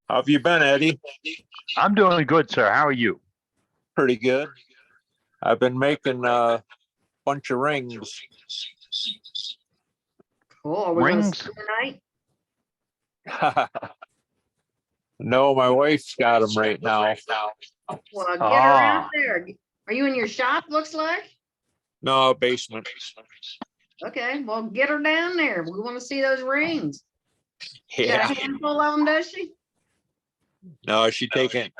How have you been, Eddie? I'm doing good, sir. How are you? Pretty good. I've been making a bunch of rings. Cool. Are we going to Rings? see tonight? No, my wife's got them right now. Well, get her out there. Are you in your shop, looks like? No, basement. Okay, well, get her down there. We want to see those rings. She got Yeah. a handful of them, does she? No, she's taking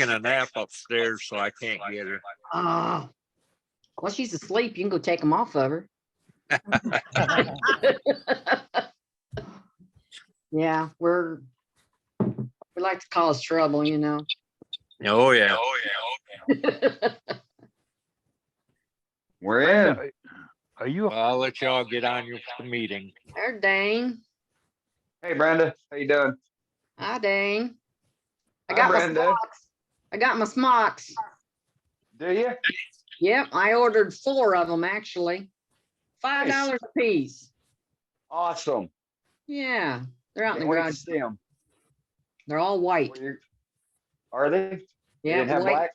a nap upstairs, so I can't get her. Oh, well, she's asleep. You can go take them off of her. Yeah, we like to cause trouble, you know. Oh yeah. We're in. Brenda, are you? Well, I'll let y'all get on your meeting. There, Dane. Hey, Brenda. How you doing? Hi, Dane. I Hi, got my Brenda. smocks. I got my smocks. Do you? Yep, I ordered 4 of them actually. $5 Nice. a piece. Awesome. Yeah, they're out in the Can't wait to garage. see them. They're all white. Are they? They Yeah, didn't have white.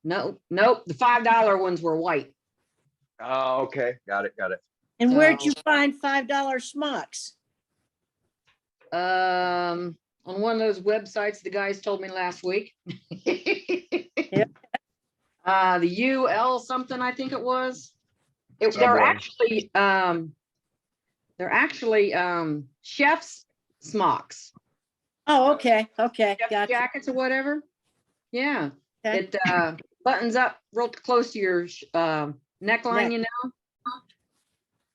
black? Nope. The $5 ones were white. Oh, okay. Got it. And where'd you find $5 smocks? On one of those websites the guys told me last week. Yep. The UL something, I think it was. They're Subway. actually chef's smocks, Oh, okay, chef's gotcha. jackets or whatever. Yeah, Okay. it buttons up real close to your neckline, Neck. you know.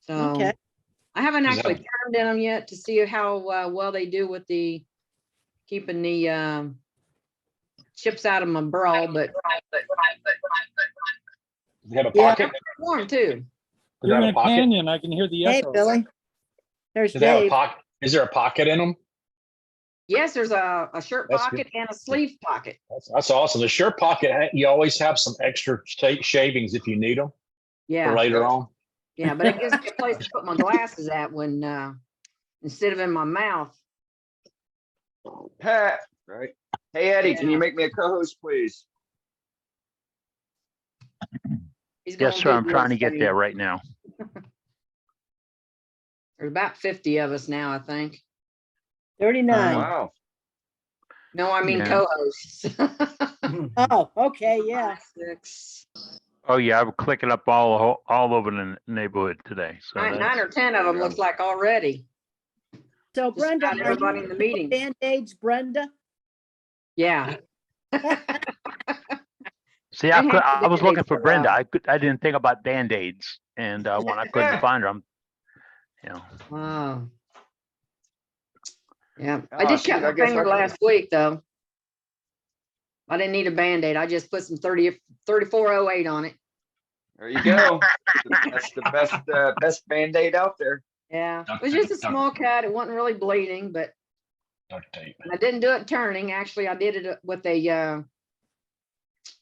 So Okay. I haven't Is actually that- turned in them yet to see how well they do with the keeping the chips out of my bra, but Does it have a Yeah. pocket? warm too. Does it You're have in a a pocket? canyon. I can hear the Hey, echo. Billy. There's Does it have a Dave. pocket? Is there a pocket in them? Yes, there's a shirt That's pocket and a sleeve pocket. That's awesome. The shirt pocket, you always have some extra shavings if you need them for Yeah, later on. yeah, but it gives me a place to put my glasses at when instead of in my mouth. Pat, right? Hey, Eddie, can you make me a co-host, please? He's gonna Yes, sir. be I'm trying to get listening. there right now. There's about 50 of us now, I think. 39. Wow. No, I mean Yeah. co-hosts. Oh, okay, yeah. 6, Oh yeah, I'm clicking up all over the neighborhood today. So 9 that's, or 10 of them looks like already. So Just Brenda, about are everybody you in the meeting. Band-Aids, Brenda? Yeah. see, I have I was looking Band-Aids for for a Brenda. while. I didn't think about Band-Aids, and when I couldn't find her, Wow. Yeah, I Oh, did shoot, cut my I guess finger I could- last week though. I didn't need a Band-Aid. I just put some 3408 on it. There you go. That's the best Band-Aid out there. Yeah, it Duct was just a tape, duct small cut. It wasn't really bleeding, but Duct tape. I didn't do it turning. Actually, I did it with a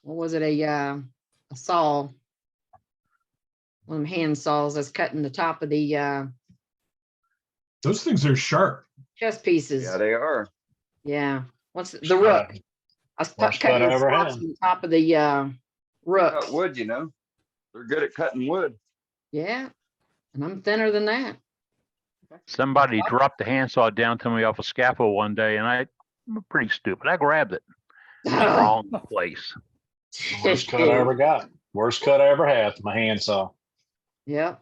what was it? A saw. One of them hand saws that's cutting the top of the Those things are sharp. chest pieces. Yeah, they are. Yeah. What's the Worst rook? cut- I was worst cutting cut I the ever spots had. on top of the rook. Cut wood, you know. They're good at cutting wood. Yeah, and I'm thinner than that. somebody dropped the handsaw down to me off a scaffold one day, and I'm pretty stupid. I grabbed it. Wrong place. Worst cut I ever got. Worst cut I ever had. My handsaw. Yep.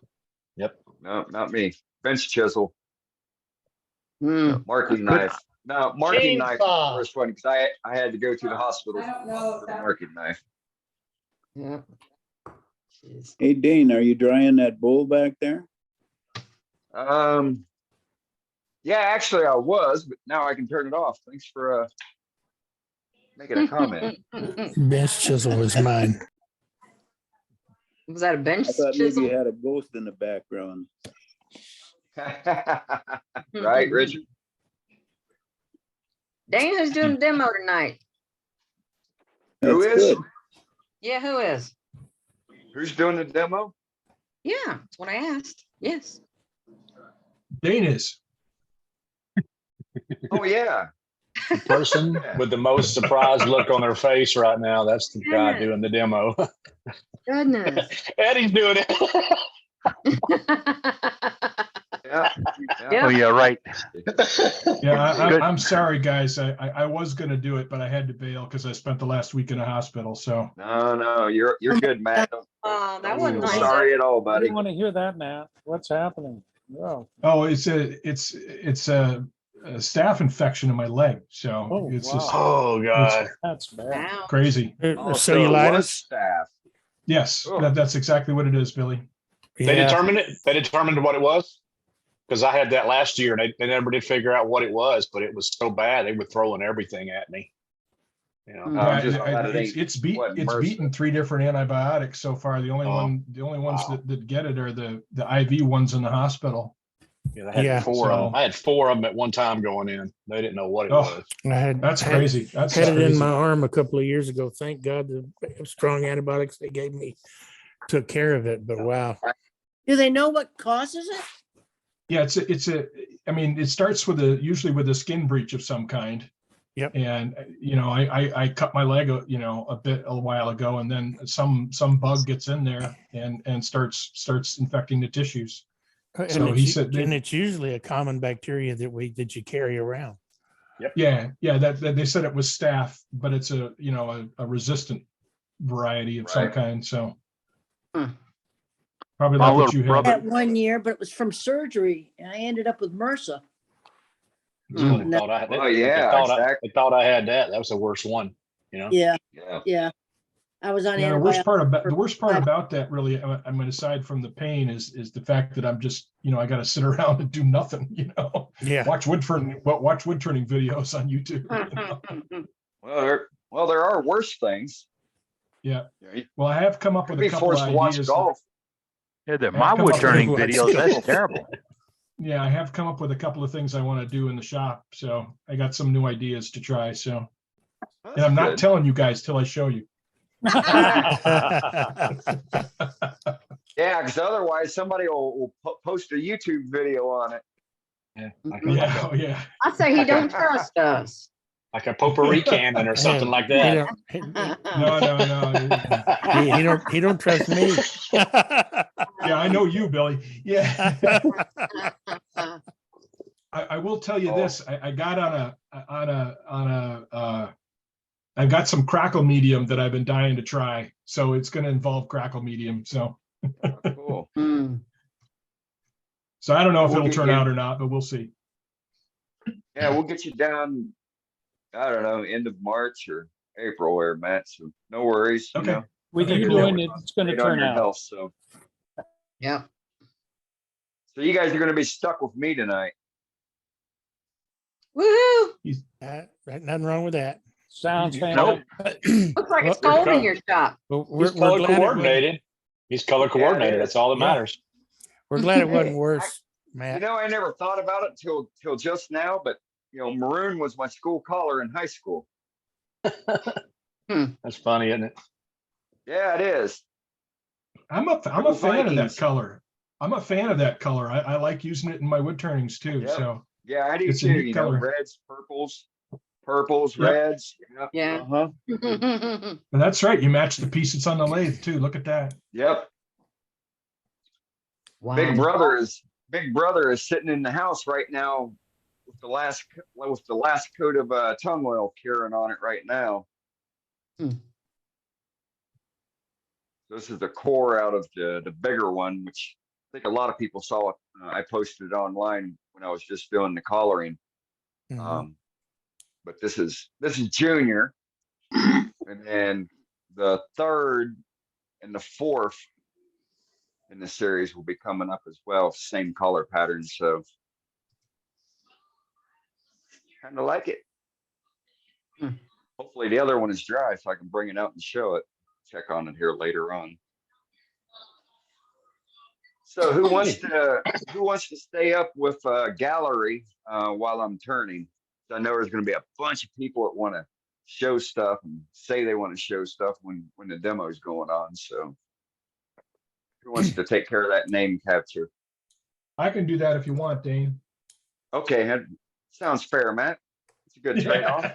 No, not me. Bench chisel, Mm. marking knife. No, marking knife was the worst one because I had to go to the hospital for the marking knife. Yeah. Jeez. Hey, Dane, are you drying that bowl back there? Yeah, actually I was, but now I can turn it off. Thanks for making a comment. Bench chisel was mine. Was that a bench I thought maybe chisel? you had a ghost in the background. Right, Richard? Dane, who's doing a demo tonight? Who That's is? good. Yeah, who is? Who's doing the demo? Yeah, that's what I asked. Yes. Dane is. Oh, yeah. The person with the most surprised look on their face right now, that's the guy doing the demo. Goodness. Eddie's doing it. Yeah. Yeah. Oh, yeah, right. Yeah, Good. I'm sorry, guys. I was gonna do it, but I had to bail because I spent the last week in a hospital, so. No, you're good, Matt. Oh, that Don't wasn't feel nice. sorry at all, I buddy. didn't want to hear that, Matt. What's happening? Oh, Oh, it's a staph infection in my leg, so Oh, it's just Oh, God. that's bad. Wow. crazy. Oh, so it was Cellulitis. staff. Yes, Oh. that's exactly what it is, Billy. They Yeah, determined it. They determined what it was. Because I had that last year and they never did figure out what it was, but it was so bad. They were throwing everything at me. You know, Hmm. I'm Yeah, just glad it ain't it's wasn't it's MRSA. beaten 3 different antibiotics so far. The only ones wow. that get it are the IV ones in the hospital. Yeah, I had Yeah. four of them. So- I had 4 of them at one time going in. They didn't know what it Oh, was. I had That's had- crazy. That's Had it in crazy. my arm a couple of years ago. Thank God the strong antibiotics they gave me took care of it. But wow, Do they know what causes it? Yeah, I mean, it starts usually with a skin breach of some kind. Yep. And, I cut my leg, a while ago, and then some bug gets in there and starts infecting the tissues. and, So it's, he said and it's usually a common bacteria that you carry around. Yeah, that they said it was staph, but it's a resistant variety of some Right. kind. So Hmm. probably My like what little you brother- had. That 1 year, but it was from surgery and I ended up with MRSA. They thought I had Oh, yeah, exactly. they thought I had that. That was the worst one, you know? Yeah, Yeah. yeah. I was on Yeah, the antibiotics. worst part about that really, I mean, aside from the pain, is the fact that I'm just, I got to sit around and do nothing. Yeah. Watch wood turning videos on YouTube. Well, there are worse things. Yeah. You Well, I have come up could with a be couple of forced to watch ideas. golf. Yeah, the I've my come wood up with turning a- videos, that's terrible. Yeah, I have come up with a couple of things I want to do in the shop. So I got some new ideas to try. So, That's and I'm not good. telling you guys till I show you. Yeah, because otherwise somebody will post a YouTube video on it. Yeah, Yeah, oh, yeah. I say he don't trust us. like a potpourri cannon or something like that. No. He don't trust me. Yeah, I know you, Billy. Yeah. I will tell you this. I got I've got some crackle medium that I've been dying to try. So it's going to involve crackle medium. So, Cool. Hmm. so I don't know if We'll it'll get turn you- out or not, but we'll see. Yeah, we'll get you down, I don't know, end of March or April there, Matt. So no worries. Okay. You know, With Okay, you cool. doing it, it's going to stayed on turn your out. health. So Yeah. you guys are going to be stuck with me tonight. Woohoo. Nothing wrong with that. Sounds Nope. fantastic. Looks like it's Well, cold in you're your shop. Well, He's color coordinated. He's color Yeah, coordinated. it That's is. all that Yeah. matters. We're glad it wasn't Hey, worse, You Matt. know, I never thought about it till just now, but maroon was my school color in high school. That's funny, isn't it? Yeah, it is. I'm a Go fan of that Vikings. color. I'm a fan of that color. I like using it in my wood turnings too. Yep. So Yeah, I do It's a too. neat color. Reds, purples, Yep. reds. Yeah. Uh-huh. and that's right. You match the piece that's on the lathe too. Look at that. Yep. Wow. Big brother is sitting in the house right now with the last coat of tongue oil curing on it right now. Hmm. This is the core out of the bigger one, which I think a lot of people saw it. I posted it online when I was just doing the collaring. Mhm. But this is junior, and then the third and the fourth in the series will be coming up as well. Same color pattern, so kind of like it. Hmm. Hopefully the other one is dry so I can bring it out and show it. Check on it here later on. So who wants to stay up with gallery while I'm turning? So I know there's going to be a bunch of people that want to show stuff and say they want to show stuff when the demo is going on. So who wants to take care of that name capture? I can do that if you want, Dane. Okay, sounds fair, Matt. It's a good trade-off.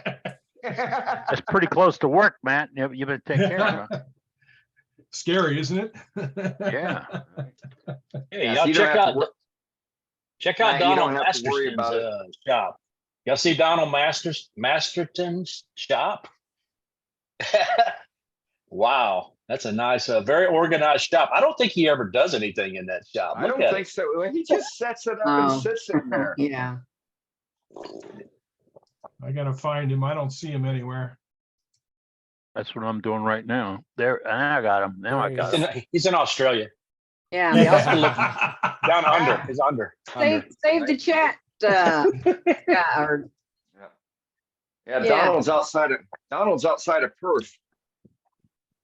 That's pretty close to work, Matt. You better take care of it. Scary, isn't it? Yeah. Hey, Yeah, so y'all you don't have to check Matt, out you Donald don't have to worry Masterson's about it. shop. Y'all see Donald Masterson's shop? Wow, that's a nice, very organized shop. I don't think he ever does anything in that shop. I Look don't at think it. so. Well, he just sets it up and Oh. sits in there. Yeah. I gotta find him. I don't see him anywhere. That's what I'm doing right now. There, I got him. Now I got him. He's in Australia. Yeah. He also lives down under. He's under. Save the chat, guy, or Yeah, Yeah. Donald's outside of Perth.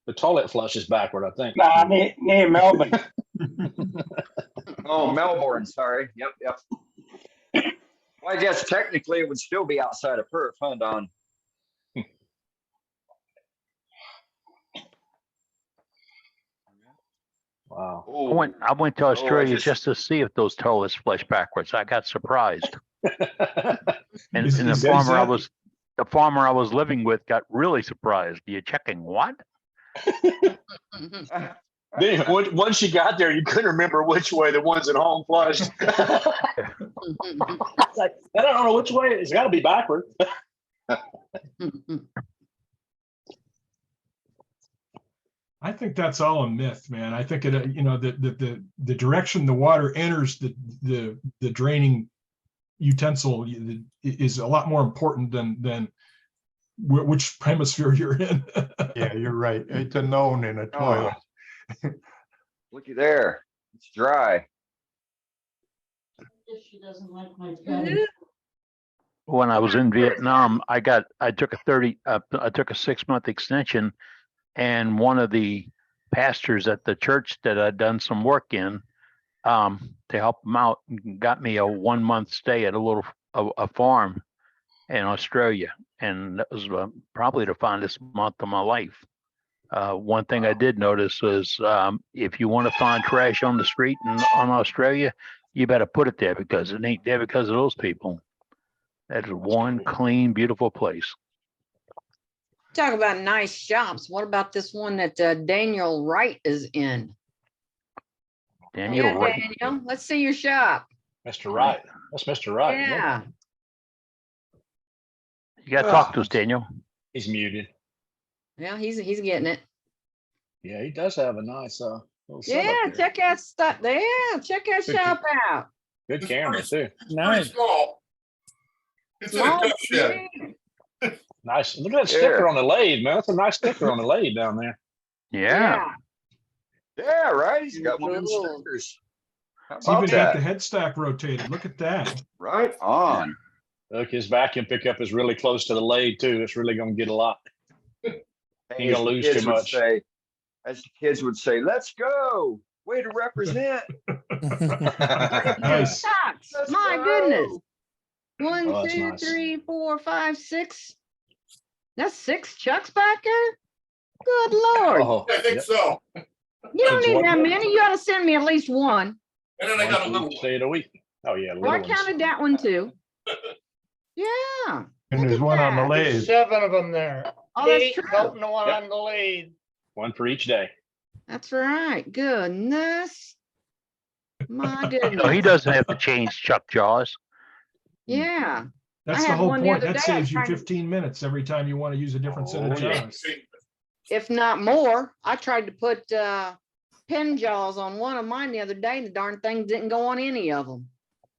The toilet flush is backward, I think. Nah, near Melbourne. Oh, Melbourne, sorry. Yep. Well, I guess technically it would still be outside of Perth, huh, Don? Wow. Oh, I went to Australia just- just to see if those toilets flush backwards. I got surprised. And, Is- and is the that- farmer I was living with got really surprised. You checking what? Then once you got there, you couldn't remember which way the ones at home flushed. Like, I don't know which way. It's got to be backward. I think that's all a myth, man. I think it, the direction the water enters the draining utensil is a lot more important than which hemisphere you're in. Yeah, you're right. It's a known in a toilet. looky there. It's dry. She doesn't like my When I was in Vietnam, I took a 6-month extension, and one of the pastors at the church that I'd done some work in, to help him out, got me a 1-month stay at a farm in Australia, and that was probably the fondest month of my life. One thing I did notice was if you want to find trash on the street on Australia, you better put it there, because it ain't there because of those people. That's one clean, beautiful place. Talk about nice shops. What about this one that Daniel Wright is in? Daniel Yeah, Wright. Daniel, let's see your shop. Mr. Wright. That's Mr. Wright. isn't it? Yeah. You got to talk to us, Daniel. He's muted. Yeah, he's getting it. Yeah, he does have a nice little setup Yeah, there. check out stuff. Yeah, check that Good shop out. Good camera too. Nice. Small, Nice. Look at that sticker on the lathe, man. That's a nice sticker on the lathe down there. Yeah. Yeah, right. He's got one of them Cool. stickers. How It's even about got the that? head stack rotated. Look at that. Right on. Look, his vacuum pickup is really close to the lathe too. It's really going to get a lot. Hey, Ain't gonna as the lose kids too would much. say- as the kids would say, let's go. Way to represent. Nice. Socks. Let's My go. goodness. One, Oh, that's 2, nice. 3, 4, 5, 6. That's 6 chucks back there? Good Lord. Oh, I think yep. so. You don't It's need one- that many. You ought to send me at least one. And then I got a One little for each one. day of the week. Oh yeah, Well, I little ones. counted that one too. Yeah. And there's one on the lathe. 7 of them there. Oh, that's 8 true. counting the one Yep. on the lathe. One for each day. That's right. Goodness. My So goodness. he doesn't have to change chuck jaws. Yeah. That's I the had whole one the point. other That day, I saves you tried to- 15 minutes every time you want to use a different set of Oh, yeah. jaws. If not more. I tried to put pin jaws on one of mine the other day and the darn thing didn't go on any of them.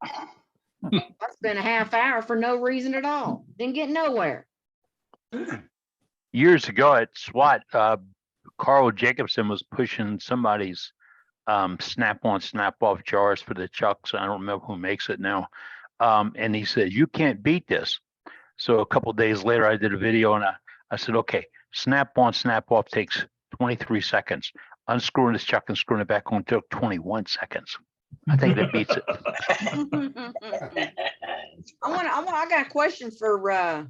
I spent a half hour for no reason at all. Didn't get nowhere. Years ago at SWAT, Carl Jacobson was pushing somebody's snap-on, snap-off jars for the chucks. I don't remember who makes it now. And he said, you can't beat this. So a couple of days later, I did a video and I said, okay, snap-on, snap-off takes 23 seconds. Unscrewing this chuck and screwing it back on took 21 seconds. I think that beats it. I got a question for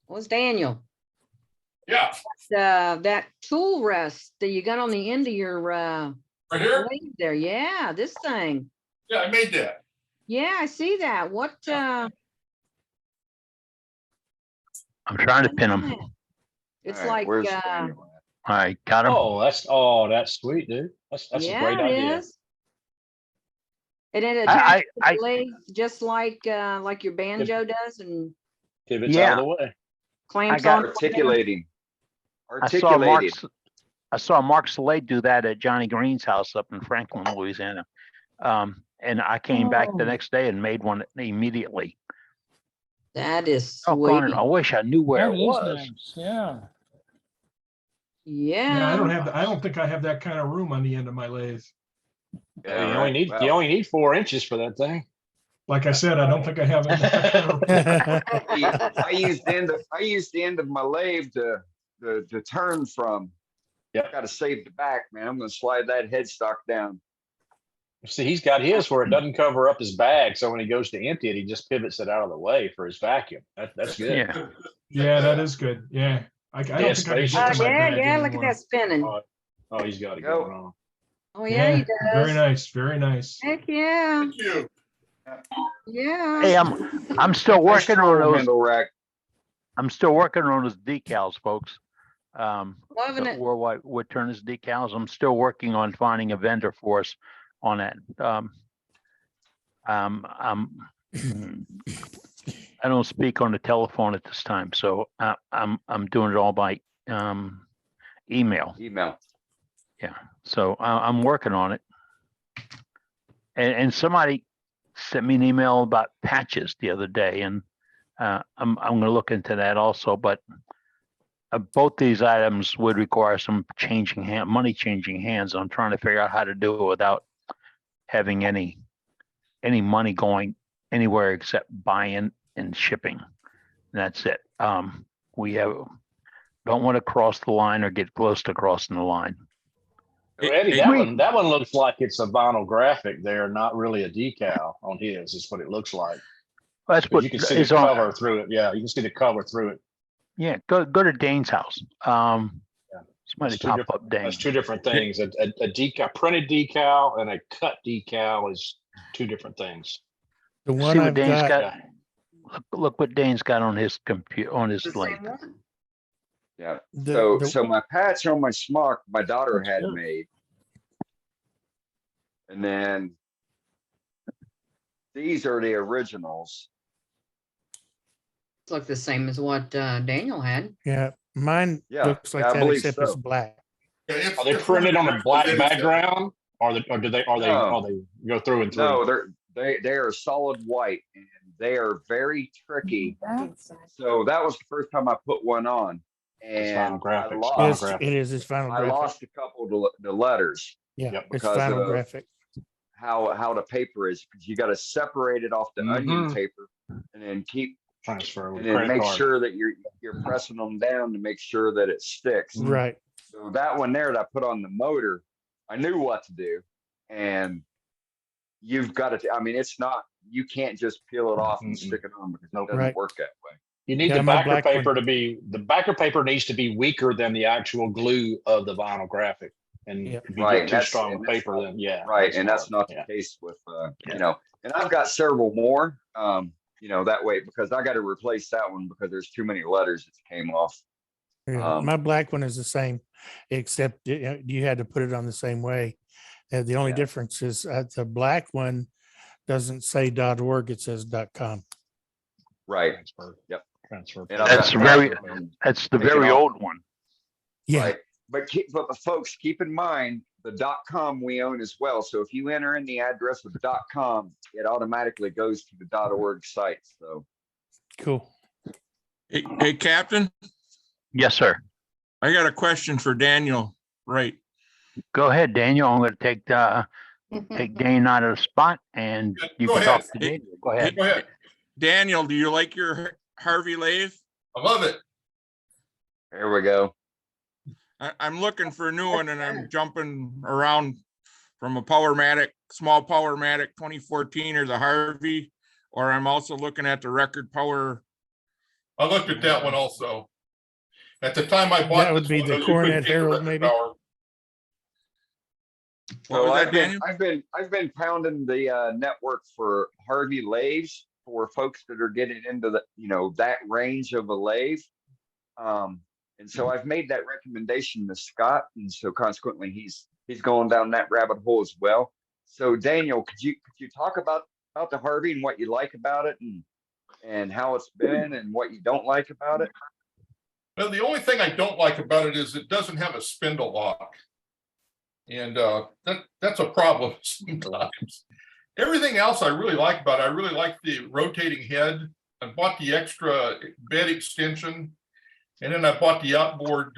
what's Daniel? Yeah, That tool rest that you got on the end of your right here. blade there. Yeah, this thing. Yeah, I made that. Yeah, I see that. What I'm trying to pin them. It's All right, like, where's Daniel at? All right, got him. That's sweet, dude. That's a yeah, great it idea. is. And it I- attaches to the lathe, just like your banjo does, and Pivots out Yeah. of the way. clamps got on. Articulating. I saw Articulating. Mark Saleh do that at Johnny Green's house up in Franklin, Louisiana. And I came back the Oh. next day and made one immediately. That is Oh, sweet. I wish I knew where That it is was. nice, yeah. Yeah, I Yeah. don't think I have that kind of room on the end of my lathe. Yeah, you right. only Well, need 4 inches for that thing. Like I said, I don't think I have that kind of room. I used the end of my lathe to turn from. Yep. Got to save the back, man. I'm gonna slide that headstock down. See, he's got his where it doesn't cover up his bag, so when he goes to empty it, he just pivots it out of the way for his vacuum. That's good. Yeah. Yeah, that is good. Yeah. I don't Yeah, think I can space. get to my Yeah, bag yeah, look at anymore. that spinning. Oh, he's got it Go. going on. Oh, yeah, he Very does. nice, very nice. Heck, yeah, Thank you. yeah. Hey, I'm still Nice working on tool those. handle rack. I'm still working on those decals, folks. Loving The it. Worldwide Wood Turners decals. I'm still working on finding a vendor for us on that. I don't speak on the telephone at this time, so I'm doing it all by email. Email. So I'm working on it. And somebody sent me an email about patches the other day, and I'm going to look into that also. But both these items would require some money changing hands. I'm trying to figure out how to do it without having any money going anywhere except buying and shipping. That's it. We don't want to cross the line or get close to crossing the line. Eddie, Hey, that one looks like it's a vinyl graphic there, not really a decal on his, is what it looks like. That's 'Cause what you can see is the on. cover through it. Yeah, you can see the cover through it. Yeah, go to Dane's house. Somebody That's two pop different- up Dane. That's two different things. A decal, printed decal, and a cut decal is two different things. The See one what I've Dane's got, got. Look what Dane's got on his computer, on his The lathe. same one. Yeah. the, So my patch on my smock, my daughter That's had good. made. And then these are the originals. It's like the same as what Daniel had. yeah, mine Yeah, looks like yeah, I that, believe except it's so. black. Yeah, it's- Are they it's printed on a black it's- background, or do they go through and through? No, they are solid white and they are very tricky. So that was the first time I put one on. It's And vinyl graphics. I Vinyl lost, graphics. It is, it's final I graphic. lost a couple of the letters, Yeah, Yep, it's because final of- graphic. how the paper is, because you got to separate it off the onion Mhm. paper and then Transfer with and a then credit make card. sure that you're pressing them down to make sure that it sticks. Right. So that one there that I put on the motor, I knew what to do. And you've got to, I mean, it's not, you can't just peel it off and Mm-mm. stick it on because Nope. it doesn't Right. work that way. You need Yeah, the my backer black paper one- to be, the backer paper needs to be weaker than the actual glue of the vinyl graphic. And Yep. if you Right, get too that's- strong and with that's paper, not- then yeah. Right. And that's hard. not Yeah. the case with, Yeah. and I've got several more, that way, because I got to replace that one because there's too many letters that came off. Yeah, my black one is the same, except you had to put it on the same way. The only Yeah. difference is the black one doesn't say .org, it says .com. Right. Transfer. Yep. Transfer. And I've That's got very- that one. That's the Take it very off. old one. Yeah, Right. But folks, keep in mind the .com we own as well. So if you enter in the address of the .com, it automatically goes to the .org site. So cool. Hey, Captain, Yes, sir. I got a question for Daniel. Right. Go ahead, Daniel. I'm going to take Dane out of the spot, and you Go can ahead. talk to Dane. Go ahead. Go ahead. Daniel, do you like your Harvey lathe? I love it. there we go. I'm looking for a new one and I'm jumping around from a small Powermatic 2014 or the Harvey, or I'm also looking at the Record Power. I looked at that one also. At the time I bought. That would this be one, the you couldn't Coronet get the Herald, record maybe? power. What was that, Daniel? I've been pounding the network for Harvey lathes, for folks that are getting into the, that range of a lathe. And so I've made that recommendation to Scott, and so consequently he's going down that rabbit hole as well. So Daniel, could you talk about the Harvey and what you like about it, and how it's been, and what you don't like about it? Well, the only thing I don't like about it is it doesn't have a spindle lock. And that's a problem sometimes. Everything else I really like about it. I really like the rotating head. I bought the extra bed extension, and then I bought the outboard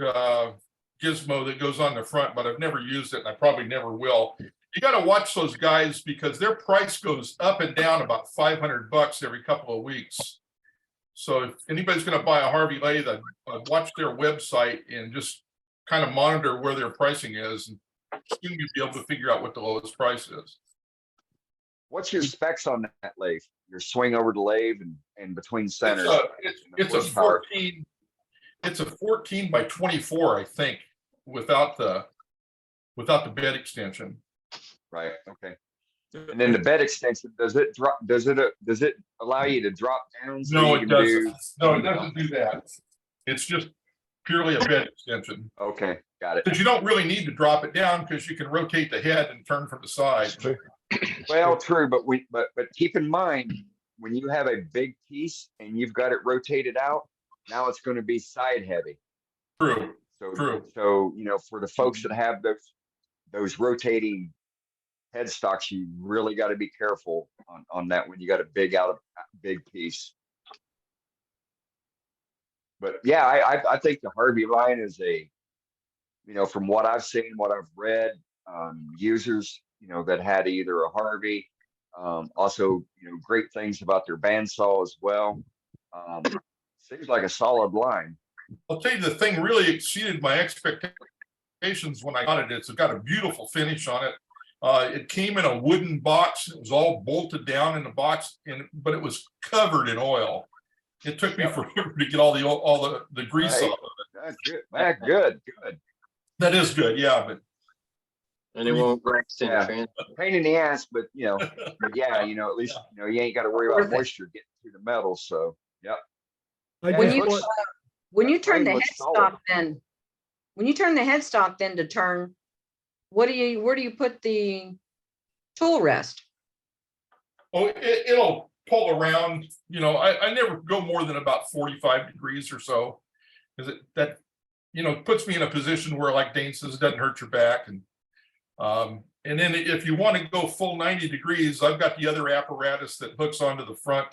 gizmo that goes on the front, but I've never used it, and I probably never will. You got to watch those guys because their price goes up and down about $500 every couple of weeks. So if anybody's going to buy a Harvey lathe, I'd watch their website and just kind of monitor where their pricing is, and soon you'll be able to figure out what the lowest price is. What's your specs on that lathe? Your swing over the lathe and between centers? It's a 14. It's a 14 by 24, I think, without the bed extension. Right. Okay. And then the bed extension, does it allow you to drop down? So No, you it can doesn't. No, it doesn't do that. It's just purely a bed extension. Okay, got it. Because you don't really need to drop it down because you can rotate the head and turn from the side. Well, true, but keep in mind, when you have a big piece and you've got it rotated out, now it's going to be side heavy. True. So, True. So for the folks that have those rotating headstocks, you really got to be careful on that when you got a big piece. But yeah, I think the Harvey line is from what I've seen, what I've read, users, that had either a Harvey, also, great things about their bandsaw as well. Seems like a solid line. I'll tell you, the thing really exceeded my expectations when I got it. It's got a beautiful finish on it. It came in a wooden box. It was all bolted down in the box, but it was covered in oil. It took me forever to get all the grease off of it. That's good. That's good. That is good, yeah. But and it won't break pain in the ass, but but yeah, at least you ain't got to worry about moisture getting through the metal. So yep. When you turn the headstock, then to turn, where do you put the tool rest? Oh, it'll pull around. I never go more than about 45 degrees or so, because that puts me in a position where, like Dane says, it doesn't hurt your back. And then if you want to go full 90 degrees, I've got the other apparatus that hooks onto the front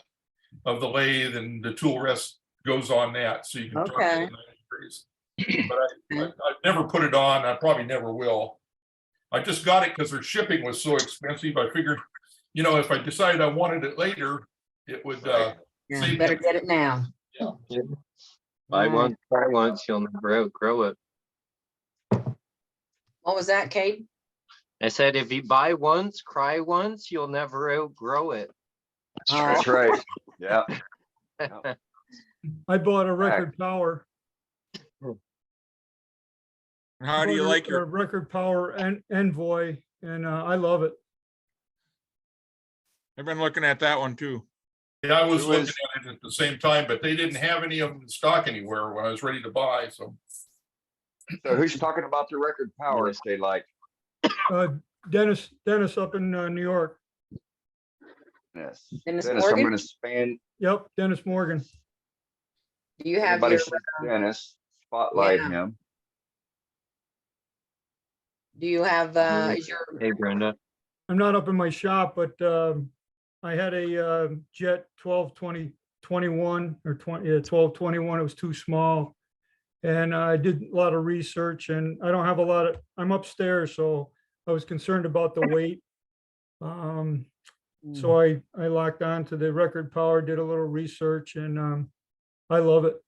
of the lathe, and the tool rest goes on that, so you can turn it 90 degrees. But I've never put it on. I probably never will. I just got it because their shipping was so expensive. I figured, if I decided I wanted it later, it would You better get it now. Yeah. Buy once, try once, you'll never outgrow it. What was that, Kate? I said, if you buy once, cry once, you'll never outgrow it. That's right. Yeah. I bought a record power. How do you like your record power Envoy? And I love it. I've been looking at that one too. Yeah, I was looking at it at the same time, but they didn't have any of them in stock anywhere when I was ready to buy. So who's talking about the record power they like? Dennis up in New York. Yes. Dennis I'm Morgan? going to span. Yep, Dennis Morgan. Do you have Everybody your, says Dennis, spotlight him. do you have is your Hey, Brenda. I'm not up in my shop, but I had a Jet 1221 or 1221. It was too small. And I did a lot of research, and I don't have a lot of, I'm upstairs, so I was concerned about the weight. So I locked on to the record power, did a little research, and I love it.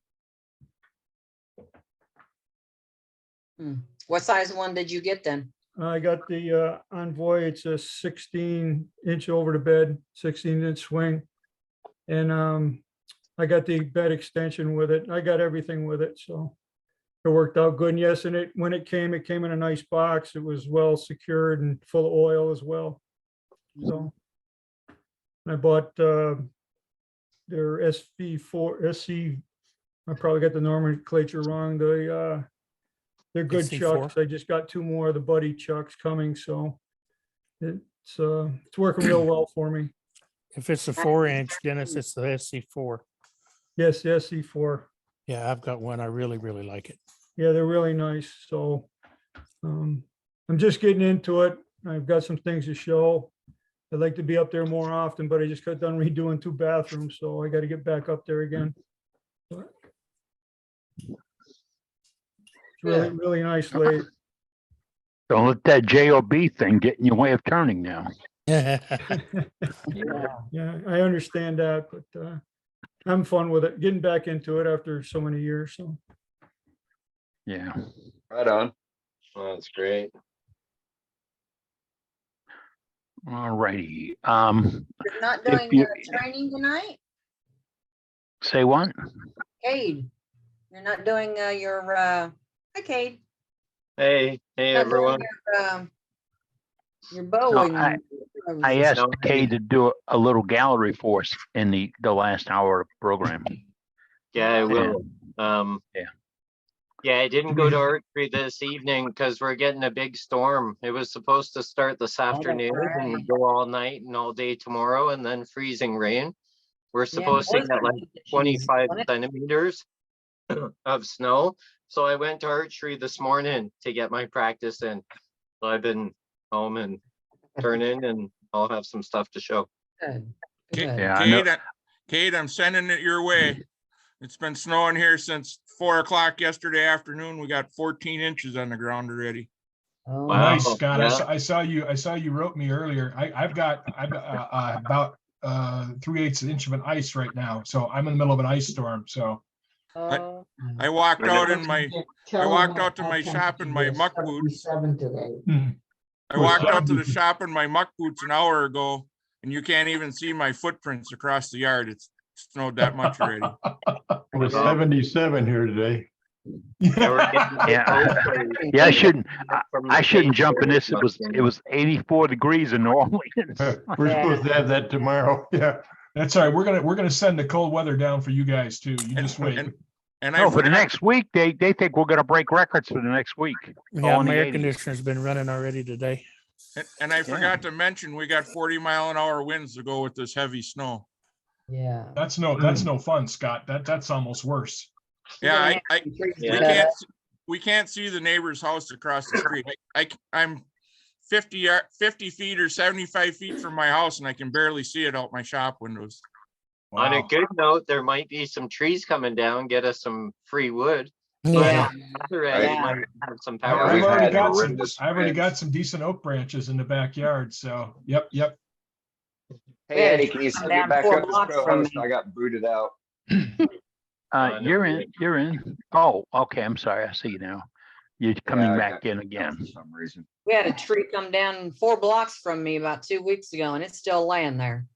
what size one did you get then? I got the Envoy. It's a 16-inch over the bed, 16-inch swing. And I got the bed extension with it. I got everything with it. So it worked out good. And yes, and when it came in a nice box. It was well secured and full of oil as well. So I bought they're SV4, SC. I probably got the nomenclature wrong. They're good SC4. chucks. I just got 2 more of the buddy chucks coming, so it's working real well for me. If it's a 4-inch, Dennis, it's the SC4. Yes, the SC4. Yeah, I've got one. I really, really like it. Yeah, they're really nice. So I'm just getting into it. I've got some things to show. I'd like to be up there more often, but I just got done redoing 2 bathrooms, so I got to get back up there again. But it's really, really nice lathe. Don't let that JOB thing get in your way of turning now. Yeah, I understand that, but I'm fun with it, getting back into it after so many years. So Yeah. Right on. Oh, that's great. All righty. You're not if doing you- training tonight? Say what? Cade, you're not doing your, hi Cade. Hey, Not doing everyone. Your bowing. I asked Kay to do a little gallery for us in the last hour of program. Yeah, I will. Yeah. Yeah, I didn't go to archery this evening because we're getting a big storm. It was supposed to start this afternoon and go all night and all day tomorrow, and then freezing rain. We're supposed to get like 25 centimeters of snow. So I went to archery this morning to get my practice in. So I've been home and turning, and I'll have some stuff to show. Good. Yeah, I know. Kate, I'm sending it your way. It's been snowing here since 4 o'clock yesterday afternoon. We got 14 inches on the ground already. Oh, Wow. Nice, Scott. Yeah. I saw you wrote me earlier. I've got about 3/8 inch of an ice right now. So I'm in the middle of an ice storm. So I walked out in my, I walked out to my shop in my muck boots. I walked out to the shop in my muck boots an hour ago, and you can't even see my footprints across the yard. It's snowed that much already. It was 77 here today. Yeah, I shouldn't jump in this. It was 84 degrees in New Orleans. We're supposed to have that tomorrow. Yeah. that's all right. We're gonna send the cold weather down for you guys too. You just wait. And No, for the next week, they think we're gonna break records for the next week. Yeah, All in the my air 80s. conditioner's been running already today. And I forgot to mention, we got 40-mile-an-hour winds to go with this heavy snow. Yeah. That's no fun, Scott. That's almost worse. Yeah, Yeah. we can't see the neighbor's house across the street. I'm 50 feet or 75 feet from my house, and I can barely see it out my shop windows. On a Wow. good note, there might be some trees coming down, get us some free wood. Yeah. Other end, Right. might have some I've power. we've already had horrendous got some decent oak branches in the backyard. So yep. Hey, Eddie, can you send me Down back 4 up as blocks from co-host? me. I got booted out. No, You're in. Oh, okay. I'm sorry. I see you now. You're coming I back got in booted out again. For some reason. We had a tree come down 4 blocks from me about 2 weeks ago, and it's still laying there.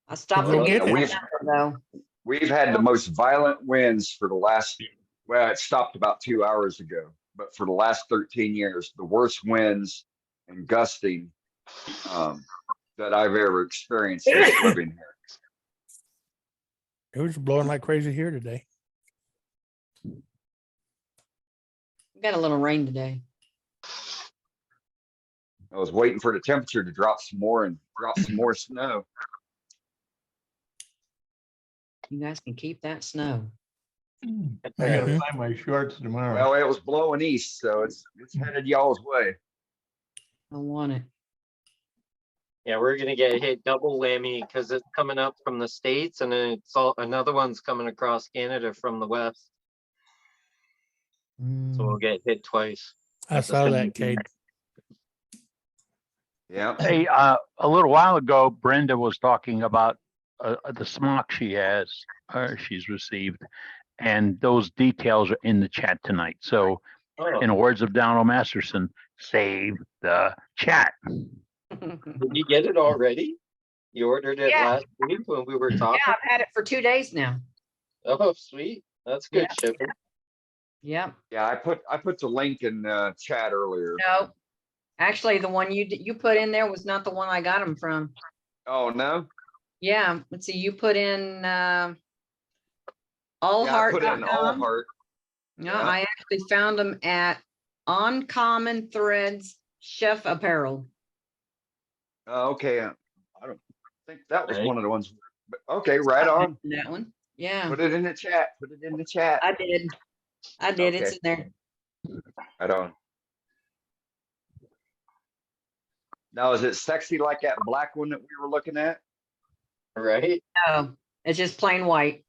I stopped. Go and get looked it. at it though. We've had the most violent winds for the last, well, it stopped about 2 hours ago, but for the last 13 years, the worst winds and gusting that I've ever experienced since living here. It was blowing like crazy here today. We got a little rain today. I was waiting for the temperature to drop some more and drop some more snow. You guys can keep that snow. I gotta find my shorts tomorrow. Well, it was blowing east, so it's headed y'all's way. I want it. Yeah, we're gonna get hit double whammy because it's coming up from the States, and then another one's coming across Canada from the west. So we'll get hit twice. I saw that, Kate. Yeah. Hey, a little while ago, Brenda was talking about the smock she's received, and those details are in the chat tonight. So, Oh, in the words of Donald Masterson, save the chat. did you get it already? You ordered it Yeah. last week when we were talking? Yeah, I've had it for 2 days now. Oh, sweet. That's good Yeah. shipping. Yep. Yeah, I put the link in chat earlier. No, actually, the one you put in there was not the one I got them from. Oh, no? Yeah, let's see, you put in Yeah, I put in all allheart.com. heart. No, Yeah. I actually found them at Uncommon Threads Chef Apparel. Okay, I don't think that was Right. one of the ones. But okay, right on. That one. Yeah, Put it in the chat. Put it in the chat. I did. I did. It's Okay. in there. Right on. Now, is it sexy like that black one that we were looking at? Right? No, it's just plain white.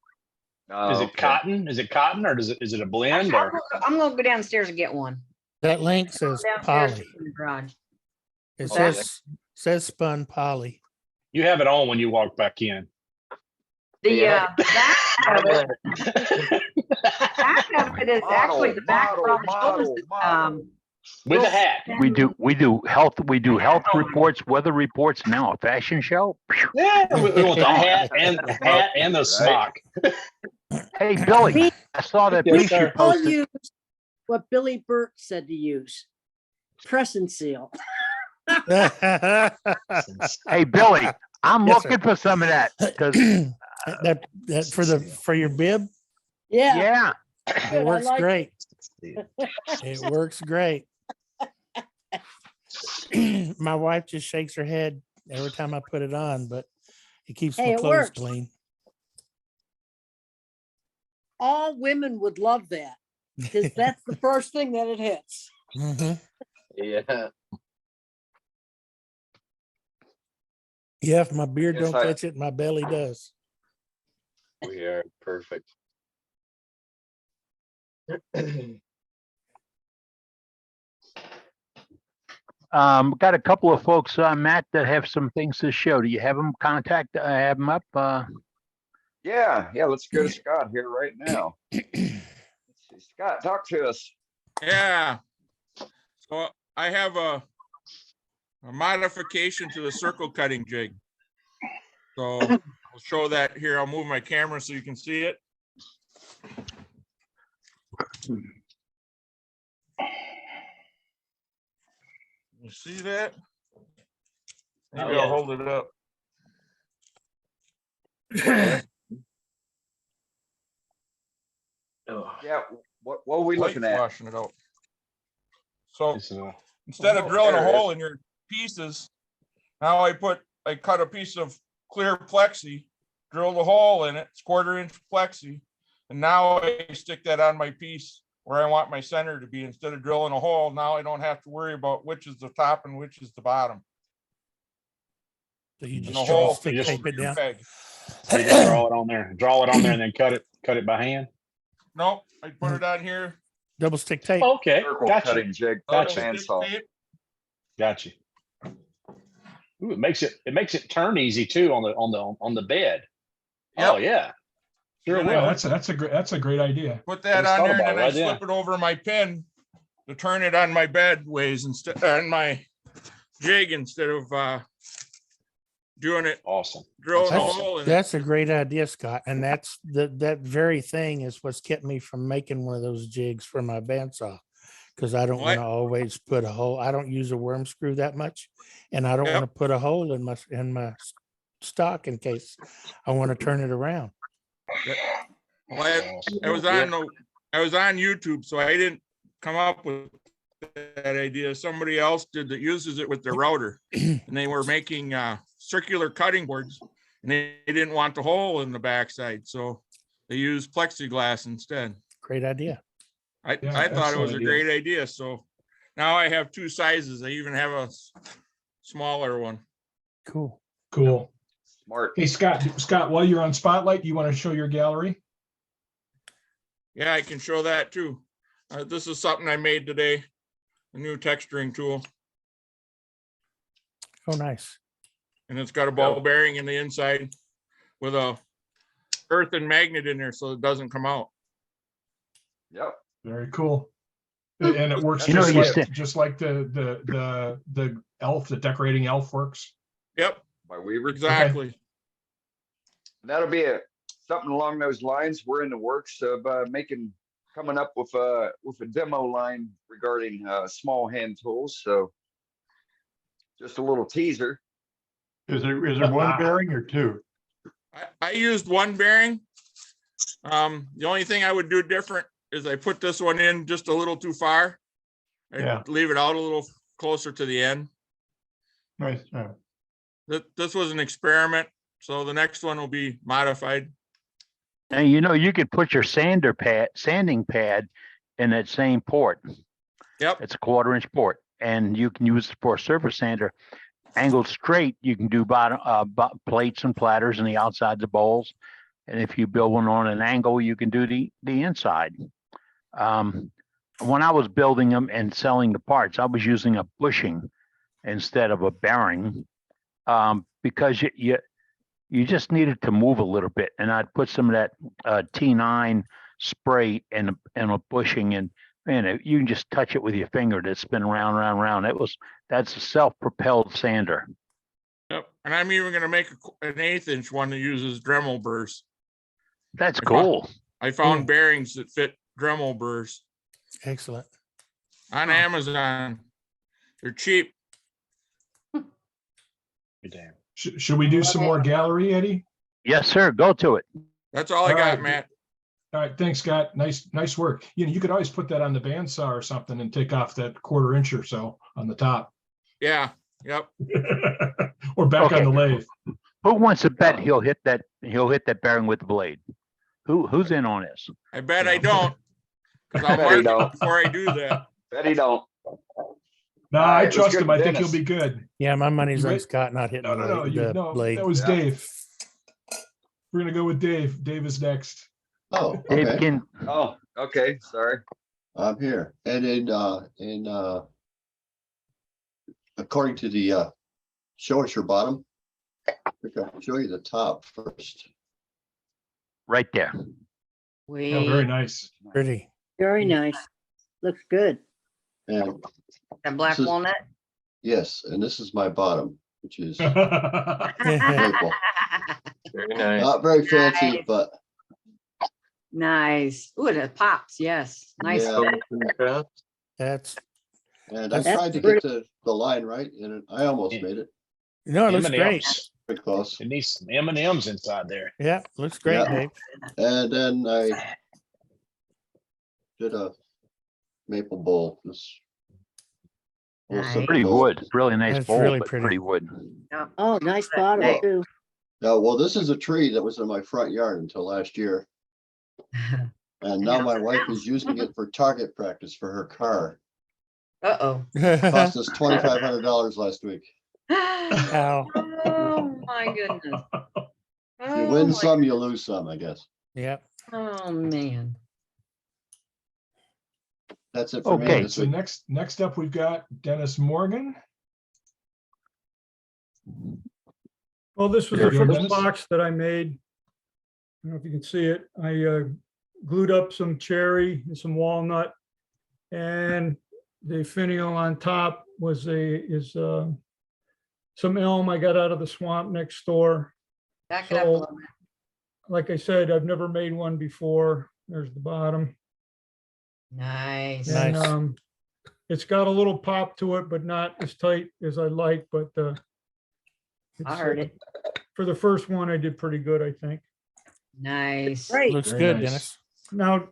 Oh, Is it okay. cotton? Is it cotton or is it a blend Actually, or? I'm gonna go downstairs and get one. That link says Downstairs poly. in the garage. It Okay. says spun poly. You have it on when you walk back in. The Yeah. back of it, back of it is actually the back probably shows With a hat. We do health reports, weather reports, now a fashion show. Yeah, we want the hat and the smock. Hey, Billy, I saw that Yes, piece you sir. I'll posted. use what Billy Burt said to use. Press and seal. Hey, Billy, I'm Yes, sir. looking for some of that because that for your bib, Yeah. yeah, it Good, I works like great. It works great. My wife just shakes her head every time I put it on, but it keeps Hey, my it clothes works. clean. All women would love that because that's the first thing that it hits. Mhm. Yeah. Yeah, if my beard Yes, don't catch it, my belly does. We are perfect. got a couple of folks, Matt, that have some things to show. Do you have them have them up? Yeah, let's go to Scott here right now. Let's see. Scott, talk to us. Yeah. So I have a modification to the circle cutting jig. So I'll show that here. I'll move my camera so you can see it. You see that? Maybe Yeah. I'll hold it up. Oh. Yeah, what are we looking Light's at? washing it out. So This is instead of Oh, drilling a there it hole is. in your pieces, now I cut a piece of clear plexi, drilled a hole in it, it's 1/4 inch plexi, and now I stick that on my piece where I want my center to be. Instead of drilling a hole, now I don't have to worry about which is the top and which is the bottom. So you And just the try to hole stick just- tape it down. peg. You just draw it on there and then cut it by hand. Nope, I put it on here. Double stick tape. Okay, Circle gotcha. cutting jig, Gotcha. bandsaw. Gotcha. Ooh, it makes it turn easy too on the bed. Oh yeah. Sure Then will. I That's a great idea. put that Just on thought there, and about then it, I right? slip it over my pin to turn it on my bed ways instead on my jig instead of doing it, Awesome. drilling a That's awesome. hole in it. That's a great idea, Scott. And that's that very thing is what's kept me from making one of those jigs for my bandsaw. Because I don't want to always put a hole. I don't use a worm screw that much. And I don't want to put a hole in my stock in case I want to turn it around. Well, I was on YouTube, so I didn't come up with that idea. Somebody else did that uses it with their router, and they were making circular cutting boards, and they didn't want the hole in the backside, so they used plexiglass instead. Great idea. I thought it was a great idea. So now I have 2 sizes. I even have a smaller one. Cool. Smart. Hey, Scott, while you're on Spotlight, do you want to show your gallery? Yeah, I can show that too. This is something I made today, a new texturing tool. Oh, nice. And it's got a ball bearing in the inside with a earthen magnet in there so it doesn't come out. Yep. Very cool. And it works You know, just like the elf, the decorating elf works. Yep. By Weaver. Exactly. That'll be something along those lines. We're in the works of coming up with a demo line regarding small hand tools. So just a little teaser. Is there one bearing or 2? I used one bearing. The only thing I would do different is I put this one in just a little too far. Yeah. And leave it out a little closer to the end. Nice. This was an experiment, so the next one will be modified. And you could put your sanding pad in that same port. Yep. It's a 1/4 inch port, and you can use it for a surface sander. Angled straight, you can do bottom plates and platters in the outsides of bowls. And if you build one on an angle, you can do the inside. When I was building them and selling the parts, I was using a bushing instead of a bearing, because you just needed to move a little bit. And I'd put some of that T9 spray in a bushing, and man, you can just touch it with your finger to spin round, round, round. That's a self-propelled sander. Yep. And I'm even going to make an 1/8 inch one that uses Dremel burrs. That's cool. I found bearings that fit Dremel burrs Excellent. on Amazon. They're cheap. Damn. Should we do some more gallery, Eddie? Yes, sir. Go to it. That's all I All got, right. Matt. All right, thanks, Scott. Nice work. You could always put that on the bandsaw or something and take off that 1/4 inch or so on the top. Yeah. Yep. Or back Okay. on the lathe. Who wants to bet he'll hit that bearing with the blade? Who's in on this? I bet I don't. Because I'll Bet he mark it don't. before I do that. Bet he don't. No, All right, I let's trust go him. to I think Dennis. he'll be good. Yeah, my money's You on ready? Scott not hitting the blade. That was Yeah. Dave. We're gonna go with Dave. Dave is next. Oh, Dave okay, can, Oh, okay, sorry. I'm here. And according to the, show us your bottom. I think I'll show you the top first. right there. Yeah, very nice. Pretty. Very nice. Looks good. And That black This is- walnut. yes, and this is my bottom, which is That's maple. Very nice. Not very fancy, Nice. but Nice. Ooh, it pops. Yes. Nice. Yeah. That's, and I That's tried to get the line right, and I almost made it no, it looks great. M&Ms. pretty close. It needs some M&Ms inside there. Yeah, looks great, Yeah. Dave. And then I did a maple bowl. This little Nice. simple Pretty bowl. wood. Really nice That's bowl, really but pretty. pretty wood. Oh, nice bottom Hey. too. Yeah, well, this is a tree that was in my front yard until last year. And now my wife is using it for target practice for her car. Uh-oh. Cost us $2,500 last week. Ow. Oh, my goodness. You Oh, win my- some, you lose some, I guess. Yep. Oh, man. That's it for me Okay. this So week. next up, we've got Dennis Morgan. Well, this was There the you go, first Dennis. box that I made. I don't know if you can see it. I glued up some cherry and some walnut. And the finial on top was some elm I got out of the swamp next door. Back it up a So, little bit. like I said, I've never made one before. There's the bottom. Nice. Nice. And it's got a little pop to it, but not as tight as I'd like, but I it's, heard it. for the first one, I did pretty good, I think. Nice. Great. Looks Very good, nice. Dennis. Now,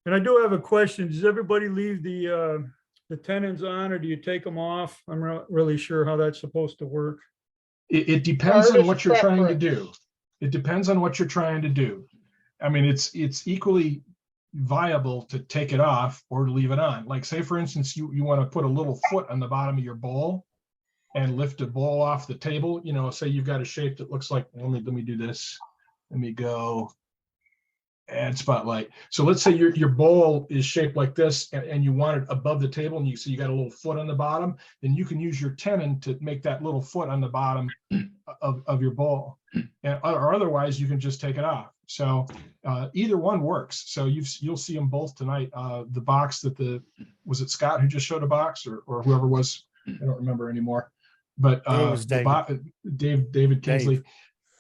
and I do have a question. Does everybody leave the tenons on or do you take them off? I'm not really sure how that's supposed to work. It depends on Ours what is you're trying to separate. do. It depends on what you're trying to do. I mean, it's equally viable to take it off or to leave it on. Like say, for instance, you want to put a little foot on the bottom of your bowl and lift a bowl off the table. You know, say you've got a shape that looks like, let me do this. Let me go add spotlight. So let's say your bowl is shaped like this and you want it above the table and you see you got a little foot on the bottom, then you can use your tenon to make that little foot on the bottom of your bowl. Or otherwise you can just take it off. So either one works. So you'll see them both tonight. The box that was it Scott who just showed a box or whoever was, I don't remember anymore. But It was David Kingsley.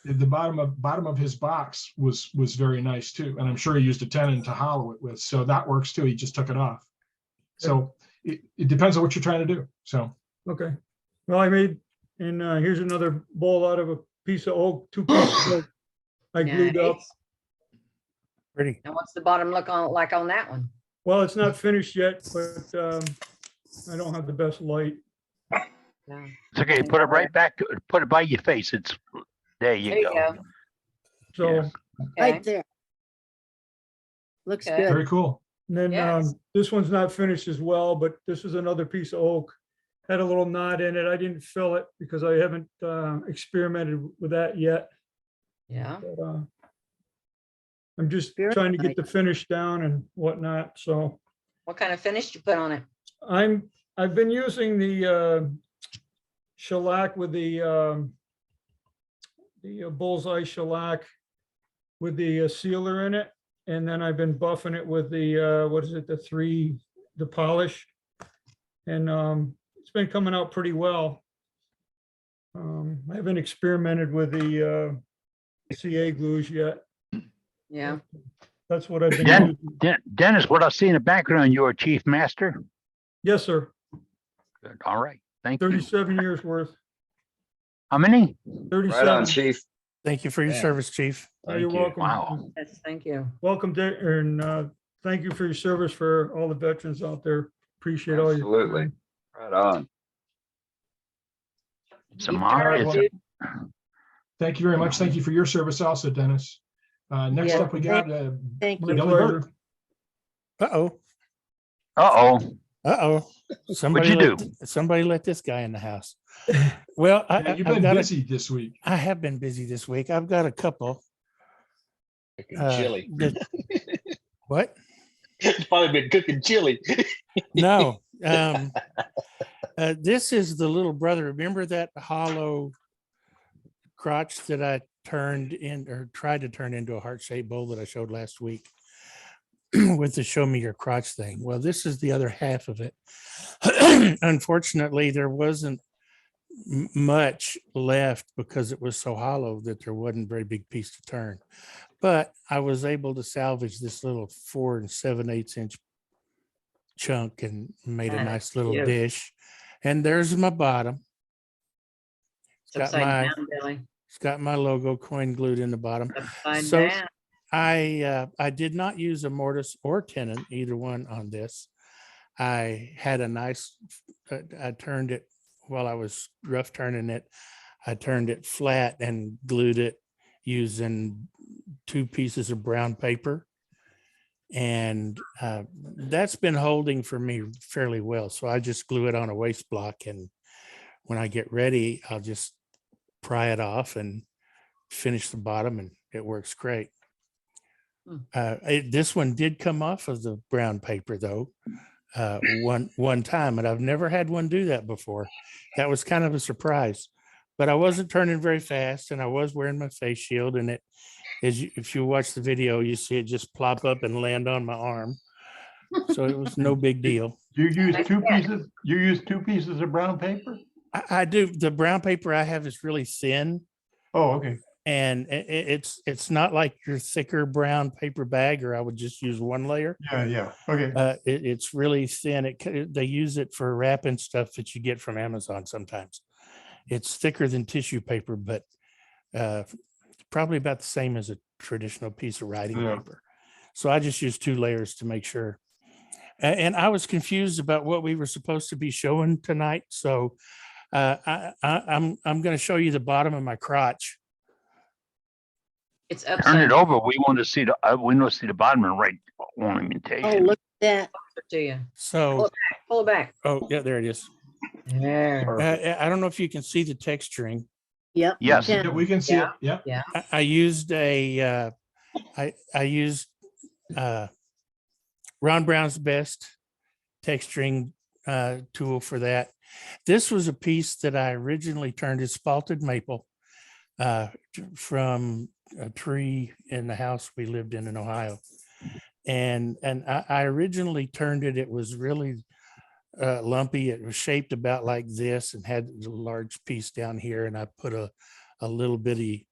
The bottom of his box was very nice too, and I'm sure he used a tenon to hollow it with, so that works too. He just took it off. So it depends on what you're trying to do. So Okay. Well, I made, and here's another bowl out of a piece of oak, 2 pieces of oak. I glued up. Nice. Pretty. And what's the bottom look on like on that one? Well, it's not finished yet, but I don't have the best light. Yeah. It's okay. Put it right back. Put it by your face. It's there. There you go. So, Yeah. Right Okay. there. Looks Okay. good. Very cool. and then Yes. this one's not finished as well, but this is another piece of oak. Had a little knot in it. I didn't fill it because I haven't experimented with that yet. Yeah. But, I'm just Very trying to nice. get the finish down and whatnot. So What kind of finish you put on it? I've been using the shellac with the bullseye shellac with the sealer in it. And then I've been buffing it with the, what is it, the polish. And it's been coming out pretty well. I haven't experimented with the CA glues yet. Yeah. That's what I've been Den- using. Dennis, what I see in the background, you're a chief master. Yes, sir. Good. All right. Thank you. 37 years worth. How many? Right on, 37. chief. Thank you for your Yeah. service, chief. Oh, you're Thank you. welcome. Wow. Yes, thank you. Welcome, and thank you for your service for all the veterans out there. Appreciate all your. Absolutely. time. Right on. Some Keep at it, obvious. dude. Thank you very much. Thank you for your service also, Dennis. Next Yeah, up, we got Thank My you. Billy pleasure. Burke. Uh-oh. Uh-oh. Uh-oh. Somebody let this guy in the house. Well, Yeah, you've been busy this week. I have been busy this week. I've got a couple. Cooking chili. What? He's probably been cooking chili. No. This is the little brother. Remember that hollow crotch that I turned in or tried to turn into a heart-shaped bowl that I showed last week with the show me your crotch thing? Well, this is the other half of it. Unfortunately, there wasn't much left because it was so hollow that there wasn't a very big piece to turn. But I was able to salvage this little 4 7/8 inch chunk and made a That is nice little cute. dish. And there's my bottom. It's upside down, Billy. It's got my logo coin glued in the bottom. Upside So down. I did not use a mortise or tenon, either one on this. I had a nice, I turned it while I was rough turning it. I turned it flat and glued it using 2 pieces of brown paper. And that's been holding for me fairly well. So I just glue it on a waste block. And when I get ready, I'll just pry it off and finish the bottom, and it works great. This one did come off of the brown paper though, one time, and I've never had one do that before. That was kind of a surprise, but I wasn't turning very fast, and I was wearing my face shield, and it is, if you watch the video, you see it just plop up and land on my arm. So it was no big deal. You use 2 pieces, you use 2 pieces of brown paper? I do. The brown paper I have is really thin. Oh, okay. And it's not like your thicker brown paper bag, or I would just use 1 layer. Yeah. Okay. It's really thin. They use it for wrapping stuff that you get from Amazon sometimes. It's thicker than tissue paper, but probably about the same as a traditional piece of writing paper. So I just use 2 layers to make sure. And I was confused about what we were supposed to be showing tonight. So I'm going to show you the bottom of my crotch. It's Turn upside it over. We want to see the bottom and right ornamentation. Oh, look at that. to you. So Pull it back. oh yeah, there it is. There. I don't know if you can see the texturing. Yep. Yes. Yeah. Yeah, we can see it. Yeah. Yeah. I used a I used Ron Brown's Best texturing tool for that. This was a piece that I originally turned as spalted maple from a tree in the house we lived in Ohio. And I originally turned it, it was really lumpy. It was shaped about like this and had a large piece down here. And I put a little bitty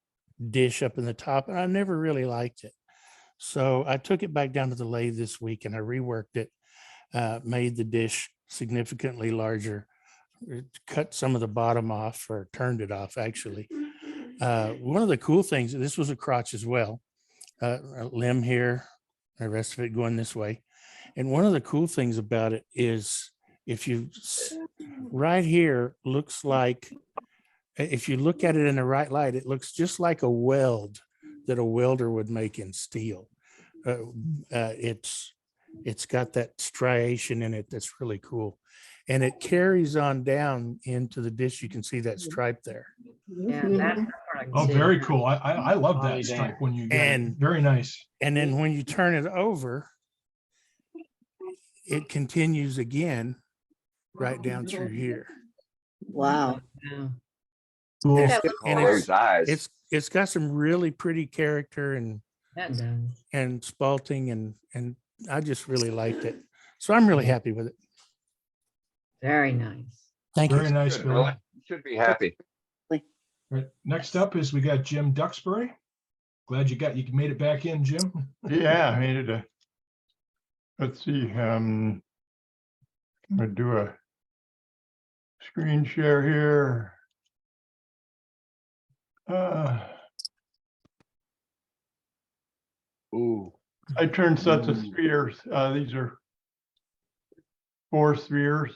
dish up in the top, and I never really liked it. So I took it back down to the lathe this week and I reworked it, made the dish significantly larger, cut some of the bottom off, or turned it off actually, One of the cool things, this was a crotch as well, a limb here, the rest of it going this way. And one of the cool things about it is right here looks like, if you look at it in the right light, it looks just like a weld that a welder would make in steel. It's got that striation in it that's really cool. And it carries on down into the dish. You can see that stripe there. Yeah, that's what I can Oh, see. very cool. I love Mighty that Dan. stripe when you get it. And- Very nice. And then when you turn it over, it continues again right down through here. Wow. Yeah. Cool. That looks And Oh, those eyes. it's got some really pretty character and That does. spalting and I just really liked it. So I'm really happy with it. Very nice. Thank Very you. nice, Good, Billy. Billy. You should be happy. Right. Next up is we got Jim Duxbury. Glad you made it back in, Jim. Yeah, I made it. Let's see, I'm gonna do a screen share here. Ooh. I turned sets of spheres. These are 4 spheres.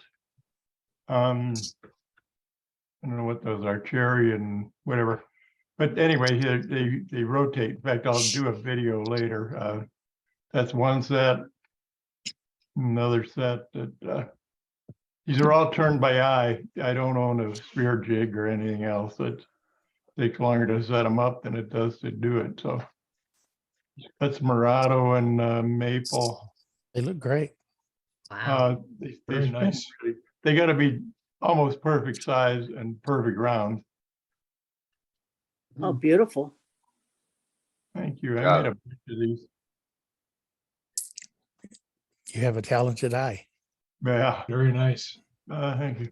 I don't know what those are, cherry and whatever. But anyway, they rotate. In fact, I'll do a video later. That's one set. Another set that these are all turned by eye. I don't own a sphere jig or anything else. It takes longer to set them up than it does to do it. So that's Murado and maple. They look great. Wow. They Very spin nice. really- They got to be almost perfect size and perfect round. Oh, beautiful. Thank you. I Got made a bunch of these. You have a talented eye. Yeah. Very nice. Thank you.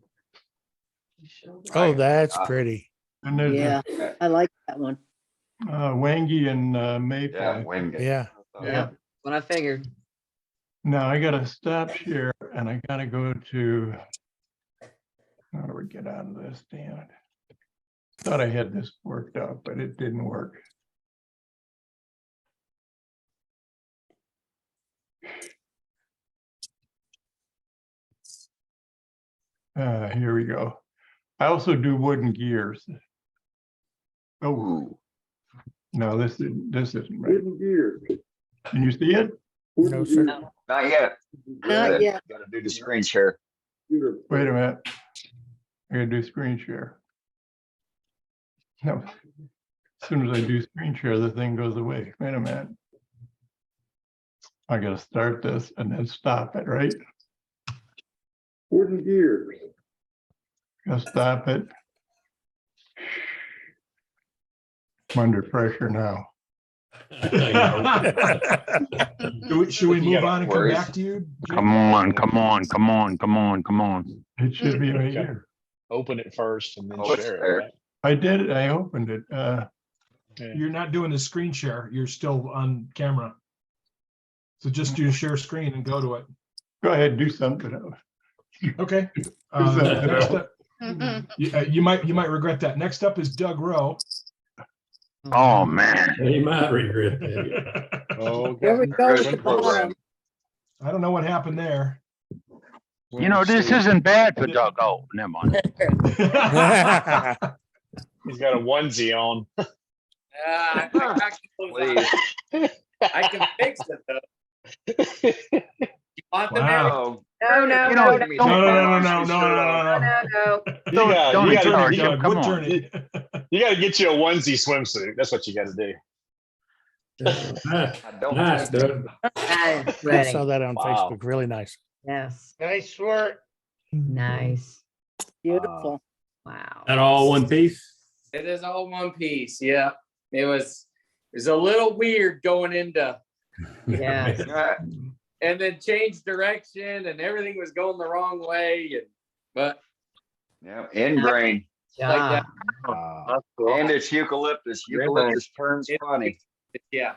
Oh, that's pretty. And there's Yeah, I like that one. Wangi and maple. Yeah, Wing. Yeah. Yeah. What I figured. Now I got to stop share and I got to go to, how do we get out of this? Damn it. Thought I had this worked out, but it didn't work. Here we go. I also do wooden gears. Oh, Ooh. no, this isn't right. Wooden gears. Can you see it? No, sir. Not yet. Not yet. Gotta do the screen share. Wait a minute. I gotta do screen share. No. As soon as I do screen share, the thing goes away. Wait a minute. I gotta start this and then stop it, right? Wooden gears. Gotta stop it. I'm under pressure now. Should we move on and come worries. back to you? Jim? Come on, come on, come on, come on, come on. It should be right Okay. here. Open it first and then Oh, it's share there. it. Right? I did it. I opened it. You're not doing the screen share. You're still on camera. So just do share screen and go to it. Go ahead, do something else. Okay. something Next else. up, you might regret that. Next up is Doug Rowe. Oh, man. You might regret that. Oh, There we go. at the Good bottom. program. I don't know what happened there. You know, this isn't bad for Doug. Oh, never mind. He's got a onesie on. Please. I can fix it though. You want the Wow. Oh, No, You know, no, No, no. no. You Don't gotta, encourage Doug, him. Come wood on. turning. you gotta get you a onesie swimsuit. That's what you gotta do. Nice, I don't nice, think- Doug. That is I pretty. saw that on Wow. Facebook. Really nice. Yes. Nice work. Nice. Beautiful. Wow. That all one piece? It is all one piece. Yeah. It was a little weird going into Yes. and then changed direction and everything was going the wrong way. But Yeah, ingrain. Job. That's cool. And it's eucalyptus. Eucalyptus turns funny. yeah.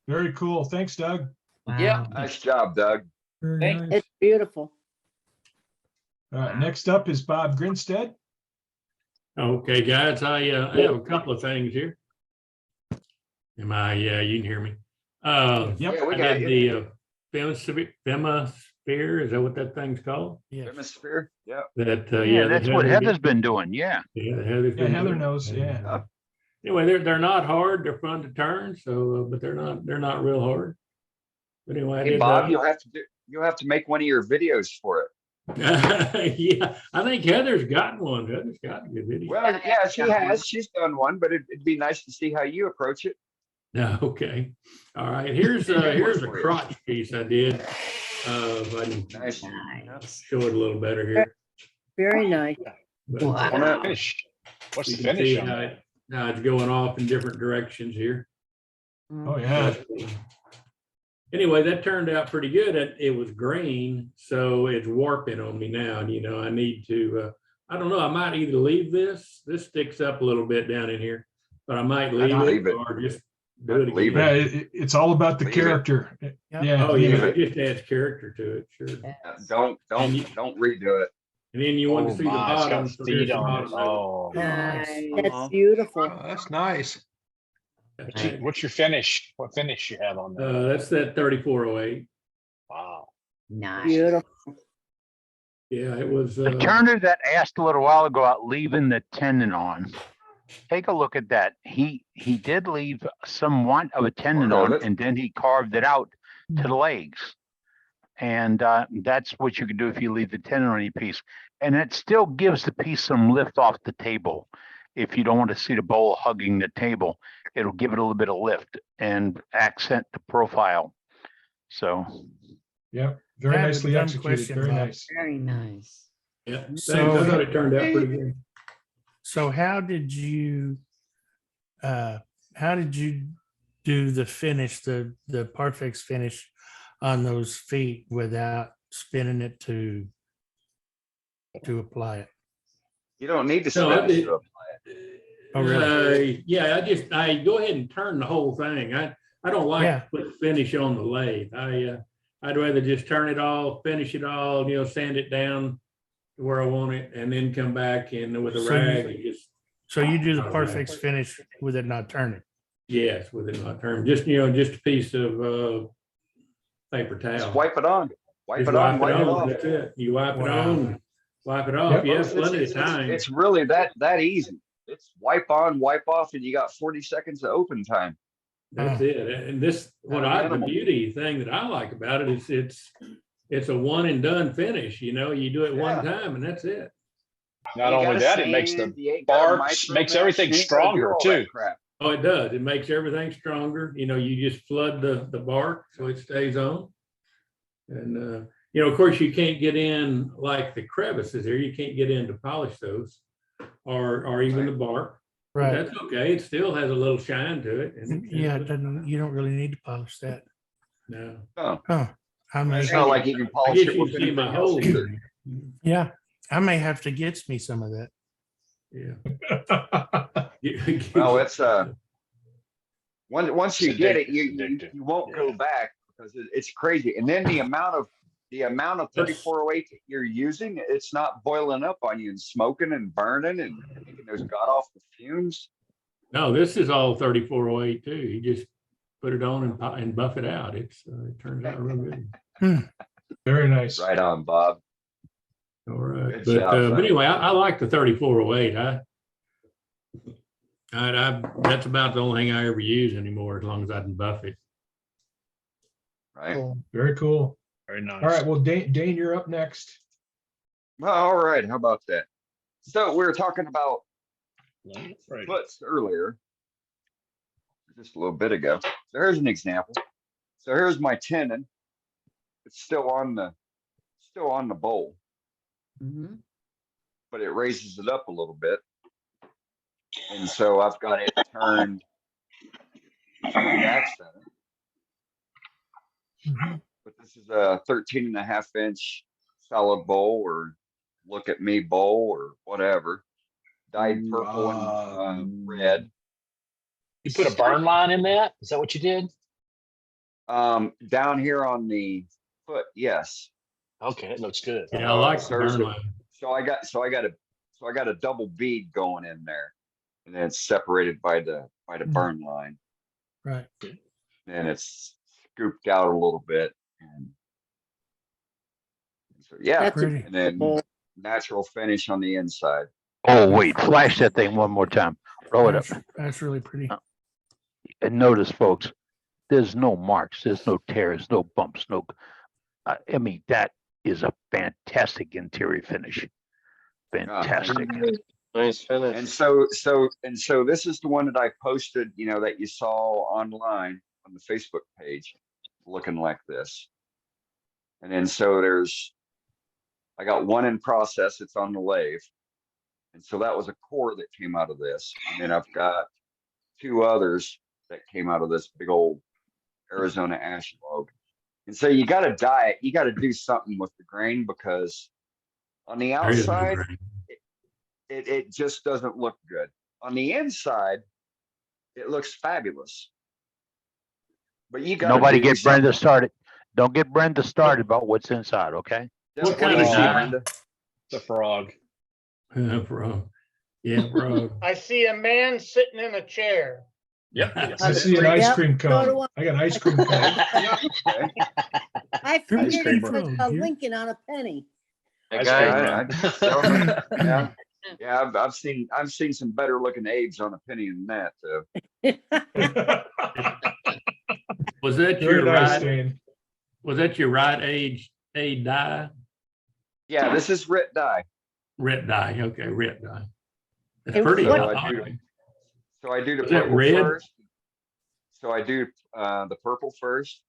Very cool. Thanks, Doug. Yeah. Wow. Nice job, Doug. Very Thank nice. It's beautiful. All right. Next up is Bob Grinstead. Okay, guys, I have a couple of things here. Yeah, you can hear me. Yep. Yeah, we I got did you. the Femasphere, is that what that thing's called? Yeah. Hemisphere. Yeah. That, Yeah, that that's what Heather Heather's did. been doing. Yeah. Yeah, Heather's Yeah, been Heather doing it. knows, yeah. Yeah. Anyway, they're not hard, they're fun to turn, so, but they're not real hard. But anyway, I Hey, did, Bob, you'll have to make one of your videos for it. yeah, I think Heather's gotten one. Heather's got a good video. Well, yeah, she has. She's done one, but it'd be nice to see how you approach it. No, okay. All right. Here's a crotch piece I did. If I can Nice. show it a little better here. Very nice. But, Wow. Finish. What's you the can finish see on how that? it's going off in different directions here. Oh, yeah. Anyway, that turned out pretty good. It was green, so it's warping on me now. And, I need to, I don't know, I might either leave this. This sticks up a little bit down in here, but I might leave it or just do it Leave again. Yeah, it's all about the Leave it. character. Yep. Yeah. Oh, leave yeah, it. it just adds character to it, sure. Don't redo it. And then you want to see the it's got bottom. So feet there's the on it. bottom of it. Oh, Nice. That's beautiful. That's nice. what's your finish? What finish you have on that? That's that 3408. Wow. Nice. Beautiful. Yeah, it was. The turner that asked a little while ago about leaving the tendon on. Take a look at that. He did leave somewhat of a tendon Part of on, it. and then he carved it out to the legs. And that's what you can do if you leave the tendon on your piece. And it still gives the piece some lift off the table. If you don't want to see the bowl hugging the table, it'll give it a little bit of lift and accent the profile. So. Yep. Very I have a nicely dumb executed. question, Very Bob. nice. Very nice. Yeah, thanks. So- I thought it turned out pretty good. So how did you do the finish, the Parfex finish on those feet without spinning it to apply it? You don't need to No, I spin it did- to apply it. Oh, really? Yeah, I go ahead and turn the whole thing. I don't like Yeah. to put finish on the lathe. I'd rather just turn it all, finish it all, sand it down to where I want it, and then come back and with a So you- rag and just, So you do the Oh, Parfex finish with it not turning? yes, with it not turn, just a piece of paper towel. Just wipe it on. Wipe Just it on, wipe it on, off. That's it. You wipe it Wow. on, wipe it off. Yep. You have It's- plenty of it's- time. It's really that easy. It's wipe on, wipe off, and you got 40 seconds of open time. That's it. And this, the Animal. beauty thing that I like about it is it's a one and done finish. You do it one time and that's it. Not You only gotta that, it makes sand, the you ain't gotta barks, micromesh, makes everything you ain't gotta do stronger all too. that crap. Oh, it does. It makes everything stronger. You just flood the bark so it stays on. And, of course, you can't get in like the crevices there. You can't get in to polish those or even the bark. But Right. that's okay. It still has a little shine to it. And Yeah, it doesn't, you don't really need to polish that. No. Oh, Huh. I may, it's not like you can I polish guess it with you see my anything else hole. either. yeah, I may have to get me some of that. Yeah. Well, it's once you It's get it, addictive. you won't go back because it's crazy. And then the amount of 3408 that you're using, it's not boiling up on you and smoking and burning and making those god awful fumes. No, this is all 3408 too. You just put it on and buff it out. It turns out real good. Very nice. Right on, Bob. All right. Good job, But anyway, I like the 3408. That's about the only thing I ever use anymore, as long as I can buff it. Right. Very cool. Very nice. All right. Well, Dane, you're up next. Well, all right. How about that? So we were talking about Right. foots earlier, just a little bit ago. So here's an example. So here's my tendon. It's still on the bowl, Mhm. but it raises it up a little bit. And so I've got it turned to that center. But this is a 13.5-inch solid bowl or look at me bowl or whatever. Dyed purple and red. You put a burn line in that? Is that what you did? Down here on the foot, yes. Okay, it looks good. Yeah, I like the There's burn a- line. So I got so I got a double bead going in there, and then it's separated by the burn line, Right. and it's scooped out a little bit, and so yeah, That's a- Pretty. and then natural finish on the inside. Oh, wait, flash that thing one more time. Roll it up. That's really pretty. And notice, folks, there's no marks, there's no tears, no bumps, no, I mean, that is a fantastic interior finish. Fantastic. Nice finish. And so this is the one that I posted, you know, that you saw online on the Facebook page, looking like this. And then so I got one in process, it's on the lathe. And so that was a core that came out of this. And then I've got 2 others that came out of this big old Arizona ash log. And so you got to dye it. You got to do something with the grain, because on the There is no outside, grain. it just doesn't look good. On the inside, it looks fabulous. But you got Nobody get Brenda started. Don't get Brenda started about what's inside, okay? What kind of dye? The frog. Frog. Yeah, frog. I see a man sitting in a chair. Yep. I see an ice Yep, cream so do cone. I got an ice cream cone. I Ice figured cream it was a here. Lincoln on a penny. A guy, Yeah, I've seen some better looking Abe's on a penny than that. Was that Very your nice, right? Dane. Was that your right age dye? Yeah, this is Rit dye. Red dye. Okay, red dye. That's And pretty. what- So I do the Was that purple red? first. So I do the purple first,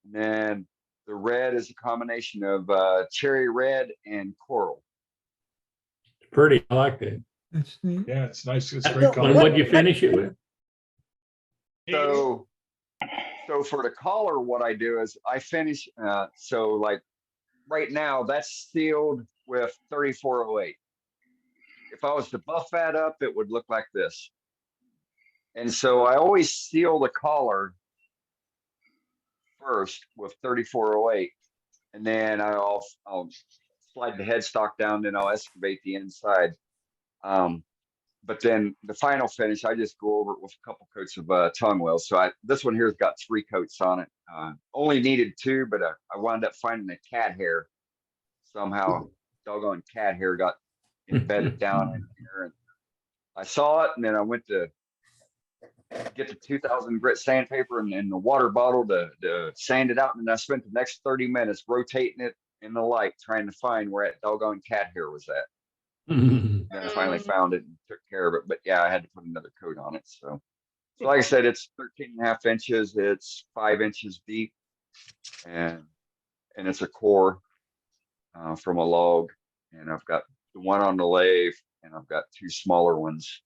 and then the red is a combination of cherry red and coral. Pretty. I like that. That's neat. Yeah, it's nice. It's a Well, great And color. what'd you finish it with? So for the collar, what I do is I finish. So like right now, that's sealed with 3408. If I was to buff that up, it would look like this. And so I always seal the collar first with 3408, and then I'll slide the headstock down, then I'll excavate the inside. But then the final finish, I just go over it with a couple coats of tongue wheel. So this one here has got 3 coats on it. Only needed 2, but I wound up finding a cat hair somehow. Doggone cat hair got embedded down in here, and I saw it, and then I went to get the 2000 grit sandpaper and the water bottle to sand it out, and then I spent the next 30 minutes rotating it in the light trying to find where that doggone cat hair was at. Then I finally found it and took care of it. But yeah, I had to put another coat on it. So like I said, it's 13.5 inches. It's 5 inches deep, and it's a core from a log. And I've got the one on the lathe, and I've got 2 smaller ones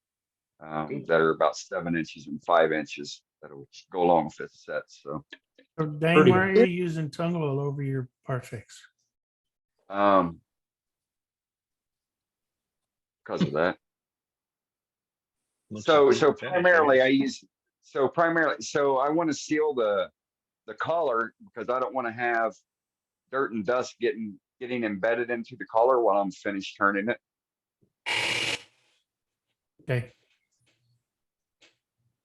that are about 7 inches and 5 inches that'll go along with this set. So Dane, Pretty. why are you using tongue oil over your parfix? because of that. Looks So like so good finish, primarily yeah. I use so I want to seal the collar because I don't want to have dirt and dust getting embedded into the collar while I'm finished turning it. Okay,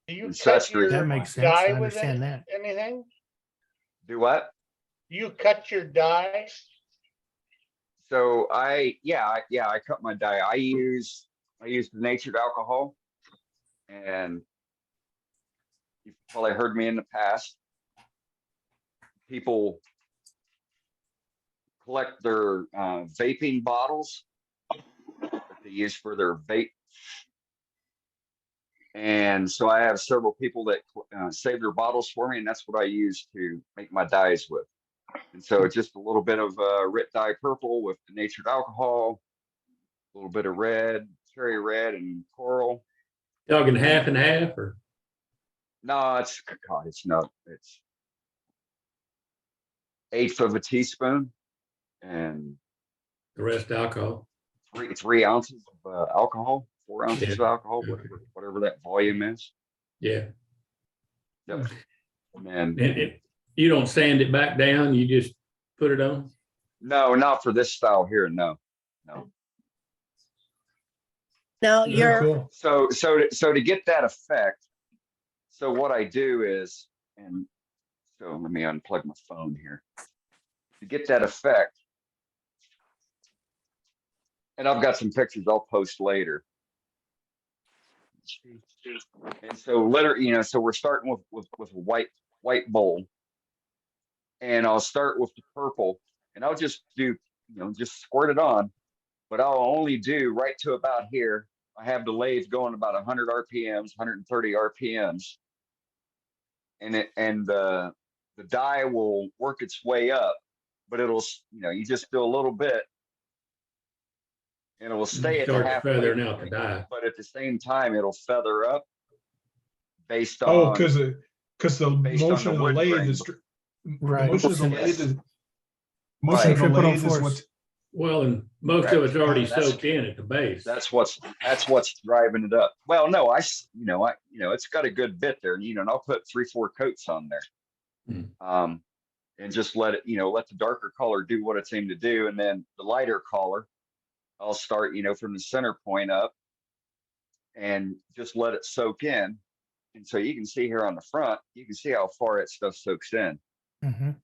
Do you So that's cut the your that makes sense. I dye with understand that. anything? Do what? You cut your dye? So I cut my dye. I use denatured alcohol, and you've probably heard me in the past. People collect their vaping bottles that they use for their vape. And so I have several people that save their bottles for me, and that's what I use to make my dyes with. And so it's just a little bit of Rit dye purple with denatured alcohol, a little bit of red, cherry red, and coral. Talking half and half, or No, it's not. It's 1/8 of a teaspoon and the rest alcohol? 3 ounces of alcohol, 4 ounces of Yeah. alcohol, whatever that volume is. Yeah. Yep. And And you don't sand it back down, you just put it on? no, not for this style here. No. Now Very you're, cool. So to get that effect, so what I do is, and so let me unplug my phone here. To get that effect, and I've got some pictures I'll post later. And so literally, so we're starting with a white bowl. And I'll start with the purple, and I'll just do, just squirt it on, but I'll only do right to about here. I have the lathe going about 100 RPMs, 130 RPMs. And the dye will work its way up, but it'll, you just do a little bit and it will stay at the Starts halfway feathering out the point, dye. but at the same time, it'll feather up based Oh, on, because the based on motion the of the wood lathe grain. is, Right. motion of the Yes. lathe is, motion of the Centripetal lathe is force. what's, Well, and most of Correct. it's already That's- soaked in at the base. That's what's driving it up. Well, no, it's got a good bit there, and I'll put 3-4 coats on there. And just let it, let the darker color do what it's aimed to do. And then the lighter color, I'll start, from the center point up and just let it soak in. And so you can see here on the front, you can see how far that stuff soaks in. Mhm.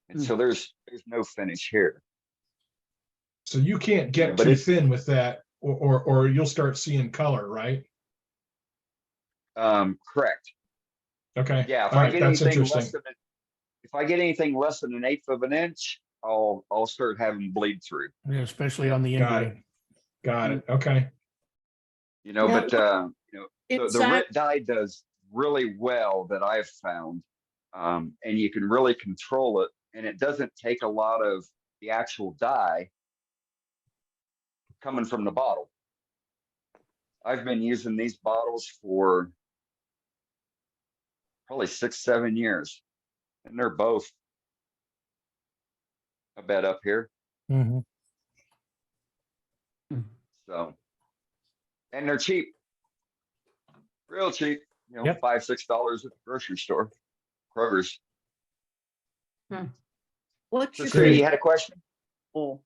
And so there's no finish here. so you can't get But too it's- thin with that, or you'll start seeing color, right? Correct. Okay. Yeah, if All I right, get that's anything interesting. if I get anything less than 1/8 of an inch, I'll start having bleed through. Yeah, especially on the Got end. it. Got it. Okay. Now, But the inside- RIT dye does really well that I've found, and you can really control it, and it doesn't take a lot of the actual dye coming from the bottle. I've been using these bottles for probably 6-7 years, and they're both a bed up here. Mhm. So, and they're cheap, real cheap. Yep. $5-6 at the grocery store, Kroger's. what's So, your Sue, you finish? had a question? bowl?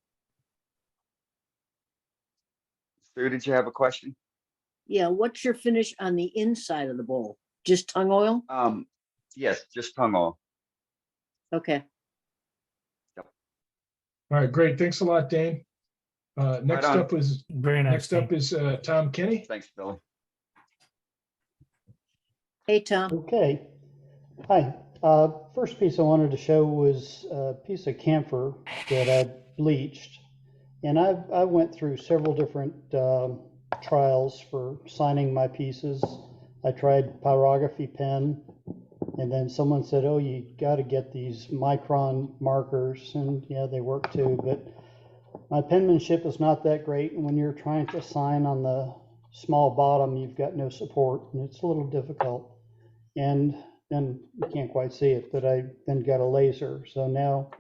Sue, did you have a question? Yeah, what's your finish on the inside of the bowl? Just tongue oil? Yes, just tongue oil. Okay. All right, great. Thanks a lot, Dane. Next on. up is, Very nice. next up is Tom Kenny. Thanks, Billy. Hey, Tom. Okay. Hi. First piece I wanted to show was a piece of camphor that I bleached. And I went through several different trials for signing my pieces. I tried pyrography pen, and then someone said, oh, you got to get these micron markers, and yeah, they work too, but my penmanship is not that great, and when you're trying to sign on the small bottom, you've got no support, and it's a little difficult. And then you can't quite see it, but I then got a laser, so now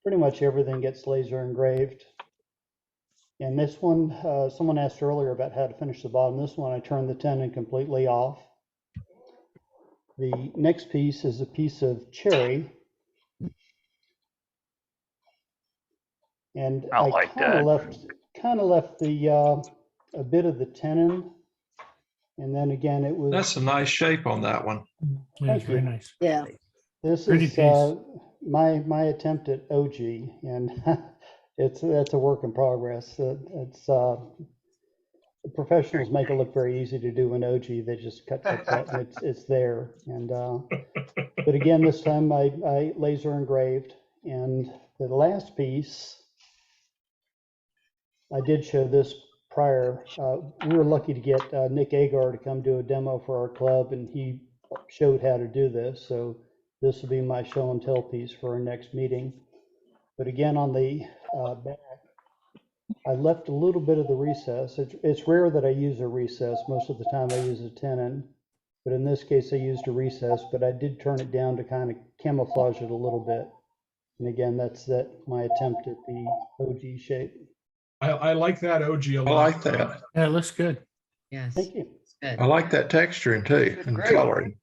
pretty much everything gets laser engraved. And this one, someone asked earlier about how to finish the bottom. This one, I turned the tenon completely off. The next piece is a piece of cherry. And I like kind that. of left the a bit of the tenon. And then again, it was. That's a nice shape on that one. Yeah, Thank very you. nice. Yeah. This Pretty is piece. my attempt at OG, and that's a work in progress. It's the professionals make it look very easy to do an OG. They just cut, and it's there. And but again, this time I laser engraved, and the last piece I did show this prior. We were lucky to get Nick Agar to come do a demo for our club, and he showed how to do this. So this will be my show and tell piece for our next meeting. But again, on the back, I left a little bit of the recess. It's rare that I use a recess. Most of the time I use a tenon, but in this case I used a recess, but I did turn it down to kind of camouflage it a little bit. And again, that's my attempt at the OG shape. I like that OG a I lot. like that. Yeah, it looks good. Yes. Thank you. Good. I like that texturing too and Great. coloring.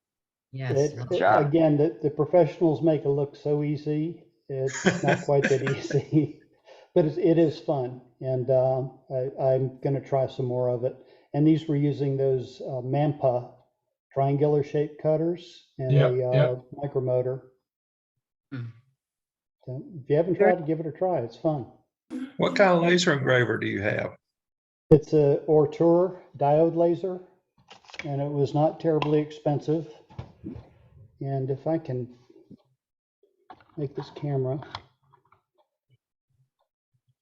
Yes. job. Again, the professionals make it look so easy. It's not quite that easy. but it is fun, and I'm going to try some more of it. And these were using those Mampa triangular shaped cutters and a micromotor. So if you haven't tried to give it a try, it's fun. What kind of laser engraver do you have? It's a Ortur diode laser, and it was not terribly expensive. And if I can make this camera,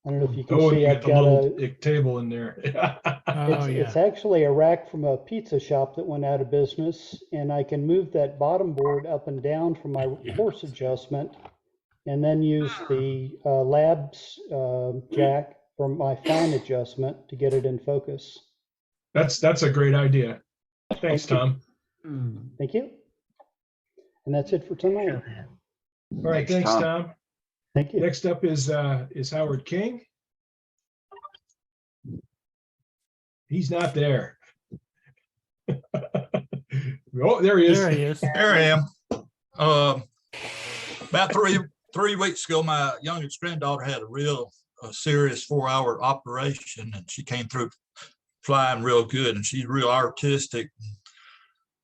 I don't know if you can see, I've got a table in there. it's actually a rack from a pizza shop that went out of business, and I can move that bottom board up and down for my horse adjustment, and then use the labs jack for my fine adjustment to get it in focus. That's a great idea. Thanks, Tom. Thank you. And that's it for tonight. All right, thanks, Tom. Thank you. Next up is Howard King. He's not there. Oh, there he is. There he is. There I am. About three weeks ago, my youngest granddaughter had a serious 4-hour operation, and she came through flying real good, and she's real artistic.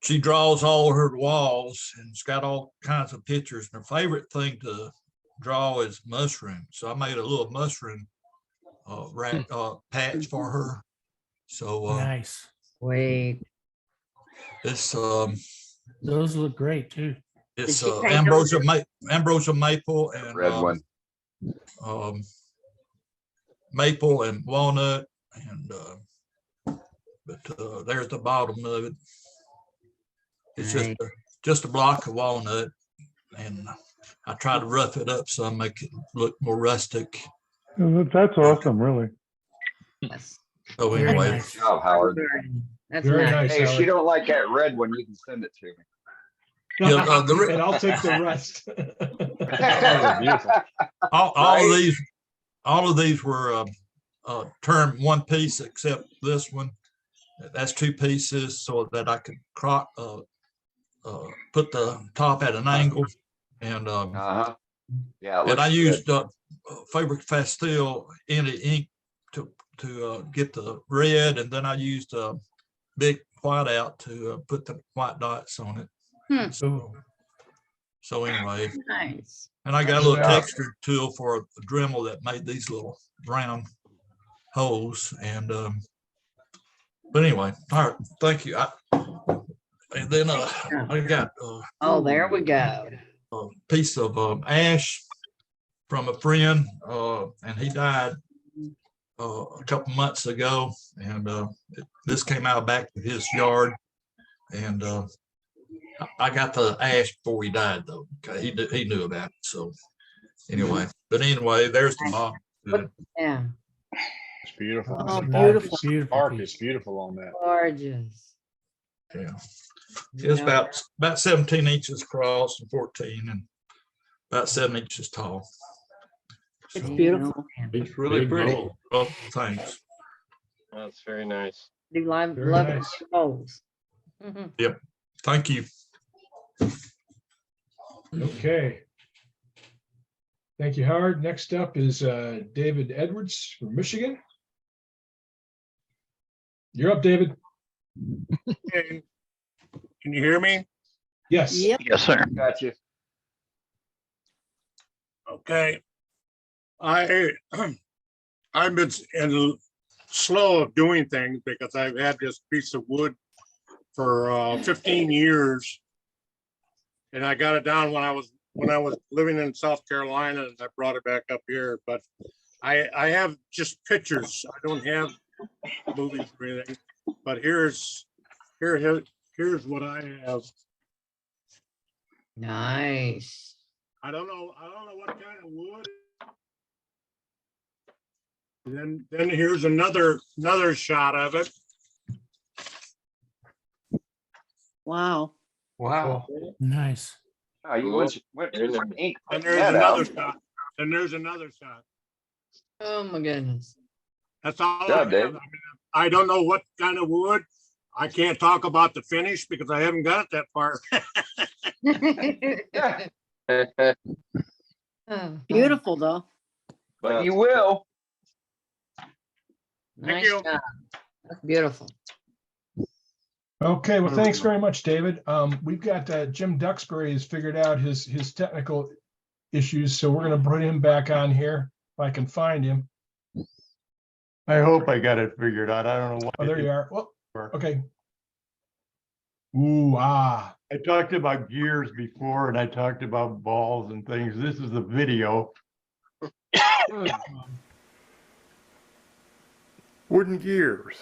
She draws all over her walls, and it's got all kinds of pictures. And her favorite thing to draw is mushrooms. So I made a little mushroom patch for her. So nice. Wait. It's those look great too. It's ambrosia maple and red one. Maple and walnut, and but there's the bottom of it. It's just a block of walnut, and I try to rough it up some, make it look more rustic. That's awesome, really. Yes. So anyway, Good job, Howard. That's Very nice. nice. Hey, if Howard. you don't like that red one, you can send it to me. And I'll take the rest. all of these were turned one piece except this one. That's 2 pieces so that I could put the top at an angle, and yeah, and I used Faber-Castell ink to get the red, and then I used a big white out to put the white dots on it. So anyway, Nice. and I got a little texture tool for a Dremel that made these little round holes, and but anyway, all right, thank you. And then I got Oh, there we go. a piece of ash from a friend, and he died a couple months ago, and this came out back of his yard, and I got the ash before he died though. Okay, he knew about it. So anyway, there's the mom. Yeah. It's beautiful. Oh, The beautiful. bark is beautiful on that. Gorgeous. Yeah. It's about 17 inches across and 14 and about 7 inches tall. It's beautiful. It's really pretty. Well, thanks. That's very nice. Do love Very love nice. the bowls. Yep. Thank you. Okay. Thank you, Howard. Next up is David Edwards from Michigan. You're up, David. Hey, can you hear me? Yes. Yep. Yes, sir. Got you. Okay. I've been slow of doing things because I've had this piece of wood for 15 years, and I got it down when I was living in South Carolina, and I brought it back up here. But I have just pictures. I don't have movies or anything. But here's what I have. Nice. I don't know what kind of wood. And then here's another shot of it. Wow. Wow. Nice. Oh, you went ink. And there's another shot. And there's another shot. Oh my goodness. That's all Yeah, I have. Dave. I mean, I don't know what kind of wood. I can't talk about the finish because I haven't got it that far. Beautiful though. But you will. Nice you. job. That's beautiful. Okay, well, thanks very much, David. We've got Jim Duxbury has figured out his technical issues, so we're going to put him back on here if I can find him. I hope I got it figured out. I don't know. Oh, there you are. Well, okay. Ooh, ah. I talked about gears before and I talked about balls and things. This is the video. Wooden gears.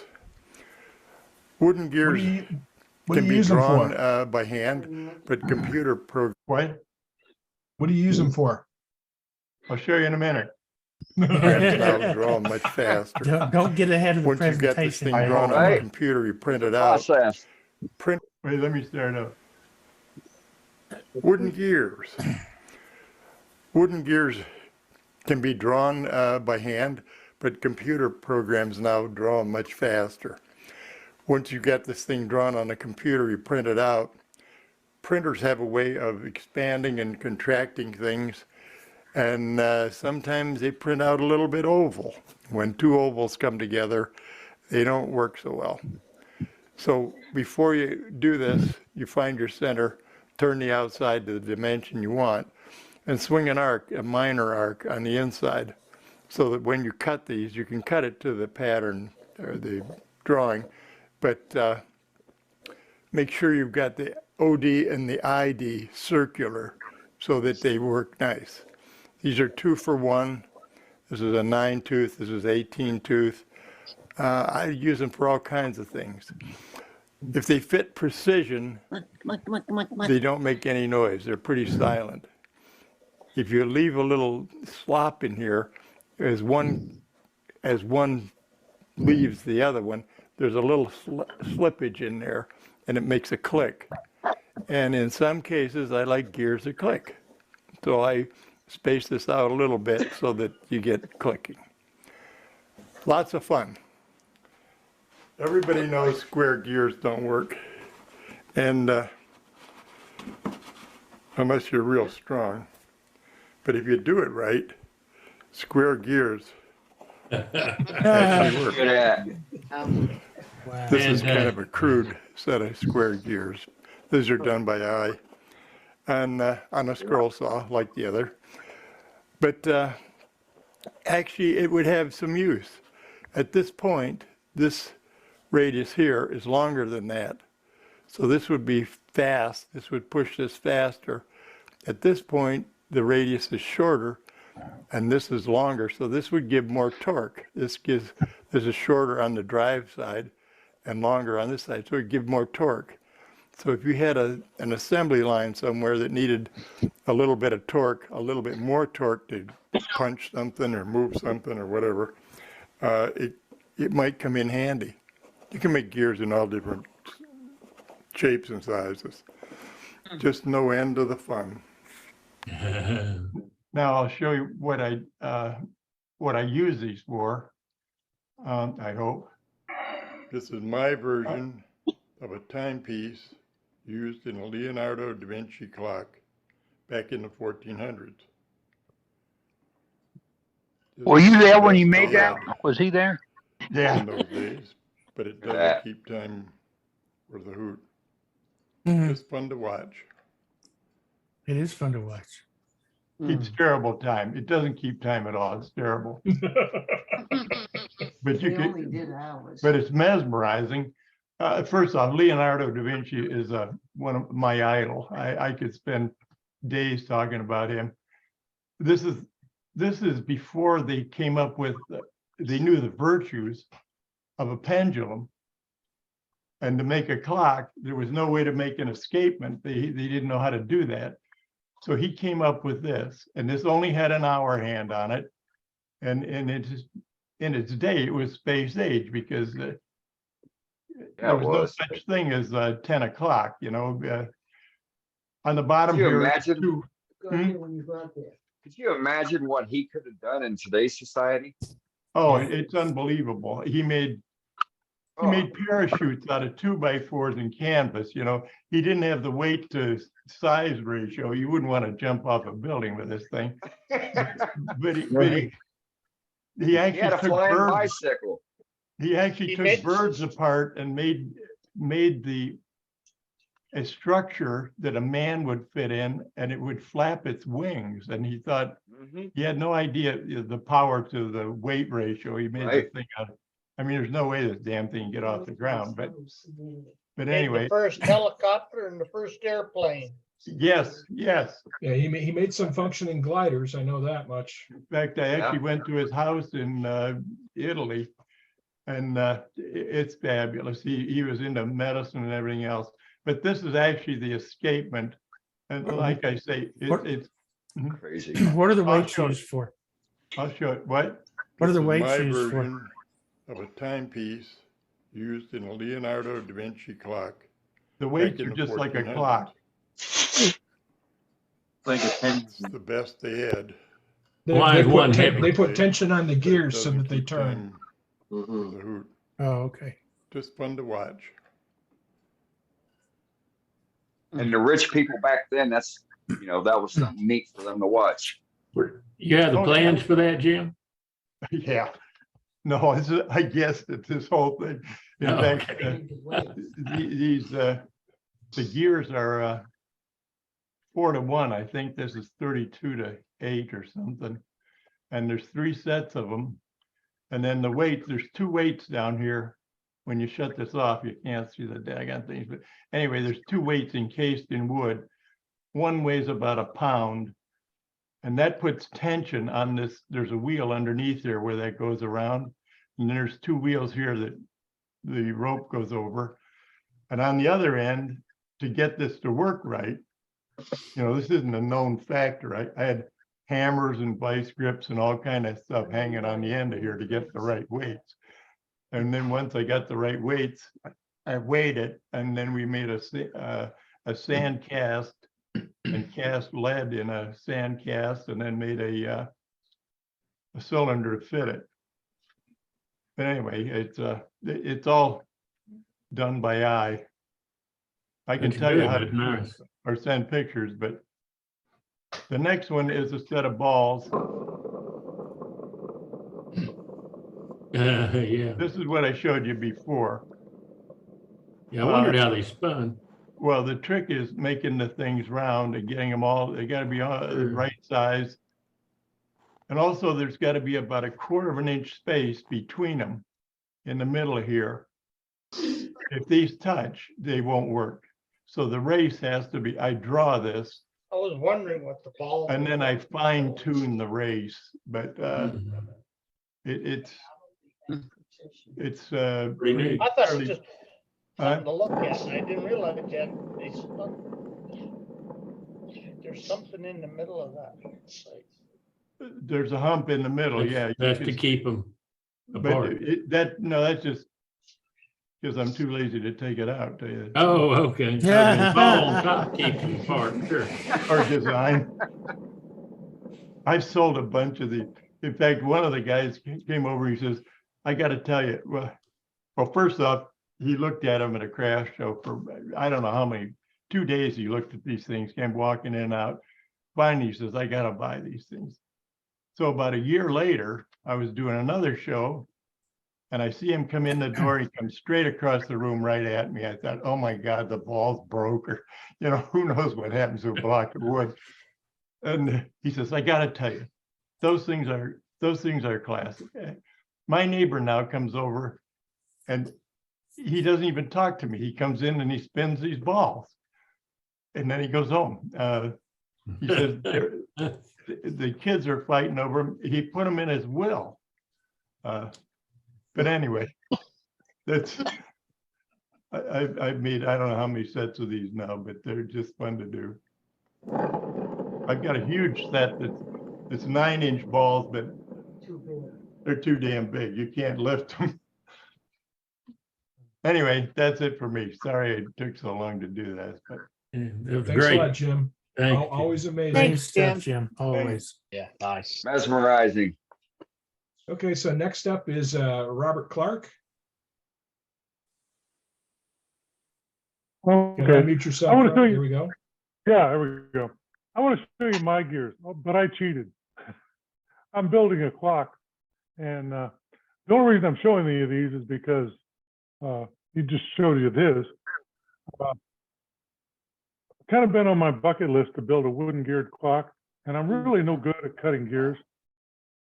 Wooden gears what do can you be use them drawn for? by hand, but computer What do you use them for? I'll show you in a minute. Don't draw much faster. don't get ahead of the Once you've got this presentation. thing drawn on the computer, you print it out. Process. Wait, let me start up. Wooden gears. Wooden gears can be drawn by hand, but computer programs now draw them much faster. Once you get this thing drawn on a computer, you print it out. Printers have a way of expanding and contracting things, and sometimes they print out a little bit oval. When two ovals come together, they don't work so well. So before you do this, you find your center, turn the outside to the dimension you want, and swing an arc, a minor arc on the inside, so that when you cut these, you can cut it to the pattern or the drawing, but make sure you've got the OD and the ID circular so that they work nice. These are 2 for 1. This is a 9-tooth, this is 18-tooth. I use them for all kinds of things. If they fit precision, they don't make any noise. They're pretty silent. If you leave a little slop in here, as one leaves the other one, there's a little slippage in there, and it makes a click. And in some cases, I like gears that click. So I space this out a little bit so that you get clicking. Lots of fun. Everybody knows square gears don't work, and unless you're real strong. But if you do it right, square gears actually work. Wow. This is kind of a crude set of square gears. These are done by eye and on a scroll saw like the other. But actually, it would have some use. At this point, this radius here is longer than that. So this would be fast. This would push this faster. At this point, the radius is shorter and this is longer. So this would give more torque. This is shorter on the drive side and longer on this side. So it would give more torque. So if you had an assembly line somewhere that needed a little bit of torque, a little bit more torque to punch something or move something or whatever, it might come in handy. You can make gears in all different shapes and sizes. Just no end to the fun. Now I'll show you what I use these for. I hope. This is my version of a timepiece used in a Leonardo da Vinci clock back in the 1400s. Were you there when you made that? Was he there? Yeah. In those days, but it doesn't keep time worth a hoot. It's fun to watch. It is fun to watch. Keeps terrible time. It doesn't keep time at all. It's terrible. But you could, but it's mesmerizing. First off, Leonardo da Vinci is one of my idol. I could spend days talking about him. This is before they came up with, they knew the virtues of a pendulum. And to make a clock, there was no way to make an escapement. They didn't know how to do that. So he came up with this, and this only had an hour hand on it. And it's, in its day, it was space age because there was no such thing as 10 o'clock, you know. On the bottom Could you here, imagine? When you got there. Could you imagine what he could have done in today's society? Oh, it's unbelievable. He made parachutes out of 2x4s and canvas. You know, he didn't have the weight to size ratio. You wouldn't want to jump off a building with this thing. But he He actually had a took flying birds. bicycle. He actually He took made- birds apart and made a structure that a man would fit in, and it would flap its wings. And he thought, Mhm. he had no idea the power to the weight ratio. He made Right. the thing out of, I mean, there's no way this damn thing can get off the ground, but Made anyway, the first helicopter and the first airplane. yes. Yeah, he made some functioning gliders. I know that much. In fact, I actually went to his house in Italy, and it's fabulous. He was into medicine and everything else. But this is actually the escapement. And like I say, it's Crazy. What are the I'll weights show used for? I'll show it. What? What are the This is weights my used for? version of a timepiece used in a Leonardo da Vinci clock. The weights in are the just like a 1400s. clock. Like a pen. It's the best they had. Why is one heavy? They put tension on the But it gears so doesn't that they keep turn. time for the hoot. Oh, okay. Just fun to watch. And the rich people back then, that was something neat for them to watch. You have the Oh, plans yeah. for that, Jim? Yeah. No, I guessed it, this whole thing. In Oh, fact, okay. the gears are 4-to-1. I think this is 32-to-8 or something. And there's 3 sets of them. And then the weights, there's 2 weights down here. When you shut this off, you can't see the daggone things. But anyway, there's 2 weights encased in wood. One weighs about a pound. And that puts tension on this. There's a wheel underneath there where that goes around. And there's 2 wheels here that the rope goes over. And on the other end, to get this to work right, this isn't a known factor. I had hammers and vice grips and all kind of stuff hanging on the end of here to get the right weights. And then once I got the right weights, I weighed it, and then we made a sand cast and cast lead in a sand cast, and then made a cylinder to fit it. But anyway, it's all done by eye. I can That's tell you good. how to That's do it nice. or send pictures, but the next one is a set of balls. Yeah. This is what I showed you before. Yeah, I wondered how they spun. Well, the trick is making the things round and getting them all, they gotta be all the right size. And also there's gotta be about 1/4 of an inch space between them in the middle here. If these touch, they won't work. So the race has to be, I draw this I was wondering what the ball. and then I fine tune the race, but it's Pretty neat. I thought it was just Huh? something to look at. And I didn't realize that there's something in the middle of that. There's a hump in the middle, yeah. That's to keep them But apart. that's just because I'm too lazy to take it out. Oh, okay. So the ball on top keeps them apart, sure. Or design. I've sold a bunch of these. In fact, one of the guys came over, he says, I got to tell you, well, first off, he looked at them at a craft show for, I don't know how many, 2 days he looked at these things, came walking in and out. Finally, he says, I got to buy these things. So about a year later, I was doing another show and I see him come in the door. He comes straight across the room right at me. I thought, oh my God, the ball's broke, or, who knows what happens to a block of wood. And he says, I got to tell you, those things are classic. My neighbor now comes over and he doesn't even talk to me. He comes in and he spins these balls and then he goes home. He says, the kids are fighting over him. He put them in his will. But anyway, that's, I've made, I don't know how many sets of these now, but they're just fun to do. I've got a huge set that's 9-inch balls, but they're too damn big. You can't lift them. Anyway, that's it for me. Sorry it took so long to do that. But It was Thanks great. a lot, Jim. Thank you. Always amazing. Thanks, Jim. Jim. Always. Yeah, nice. Mesmerizing. Okay, so next up is Robert Clark. Okay. Can you unmute yourself? I want to show Robert? you. Here we go. Yeah, there we go. I want to show you my gears, but I cheated. I'm building a clock And the only reason I'm showing you these is because he just showed you this. Kind of been on my bucket list to build a wooden geared clock, and I'm really no good at cutting gears.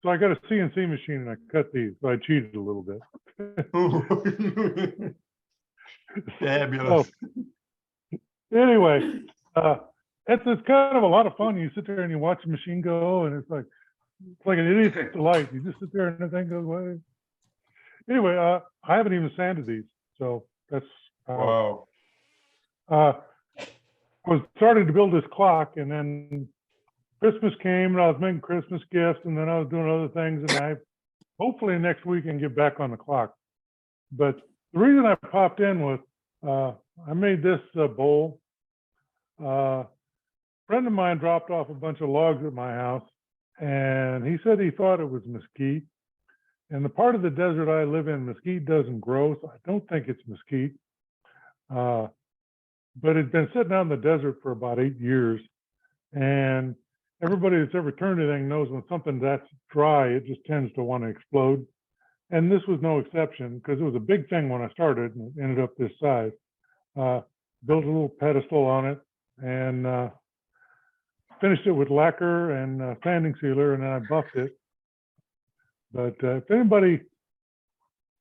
So I got a CNC machine and I cut these, so I cheated a little bit. Fabulous. So, anyway, it's kind of a lot of fun. You sit there and you watch the machine go, and it's like an idiot's delight. You just sit there and the thing goes away. Anyway, I haven't even sanded these, so that's Wow. I was starting to build this clock, and then Christmas came, and I was making Christmas gifts, and then I was doing other things, and I hopefully next week can get back on the clock. But the reason I popped in was I made this bowl. A friend of mine dropped off a bunch of logs at my house, and he said he thought it was mesquite. And the part of the desert I live in, mesquite doesn't grow, so I don't think it's mesquite. But it's been sitting out in the desert for about 8 years, and everybody that's ever turned anything knows when something that's dry, it just tends to want to explode. And this was no exception, because it was a big thing when I started, and it ended up this size. Built a little pedestal on it, and finished it with lacquer and sanding sealer, and then I buffed it. But if anybody,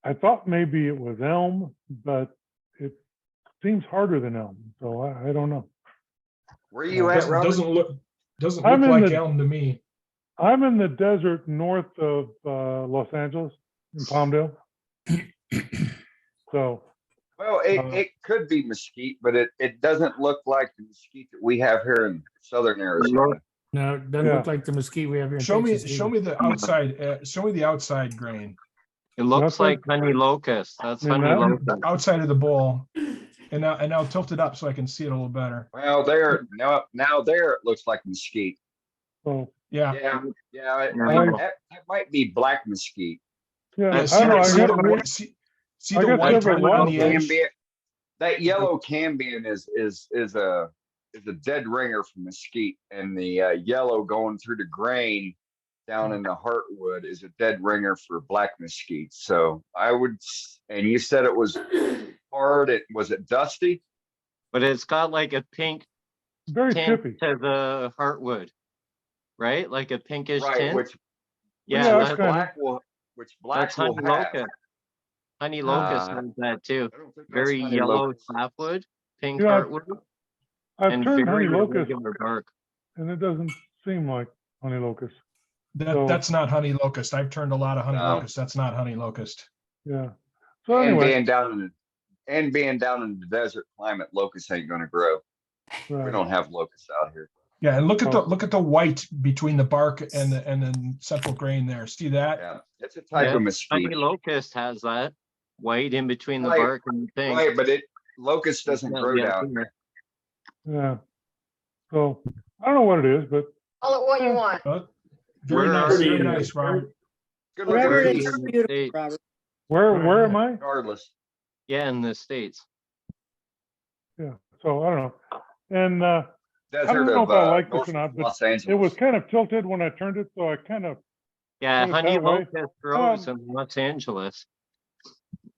I thought maybe it was elm, but it seems harder than elm, so I don't know. Where are you at, Robert? Doesn't I'm look in like the- elm to me. I'm in the desert north of Los Angeles, in Palmdale. So, Well, it could be mesquite, but it doesn't look like the mesquite that we have here in southern Arizona. No, it doesn't look like the mesquite we have here in Show me, Texas show either. me the outside, show me the outside grain. It looks like honey locust. That's honey locust. Outside of the bowl. And now tilt it up so I can see it a little better. Well, now there it looks like mesquite. Oh, yeah. That might be black mesquite. Yeah, See the white on the edge? That yellow cambion is a dead ringer for mesquite, and the yellow going through the grain down in the heartwood is a dead ringer for black mesquite. So I would, and you said it was hard. Was it dusty? But it's got like a pink very tint chippy to the heartwood, right? Like a pinkish Right, tint. which that's black will that's have. honey locust. Honey locust has that too. Very honey yellow locust. sapwood, pink Yeah, heartwood, I've and turned honey very locust, irregular bark. and it doesn't seem like honey locust. That's not honey locust. I've turned a lot of honey No. locust. That's not honey locust. Yeah. So And anyway, being down in the desert climate, locusts ain't going to grow. We don't have locusts out here. Yeah, and look at the white between the bark and the central grain there. See that? Yeah, it's a type of mesquite. Honey locust has that white in between the Right, bark and the thing. Right, but locust doesn't grow down here. yeah. So I don't know what it is, but Call it what you want. Very nice, very nice, Robert. Good Whatever looking it is, piece. beautiful, Robert. where am I? Regardless. Yeah, in the States. Yeah. So I don't know. And I Desert don't know of if I like North this or not, but Los Angeles. it was kind of tilted when I turned it, so I kind of Yeah, put it honey that way. locust grows in Los Angeles.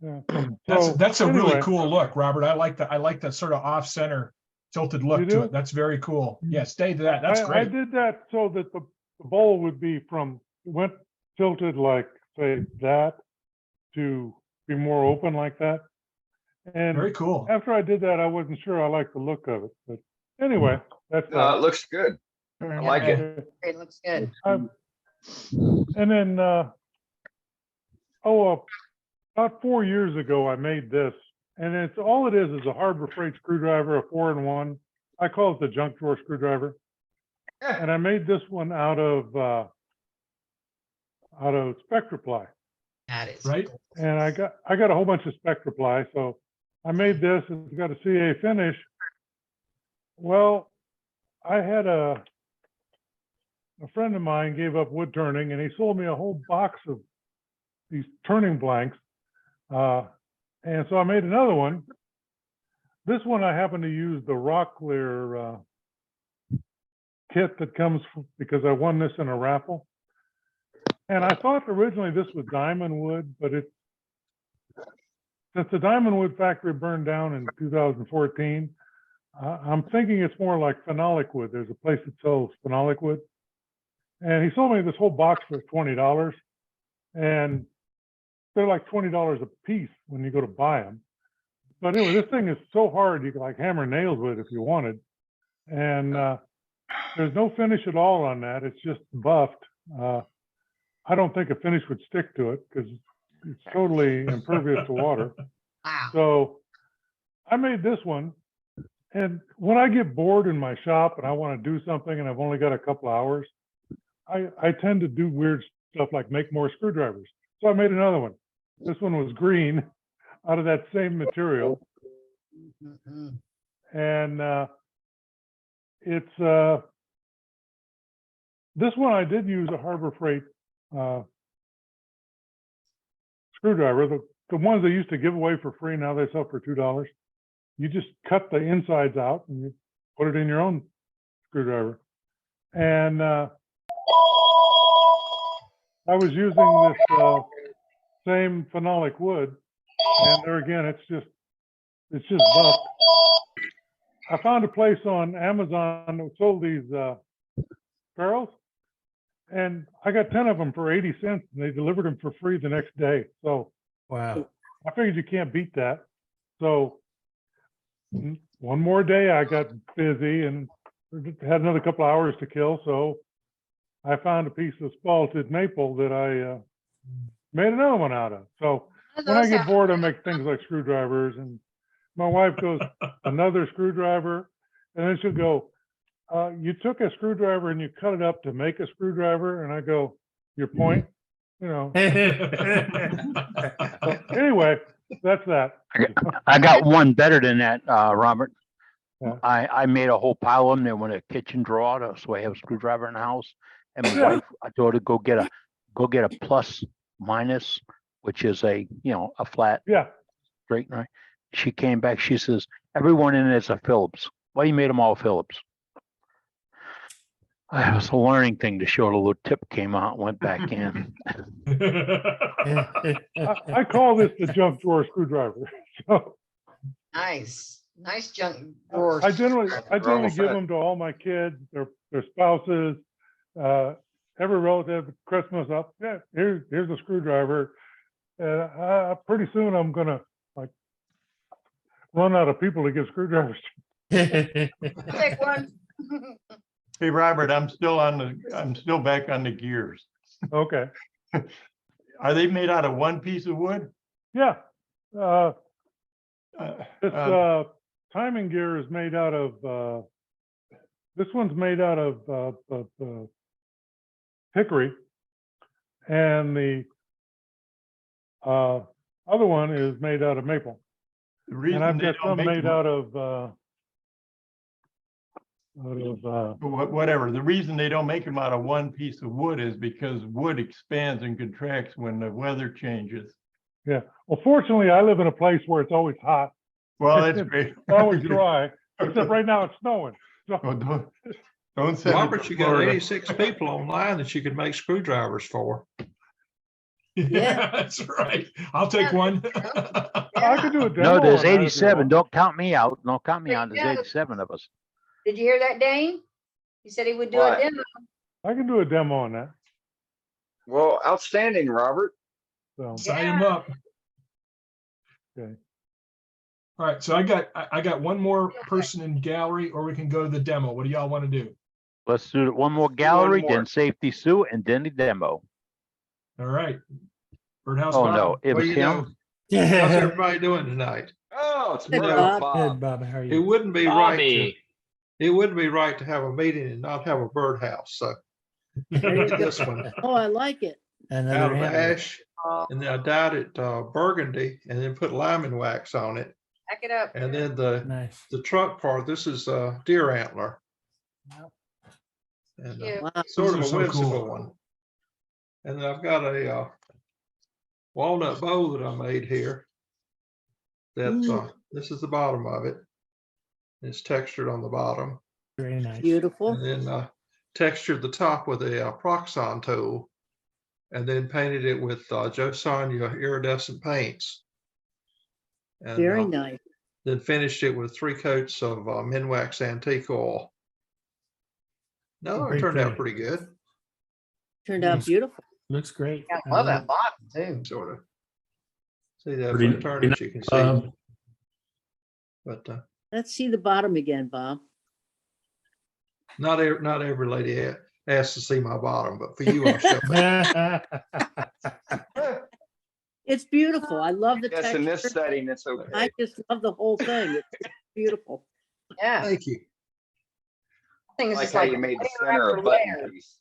Yeah. That's a really anyway. cool look, Robert. I like that sort of off center tilted look You to do? it. That's very cool. Yeah, stay to that. That's I great. did that so that the bowl would be went tilted like say that to be more open like that. And Very cool. after I did that, I wasn't sure I liked the look of it, but anyway, that's No, it looks good. I like it. It looks good. And then, about 4 years ago, I made this, and it's all it is a Harbor Freight screwdriver, a 4-in-1. I call it the junk drawer screwdriver. And I made this one out of Spectraply. That is right. And I got a whole bunch of Spectraply, so I made this. It's got a CA finish. Well, I had a friend of mine gave up wood turning, and he sold me a whole box of these turning blanks. And so I made another one. This one I happen to use the Rocklear kit that comes because I won this in a raffle. And I thought originally this was diamond wood, but since the diamond wood factory burned down in 2014, I'm thinking it's more like phenolic wood. There's a place that sells phenolic wood. And he sold me this whole box for $20. And they're like $20 a piece when you go to buy them. But anyway, this thing is so hard, you can like hammer nails with it if you wanted. And there's no finish at all on that. It's just buffed. I don't think a finish would stick to it because it's totally impervious to water. Wow. So I made this one. And when I get bored in my shop and I want to do something and I've only got a couple hours, I tend to do weird stuff like make more screwdrivers. So I made another one. This one was green out of that same material. And it's this one I did use a Harbor Freight screwdriver. The ones they used to give away for free, now they sell for $2. You just cut the insides out and you put it in your own screwdriver. And I was using this same phenolic wood, and there again, it's just buffed. I found a place on Amazon that sold these barrels, and I got 10 of them for 80 cents, and they delivered them for free the next day. So Wow. I figured you can't beat that. So one more day, I got busy and had another couple hours to kill. So I found a piece of spalted maple that I made another one out of. So when I get bored, I make things like screwdrivers. And my wife goes, another screwdriver. And then she'll go, you took a screwdriver and you cut it up to make a screwdriver. And I go, your point? You know. So anyway, that's that. I got one better than that, Robert. Yeah. I made a whole pile of them. They went in a kitchen drawer, so I have a screwdriver in the house. And my wife, I told her go get a plus minus, which is a flat straightener. She came back. She says everyone in it's a Phillips. Why you made them all Phillips? It was a learning thing to show the little tip came out and went back in. I call this the junk drawer screwdriver. So Nice junk drawer. I generally give them to all my kids, their spouses, every relative at Christmas. Here's a screwdriver. Pretty soon I'm gonna run out of people to give screwdrivers to. Take one. Hey, Robert, I'm still back on the gears. Okay. Are they made out of one piece of wood? Yeah. This timing gear is made out of, this one's made out of hickory. And the other one is made out of maple. And I've got some made out of whatever. The reason they don't make them out of one piece of wood is because wood expands and contracts when the weather changes. Yeah. Well, fortunately, I live in a place where it's always hot. Well, that's great. It's always dry, except right now it's snowing. So. Well, don't send Robert, you got 86 people online that you could make screwdrivers for. Yeah, that's right. I'll take one. I could do a demo. No, there's 87. Don't count me out. Don't count me out. There's 87 of us. Did you hear that, Dane? He said he would do a demo. I can do a demo on that. Well, outstanding, Robert. So Sign him up. Okay. All right, so I got one more person in gallery, or we can go to the demo. What do y'all want to do? Let's do one more gallery, then safety Sue, and then the demo. All right. Birdhouse. Oh Bob. no, it was Well, him. How's everybody doing tonight? Oh, it's Good, Birdhouse Bob. Bob. Good, Bob. How are It you? wouldn't be Bobby. it wouldn't be right to have a meeting and not have a birdhouse. So this one Oh, I like it. out Another of hand. ash, and then I dyed it burgundy, and then put liming wax on it, Back it up. and then Nice. the trunk part. This is deer antler, and Cute. Wow. sort of Those a are so whimsical cool. one. And then I've got a walnut bow that I made here. That this is the bottom of it. It's textured on the bottom, Very nice. Beautiful. and then textured the top with a Proxon tool. and then painted it with Joe Sonia iridescent paints. And, Very nice. Then finished it with 3 coats of Minwax antique oil. No, it Very turned out pretty. pretty good. Turned out Nice. beautiful. Looks great. I I love like that bottom too. Sort of. See that Pretty- for the turn that you can see. But Let's see the bottom again, Bob. not every lady asks to see my bottom, but for you, I'll show it. It's beautiful. I love the Yes, in this texture. setting, it's okay. I just love the whole thing. It's beautiful. Yeah. Thank you. I think it's Like just how like you made the layer center after a button layer. piece.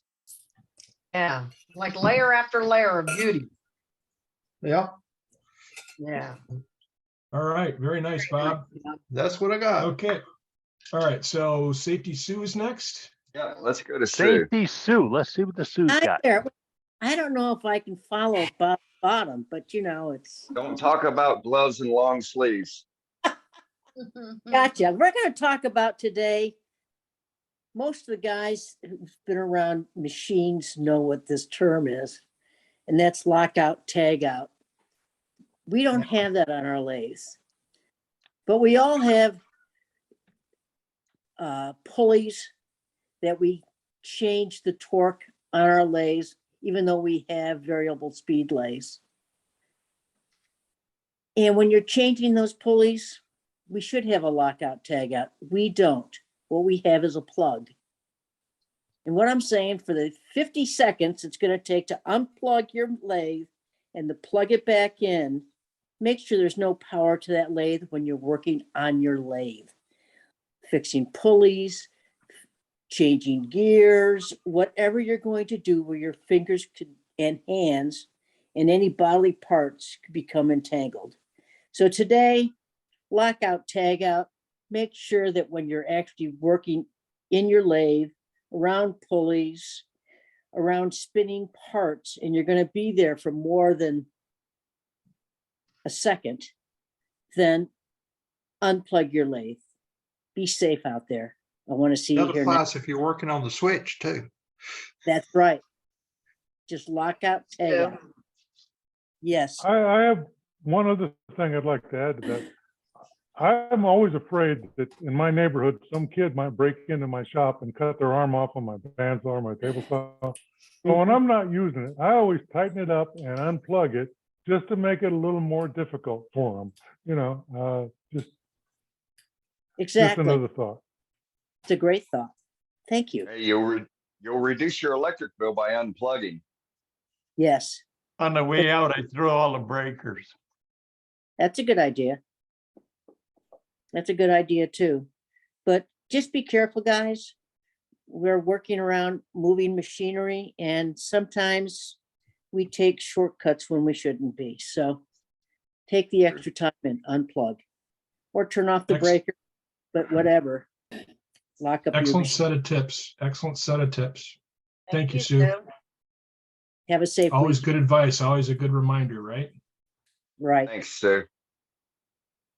Yeah, like layer after layer of beauty. Yeah, Yeah. All right, very nice, Bob. that's what I got. Okay. All right, so Safety Sue is next. Yeah, let's go to Sue. Safety Sue. Let's see what the Sue's Hi got. there. I don't know if I can follow Bob's bottom, but you know, it's Don't talk about gloves and long sleeves. gotcha. We're going to talk about today. Most of the guys who've been around machines know what this term is, and that's lockout, tag out. We don't have that on our lathes, but we all have pulleys that we change the torque on our lathes, even though we have variable speed lathes. And when you're changing those pulleys, we should have a lockout, tag out. We don't. What we have is a plug. And what I'm saying, for the 50 seconds it's going to take to unplug your lathe and to plug it back in, make sure there's no power to that lathe when you're working on your lathe. Fixing pulleys, changing gears, whatever you're going to do where your fingers and hands and any bodily parts could become entangled. So today, lockout, tag out, make sure that when you're actually working in your lathe, around pulleys, around spinning parts, and you're going to be there for more than a second, then unplug your lathe. Be safe out there. I want to see you That here now. applies if you're working on the switch too. That's right. Just lock out, tag out. Yes. I have one other thing I'd like to add to that. I'm always afraid that in my neighborhood, some kid might break into my shop and cut their arm off on my bandsaw or my table saw. So when I'm not using it, I always tighten it up and unplug it just to make it a little more difficult for them. You know, just Exactly. another thought. It's a great thought. Thank you. Hey, you'll reduce your electric bill by unplugging. Yes, On the way out, I throw all the breakers. that's a good idea. That's a good idea too. But just be careful, guys. We're working around moving machinery, and sometimes we take shortcuts when we shouldn't be. So take the extra time and unplug or turn off the breaker, but whatever. Lock up your Excellent machine. set of tips. Excellent set of tips. Thank you, Sue. Have a safe Always week. good advice. Always a good reminder, right? Right. Thanks, Sue.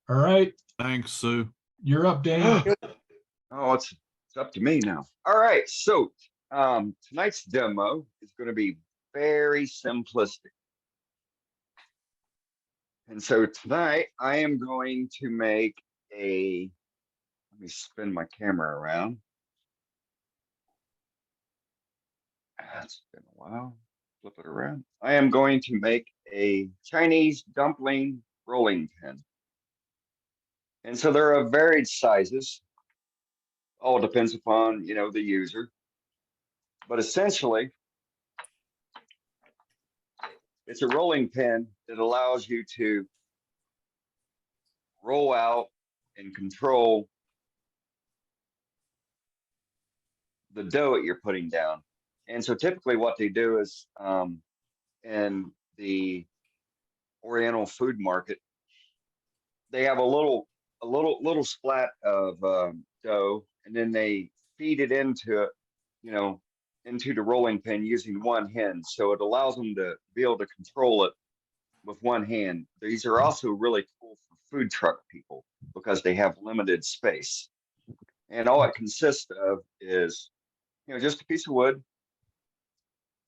All right. Thanks, Sue. You're up, Dane. Oh, it's up to me now. All right, so tonight's demo is going to be very simplistic. And so tonight I am going to make let me spin my camera around. It's been a while. Flip it around. I am going to make a Chinese dumpling rolling pin. And so there are varied sizes. All depends upon, the user. But essentially, it's a rolling pin that allows you to roll out and control the dough that you're putting down. And so typically what they do is in the Oriental food market, they have a little splat of dough, and then they feed it into into the rolling pin using one hand. So it allows them to be able to control it with one hand. These are also really cool for food truck people because they have limited space. And all it consists of is, just a piece of wood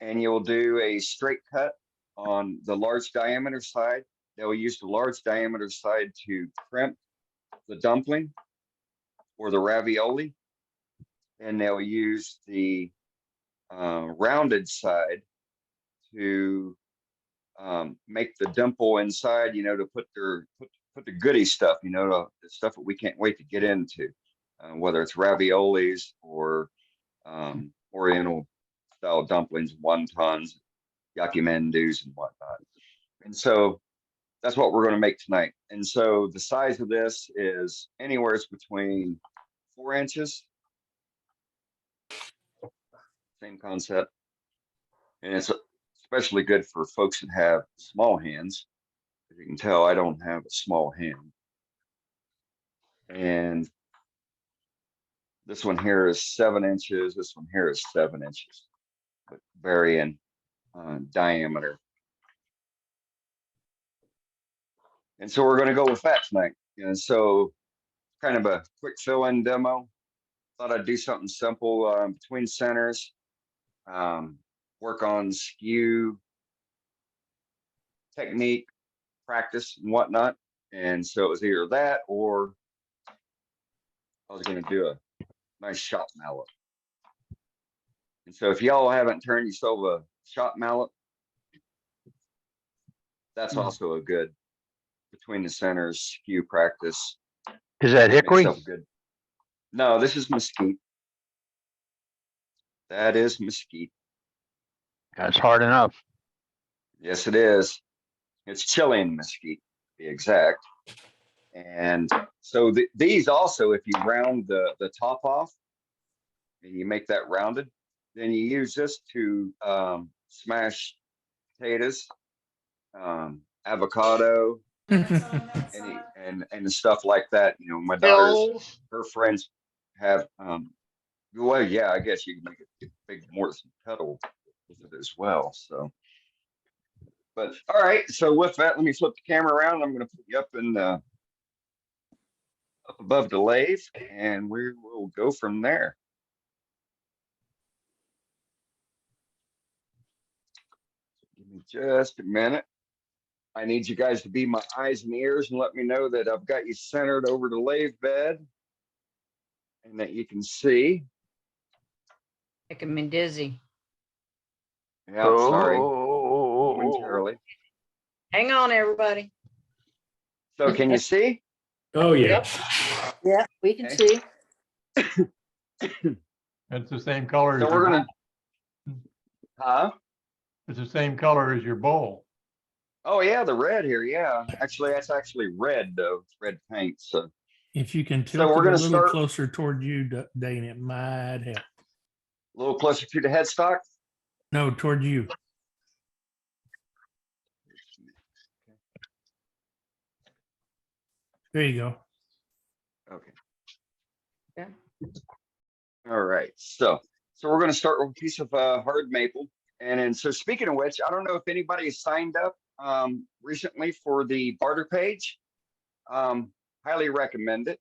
and you'll do a straight cut on the large diameter side. They'll use the large diameter side to crimp the dumpling or the ravioli, and they'll use the rounded side to make the dimple inside, to put the goodie stuff, the stuff that we can't wait to get into, whether it's raviolis or Oriental style dumplings, wontons, yakimandus, and whatnot. And so that's what we're going to make tonight. And so the size of this is anywhere between 4 inches. Same concept. And it's especially good for folks that have small hands. As you can tell, I don't have a small hand. And this one here is 7 inches. This one here is 7 inches, but varying diameter. And so we're going to go with that tonight. And so kind of a quick fill-in demo. Thought I'd do something simple between centers, work on skew technique, practice and whatnot. And so it was either that or I was going to do a nice shop mallet. And so if y'all haven't turned yourself a shop mallet, that's also a good between the centers skew practice. Is that hickory? Good. No, this is mesquite. That is mesquite. That's hard enough. Yes, it is. It's Chilean mesquite, to be exact. And so these also, if you round the top off and you make that rounded, then you use this to smash potatoes, avocado, and stuff like that. My daughter's, her friends have, well, yeah, I guess you can make a big Mortison kettle with it as well. So, but all right. So with that, let me flip the camera around. I'm going to put you up in up above the lathe, and we will go from there. Give me just a minute. I need you guys to be my eyes and ears and let me know that I've got you centered over the lathe bed and that you can see. Making me dizzy. Yeah, sorry. Momentarily. Hang on, everybody. So can you see? Oh, yeah. Yeah, we can see. It's the same color. So as we're your gonna, bowl. It's the same color as your bowl. oh yeah, the red here. Yeah, actually, that's actually red though. It's red paint. So If you can So tilt we're it a gonna little start- closer toward you, Dane, it might help. a little closer to the headstock. No, toward you. There you go. Okay. Yeah. All right. So we're going to start with a piece of hard maple. And then, so speaking of which, I don't know if anybody has signed up recently for the barter page. Highly recommend it.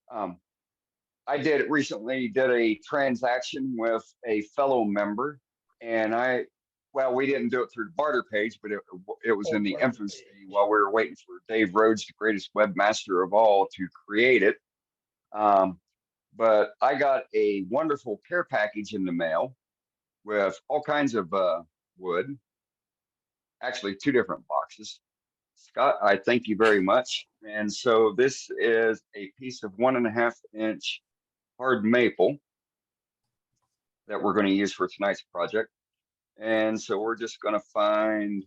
I did a transaction with a fellow member, and we didn't do it through the barter page, but it was in the infancy while we were waiting for Dave Rhodes, the greatest webmaster of all, to create it. But I got a wonderful care package in the mail with all kinds of wood, actually 2 different boxes. Scott, I thank you very much. And so this is a piece of 1.5 inch hard maple that we're going to use for tonight's project. And so we're just going to find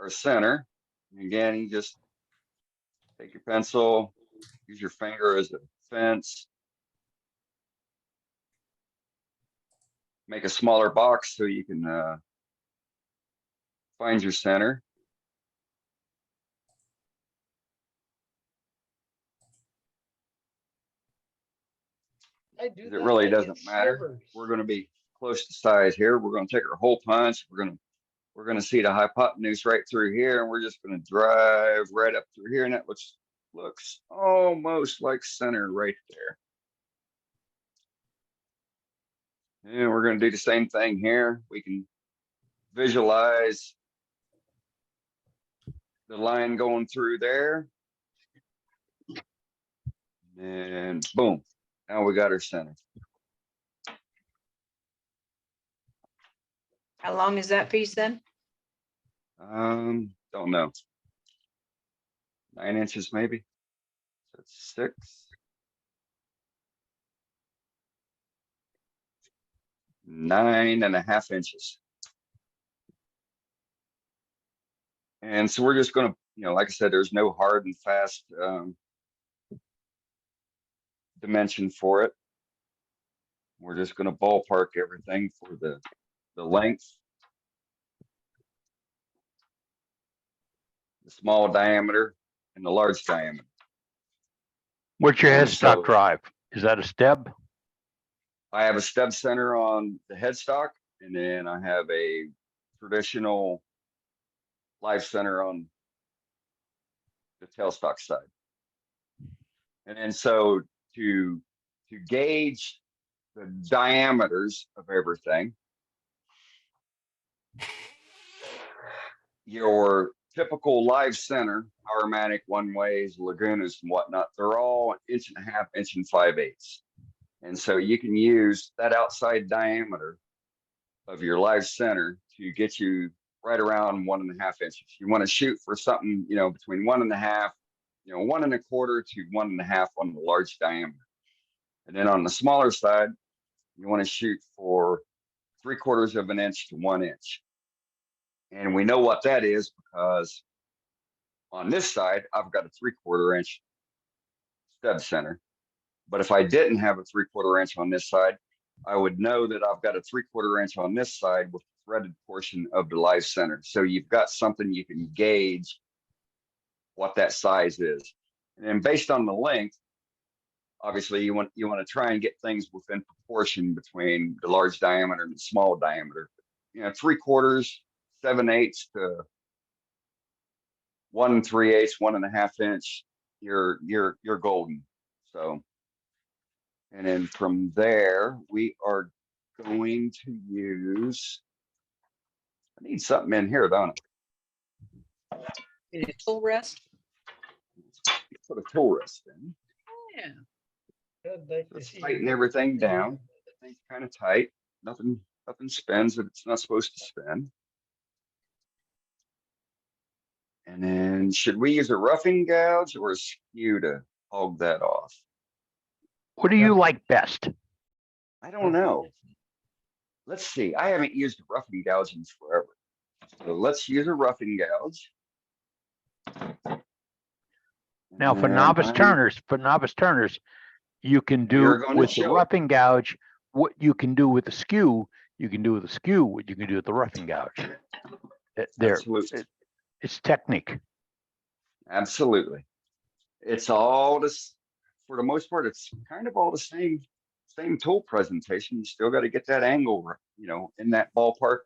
our center. And again, you just take your pencil, use your finger as a fence. Make a smaller box so you can find your center. It really doesn't matter. We're going to be close to size here. We're going to take our hole punch. We're going to see the hypotenuse right through here, and we're just going to drive right up through here, and that looks almost like center right there. And we're going to do the same thing here. We can visualize the line going through there. And boom, now we got our center. How long is that piece then? Don't know. 9 inches maybe. That's 6. 9.5 inches. And so we're just going to, like I said, there's no hard and fast dimension for it. We're just going to ballpark everything for the length, the small diameter, and the large diameter. What's your And headstock so drive? Is that a stub? I have a stub center on the headstock, and then I have a traditional live center on the tailstock side. And then so to gauge the diameters of everything, your typical live center, Powermatic, one-ways, Lagunas, and whatnot, they're all 1.5 inches, 1 5/8. And so you can use that outside diameter of your live center to get you right around 1.5 inches. You want to shoot for something, between 1.5, 1.25 to 1.5 on the large diameter. And then on the smaller side, you want to shoot for 3/4 of an inch to 1 inch. And we know what that is because on this side, I've got a 3/4 inch stub center. But if I didn't have a 3/4 inch on this side, I would know that I've got a 3/4 inch on this side with the threaded portion of the live center. So you've got something you can gauge what that size is. And then based on the length, obviously you want to try and get things within proportion between the large diameter and the small diameter. 3/4, 7/8 to 1 3/8, 1.5 inch, you're golden. So, and then from there, we are going to use, I need something in here, don't I? Is it tool rest? Put a tool rest in. Yeah. Let's tighten everything down. Everything's kind of tight. Nothing spins if it's not supposed to spin. And then should we use a roughing gouge or a skew to hog that off? What do you like best? I don't know. Let's see. I haven't used a roughing gouge in forever. So let's use a roughing gouge. Now for And novice turners, you can do You're gonna with the show it. roughing gouge what you can do with the skew. You can do with the skew what you can do with the roughing gouge. Absolutely. It's technique. Absolutely. It's all this, for the most part, it's kind of all the same tool presentation. You still got to get that angle, in that ballpark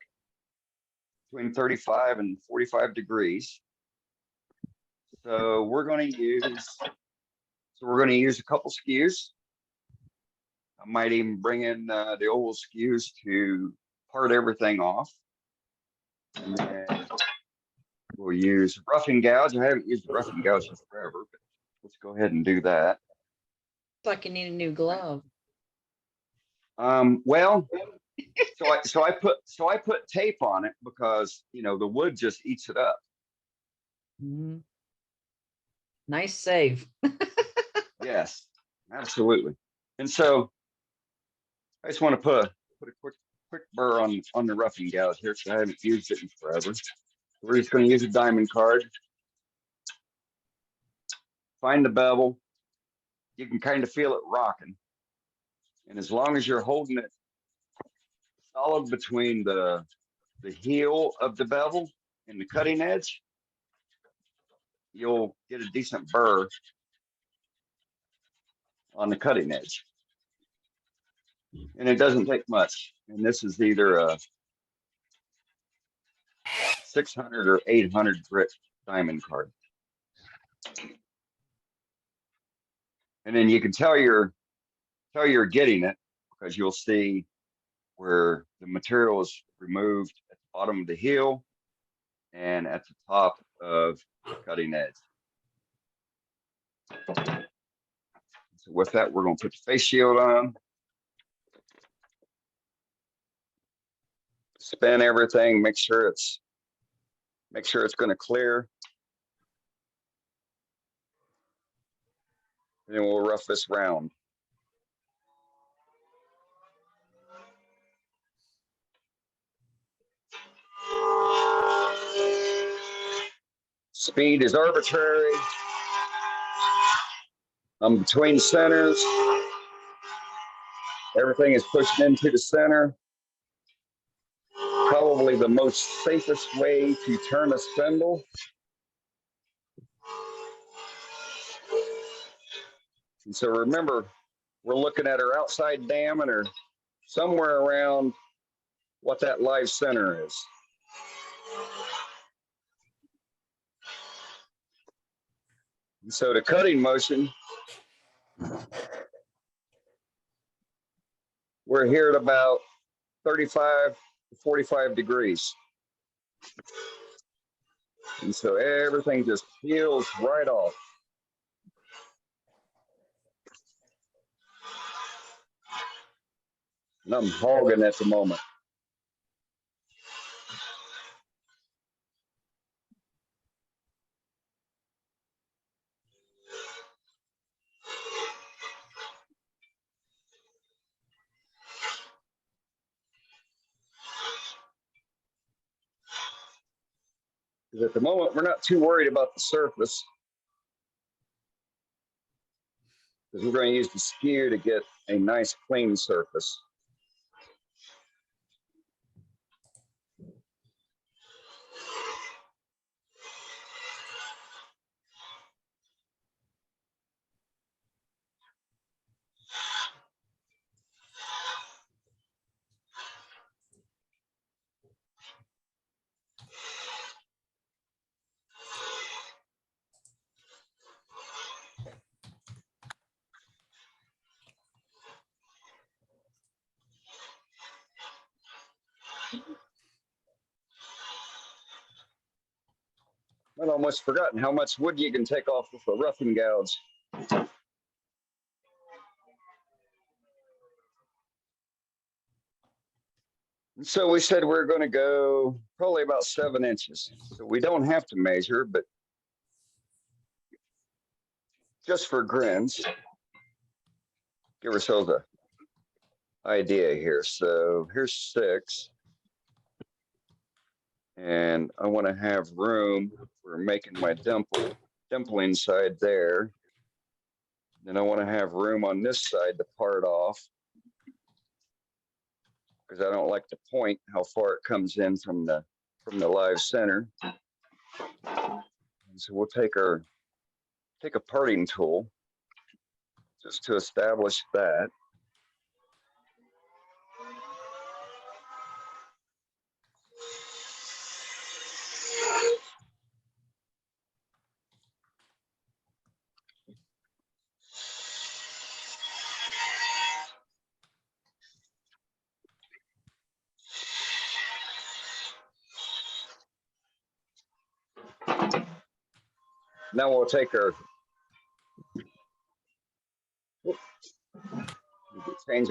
between 35 and 45 degrees. So we're going to use a couple skews. I might even bring in the old skews to part everything off. And then we'll use roughing gouge. I haven't used a roughing gouge in forever, but let's go ahead and do that. It's like you need a new glove. Well, so I put tape on it because the wood just eats it up. Mhm. Nice save. Yes, absolutely. And so I just want to put a quick burr on the roughing gouge here because I haven't used it in forever. We're just going to use a diamond card. Find the bevel. You can kind of feel it rocking. And as long as you're holding it solid between the heel of the bevel and the cutting edge, you'll get a decent burr on the cutting edge. And it doesn't take much. And this is either a 600 or 800 grit diamond card. And then you can tell you're getting it because you'll see where the material is removed at the bottom of the heel and at the top of the cutting edge. So with that, we're going to put the face shield on. Spin everything, make sure it's going to clear. And then we'll rough this round. Speed is arbitrary. I'm between centers. Everything is pushed into the center. Probably the most safest way to turn a spindle. And so remember, we're looking at our outside diameter somewhere around what that live center is. And so the cutting motion, we're here at about 35 to 45 degrees. And so everything just peels right off. And I'm hogging at the moment. Because at the moment, we're not too worried about the surface. Because we're going to use the skew to get a nice clean surface. I'd almost forgotten how much wood you can take off with a roughing gouge. And so we said we're going to go probably about 7 inches. So we don't have to measure, but just for grins, give ourselves an idea here. So here's 6. And I want to have room for making my dumpling side there. Then I want to have room on this side to part off, because I don't like to point how far it comes in from the live center. And so we'll take a parting tool just to establish that. Now we'll take our, change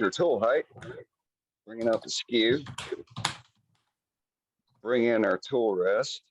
our tool height, bringing out the skew, bring in our tool rest.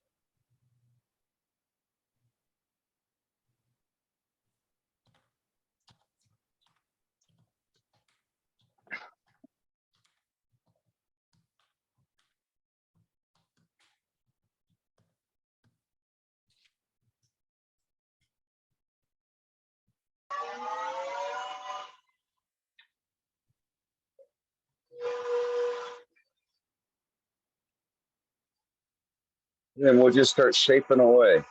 Then we'll just start shaping away.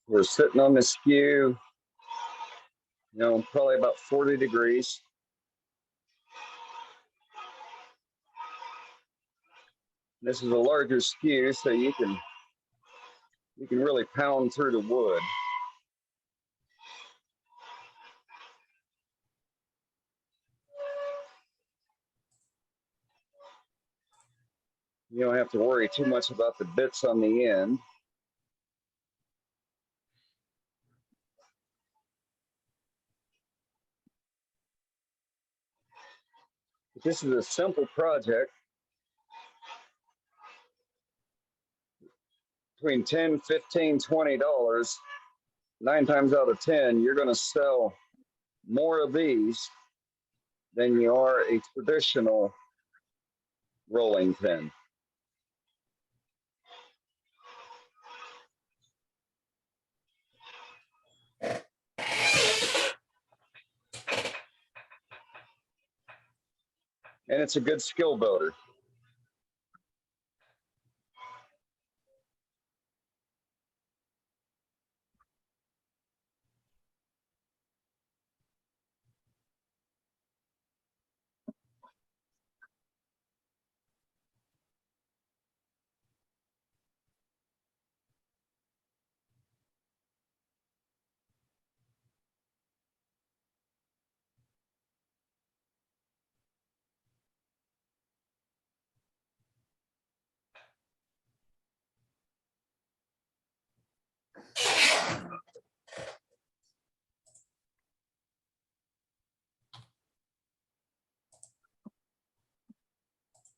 We're sitting on the skew, probably about 40 degrees. This is a larger skew, so you can really pound through the wood. You don't have to worry too much about the bits on the end. But this is a simple project. Between $10, $15, $20, 9 times out of 10, you're going to sell more of these than you are a traditional rolling pin. And it's a good skill builder.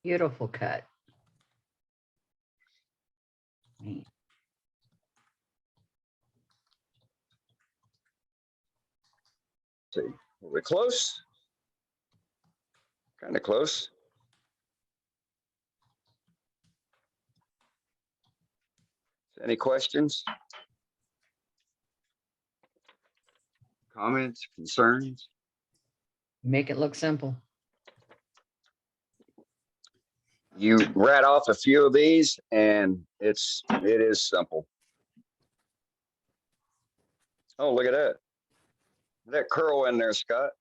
Beautiful cut. See, are we close? Kind of close. Any questions? Comments, concerns? Make it look simple. You rat off a few of these and it is simple. Oh, look at that. That curl in there, Scott.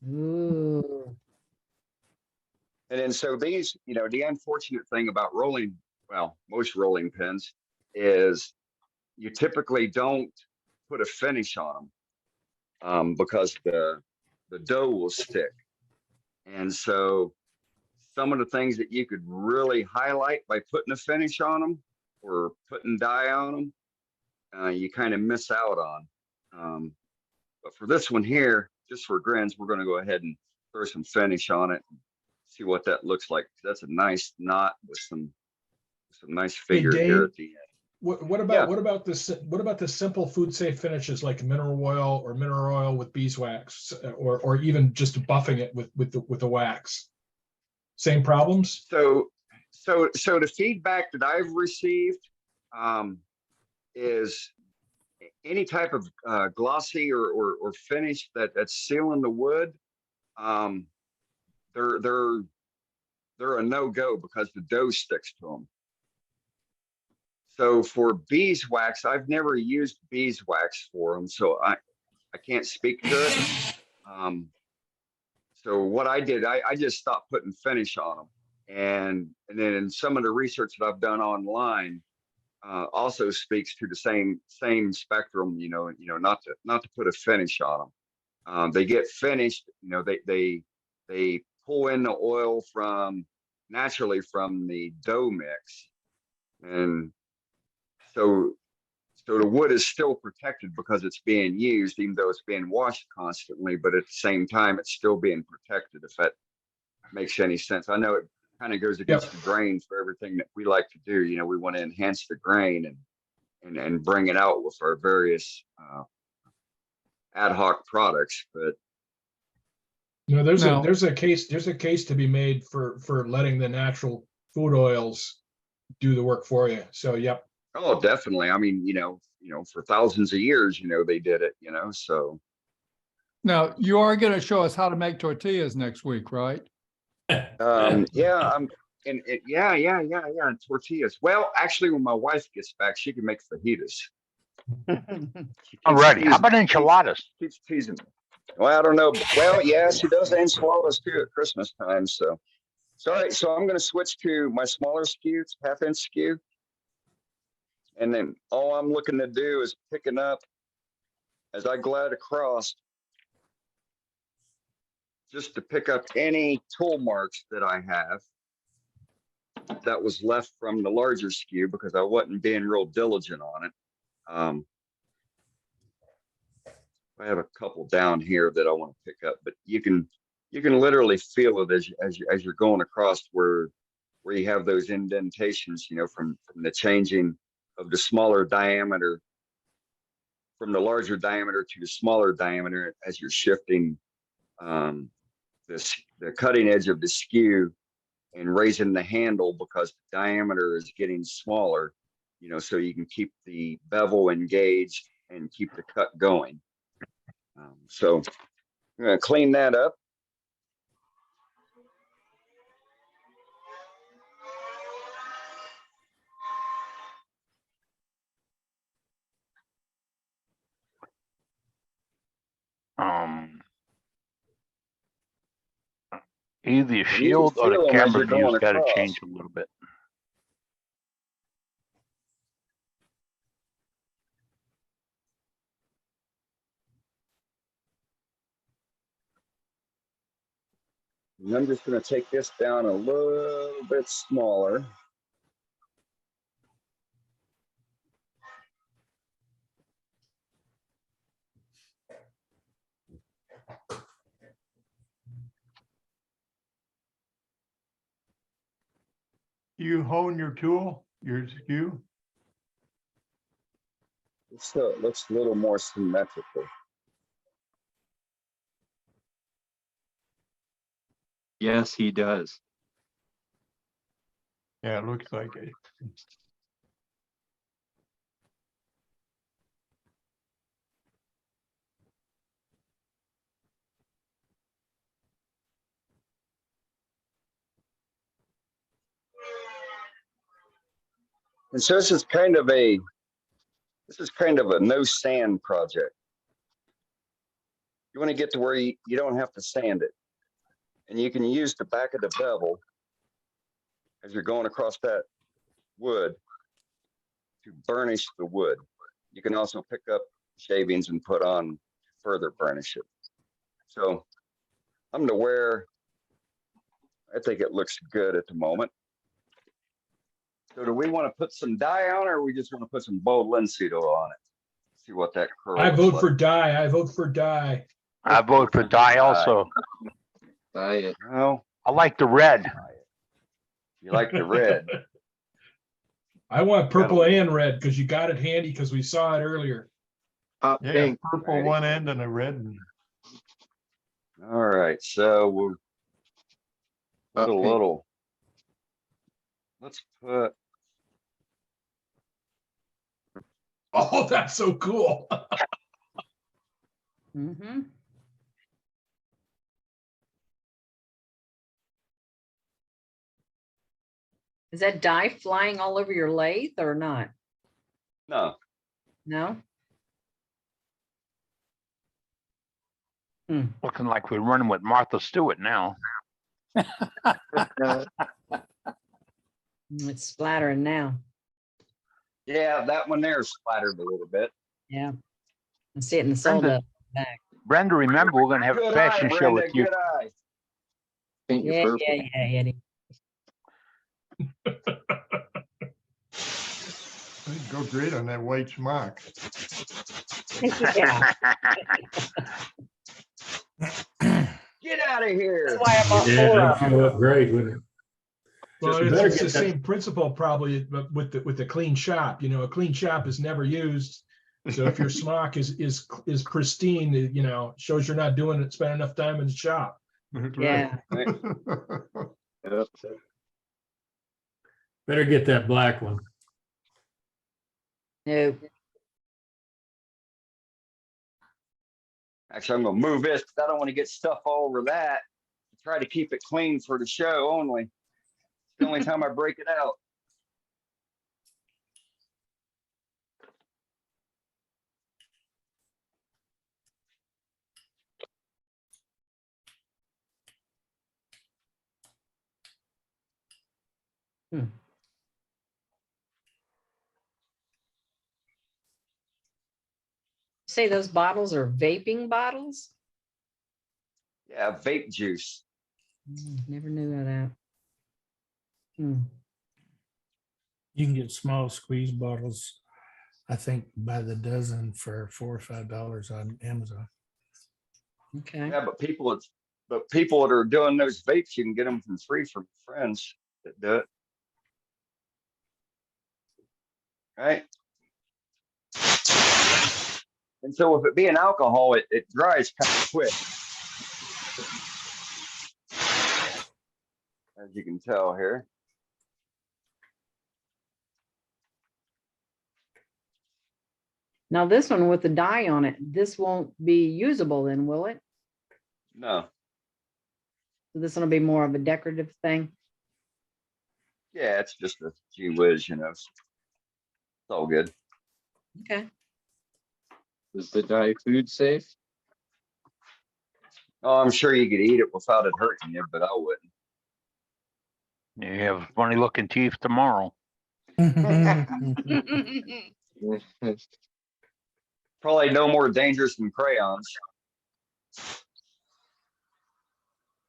Ooh. And then so these, you know, the unfortunate thing about rolling, well, most rolling pins is you typically don't put a finish on them because the dough will stick. And so some of the things that you could really highlight by putting a finish on them or putting dye on them, you kind of miss out on. But for this one here, just for grins, we're going to go ahead and throw some finish on it and see what that looks like. That's a nice knot with some nice figure Dane, here at the end. What about the simple food safe finishes like mineral oil with beeswax, or even just buffing it with the wax? Same problems? So the feedback that I've received is any type of glossy or finish that's sealing the wood, they're a no-go because the dough sticks to them. So for beeswax, I've never used beeswax for them, so I can't speak to it. So what I did, I just stopped putting finish on them, and then in some of the research that I've done online also speaks to the same spectrum. You know, not to put a finish on them. They get finished. You know, they pull in the oil naturally from the dough mix, and so the wood is still protected because it's being used, even though it's being washed constantly, but at the same time, it's still being protected, if that makes any sense. I know it kind of goes against the grain for everything that we like to do. You know, we want to enhance the grain and bring it out with our various ad hoc products, but No, there's a case to be made for letting the natural food oils do the work for you. So, yep. Oh, definitely. I mean, you know, for thousands of years, they did it, so. Now, you are going to show us how to make tortillas next week, right? Yeah, tortillas. Well, actually, when my wife gets back, she can make fajitas. I'm ready. How about enchiladas? Keeps teasing me. Well, I don't know. Well, yeah, she does enchiladas too at Christmas time. So, all right. So I'm going to switch to my smaller skew, it's 1/2-inch skew. And then all I'm looking to do is picking up as I glide across, just to pick up any tool marks that I have. that was left from the larger skew because I wasn't being real diligent on it. I have a couple down here that I want to pick up, but you can literally feel it as you're going across where you have those indentations, you know, from the changing of the smaller diameter, from the larger diameter to the smaller diameter as you're shifting the cutting edge of the skew and raising the handle because the diameter is getting smaller, you know, so you can keep the bevel engaged and keep the cut going. So I'm going to clean that up. Either the shield or the camera view's got to change a little bit. And I'm just going to take this down a little bit smaller. You hone your tool, your skew? So it looks a little more symmetrical. Yes, he does. Yeah, it looks like it. And so this is kind of a no sand project. You want to get to where you don't have to sand it. And you can use the back of the bevel as you're going across that wood to burnish the wood. You can also pick up shavings and put on to further burnish it. So I'm to where I think it looks good at the moment. So do we want to put some dye on, or we just want to put some bold linseed oil on it? See what that curl I looks vote like. for dye. I vote for dye. I vote for dye also. Dye. Well, I like the red. you like the red. I want purple and red because you got it handy because we saw it earlier. Yeah, Pink. purple one end and a red. All right, so we'll put a little. Let's put. Oh, that's so cool. Mm-hmm. Is that dye flying all over your lathe or not? No. No? Looking like we're running with Martha Stewart now. It's splattering now. Yeah, that one there splattered a little bit. Yeah. I see it in the solder back. Brenda, remember, we're going to have a fashion show with you. Good eye. Paint your Yeah, purple. yeah, Eddie. I'd go great on that white smock. Yeah. Get out of here. That's why I'm up Yeah, for that'd show up great, wouldn't it? Well, Just better it's the get that- same principle probably with the clean shop. You know, a clean shop is never used. So if your smock is pristine, you know, shows you're not doing it, spend enough time in the shop. Yeah. Yep. Better get that black one. No. Actually, I'm going to move this because I don't want to get stuff all over that. Try to keep it clean for the show only. It's the only time I break it out. Say those bottles are vaping bottles? Yeah, vape juice. Never knew of that. You can get small squeeze bottles, I think by the dozen for $4 or $5 on Amazon. Okay. Yeah, but people that are doing those vapes, you can get them for free from friends that do it. Right. And so with it being alcohol, it dries kind of quick. As you can tell here. Now this one with the dye on it, this won't be usable then, will it? No. So this one will be more of a decorative thing. Yeah, it's just a gee whiz, you know. It's all good. Okay. Is the dye food safe? Oh, I'm sure you could eat it without it hurting you, but I wouldn't. You have funny looking teeth tomorrow. Probably no more dangerous than crayons.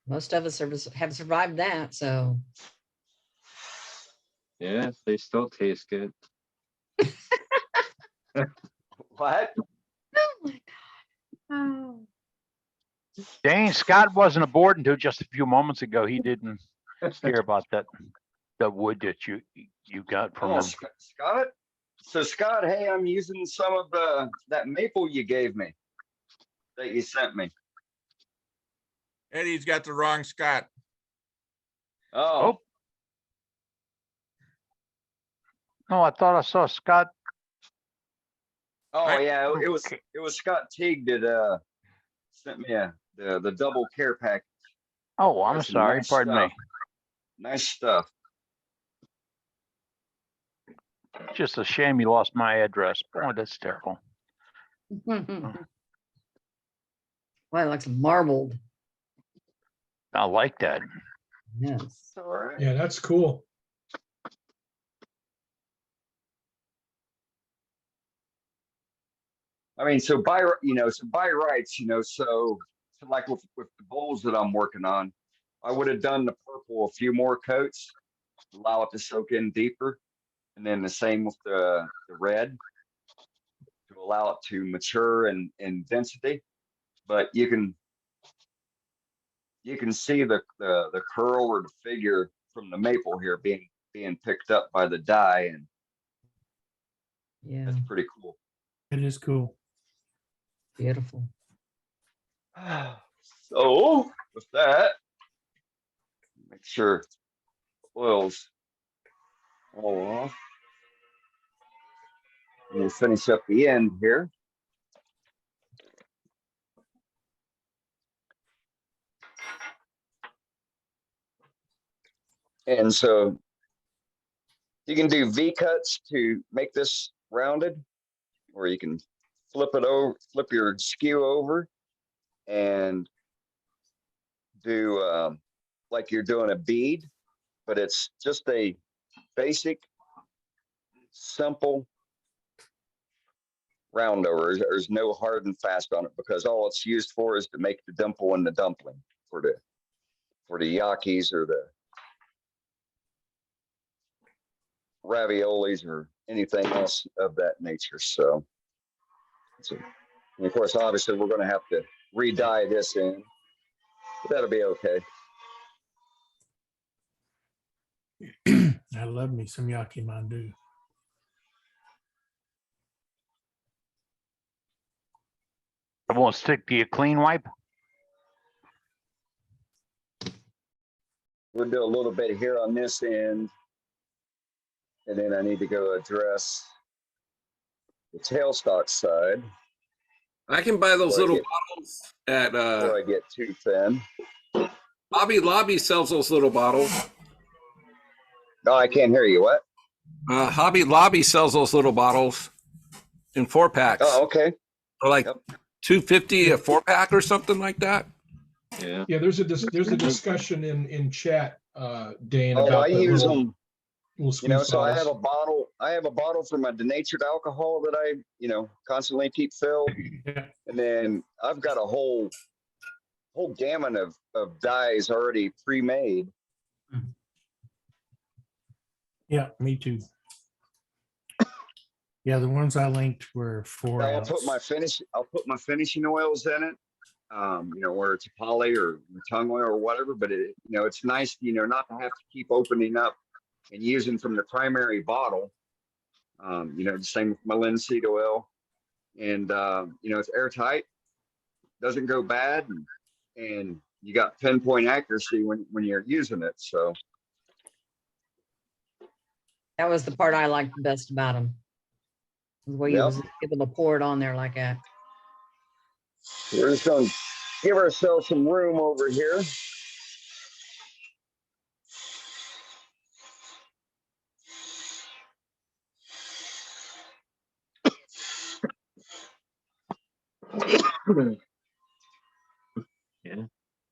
Most of us have survived that, so. Yeah, they still taste good. What? Oh my God. Oh. Dane, Scott wasn't aboard until just a few moments ago. He didn't hear about the wood that you got from Oh, him. Scott? So Scott, hey, I'm using some of that maple you gave me, that you sent me. Eddie's got the wrong Scott. Oh. No, I thought I saw Scott. Oh yeah, it was Scott Tague that sent me the double care package. Oh, I'm That's some sorry. nice Pardon stuff. me. Nice stuff. Just a shame you lost my address. Boy, that's terrible. Well, it looks marbled. I like that. Yes. All right. Yeah, that's cool. I mean, so by rights, so like with the bowls that I'm working on, I would have done the purple a few more coats, allow it to soak in deeper, and then the same with the red to allow it to mature in density. But you can see the curl or the figure from the maple here being picked up by the dye, and Yeah, that's pretty cool. It is cool. beautiful. So with that, make sure oil's all off. And we'll finish up the end here. And so you can do V cuts to make this rounded, or you can flip your skew over and do like you're doing a bead, but it's just a basic, simple round over. There's no hard and fast on it because all it's used for is to make the dimple in the dumpling for the yakis or the raviolis or anything else of that nature. So and of course, obviously, we're going to have to re-dye this in, but that'll be okay. I love me some Yaki Mandu. I won't stick to your clean wipe. We'll do a little bit here on this end, and then I need to go address the tailstock side. I can buy those little bottles at before I get too thin. Hobby Lobby sells those little bottles. No, I can't hear you. What? Hobby Lobby sells those little bottles in 4-packs. Oh, okay. They're like $2.50 a 4-pack or something like that. Yeah. Yeah, there's a discussion in chat, Dane, Oh, about I the use little, them. little You know, squeeze so I have bottles. a bottle for my denatured alcohol that I, constantly keep filled. Yeah. And then I've got a whole gamut of dyes already pre-made. Yeah, me too. Yeah, the ones I linked were 4 I'll ounce. put my finishing oils in it. Where it's a poly or tongue oil or whatever, but it's nice, not to have to keep opening up and using from the primary bottle. The same with my linseed oil, and it's airtight, doesn't go bad, and you got pinpoint accuracy when you're using it. So That was the part I liked the best about them. The way you was able to pour it on there like that. we're just going to give ourselves some room over here. Yeah,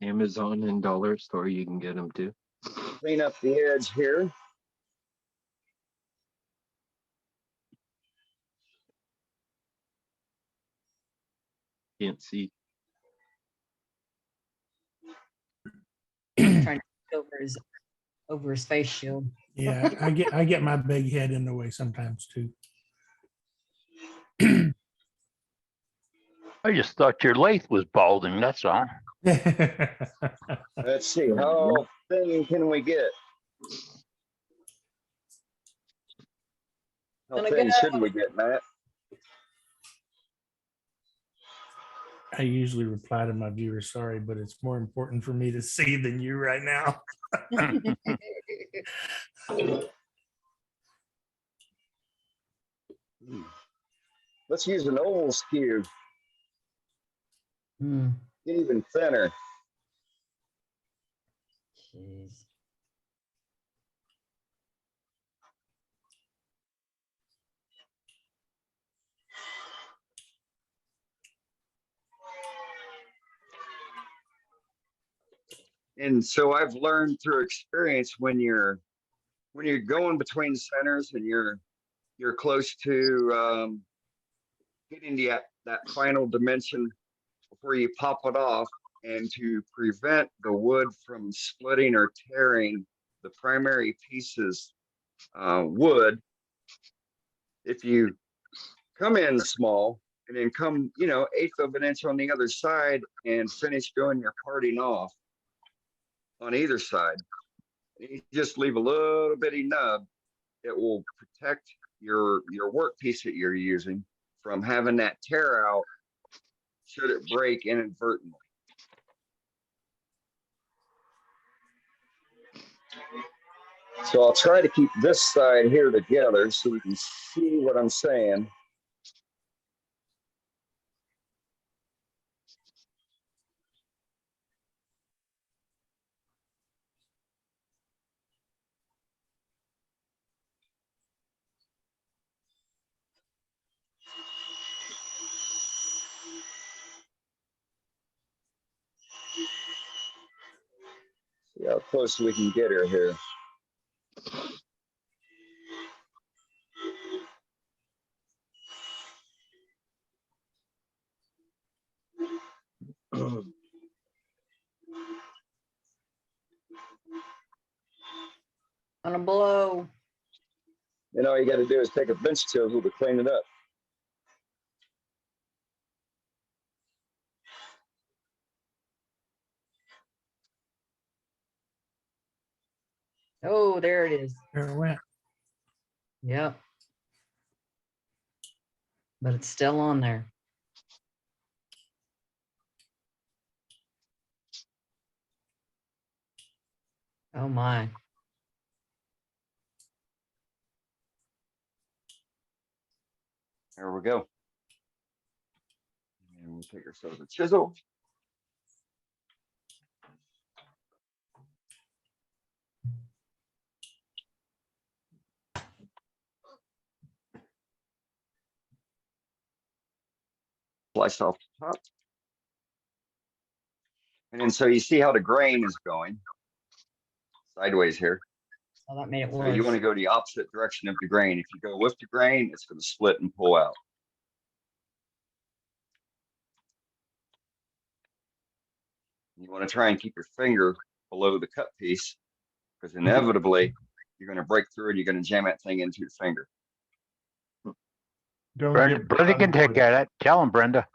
Amazon and dollar store, you can get them too. Clean up the edge here. Can't see. Trying to get over his face shield. Yeah, I get my big head in the way sometimes too. I just thought your lathe was balding, that's all. Let's see, how thin can we get? How thin should we get, Matt? I usually reply to my viewers, sorry, but it's more important for me to see than you right now. Let's use an Olds cube. Get even thinner. Jeez. And so I've learned through experience when you're going between centers and you're close to getting that final dimension before you pop it off, and to prevent the wood from splitting or tearing the primary pieces wood, if you come in small and then come 1/8 of an inch on the other side and finish doing your parting off on either side, you just leave a little bitty nub, it will protect your work piece that you're using from having that tear out should it break inadvertently. So I'll try to keep this side here together so we can see what I'm saying. See how close we can get her here. On a blow. All you got to do is take a bench chisel to clean it up. Oh, there it is. There it went. Yep. But it's still on there. Oh my. There we go. And we'll take ourselves a chisel. Slice off the top. And then so you see how the grain is going sideways here. Oh, that made it So worse. you want to go the opposite direction of the grain. If you go with the grain, it's going to split and pull out. You want to try and keep your finger below the cut piece, because inevitably you're going to break through and you're going to jam that thing into your finger. Don't Brenda, get blood Brenda on can the take wood. care of that. Tell him, Brenda.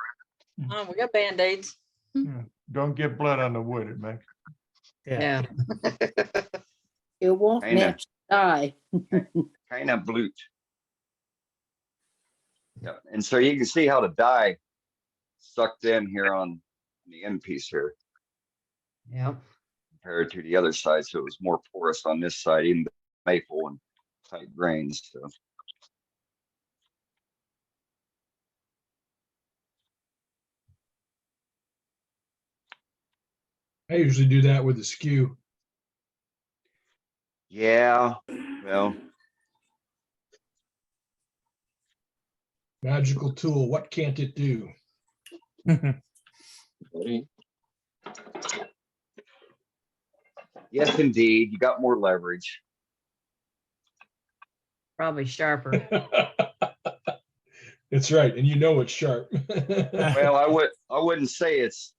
Oh, we got Band-Aids. Yeah, don't get blood on the wood, it makes. Yeah. It won't Kinda. match the dye. Kind of blute. Yep. And so you can see how the dye sucked in here on the end piece here Yeah. compared to the other side. So it was more porous on this side, even the maple and tight grains. So I usually do that with the skew. yeah, well, Magical tool. What can't it do? yes, indeed, you got more leverage. Probably sharper. That's right. And you know it's sharp. Well, I wouldn't say it's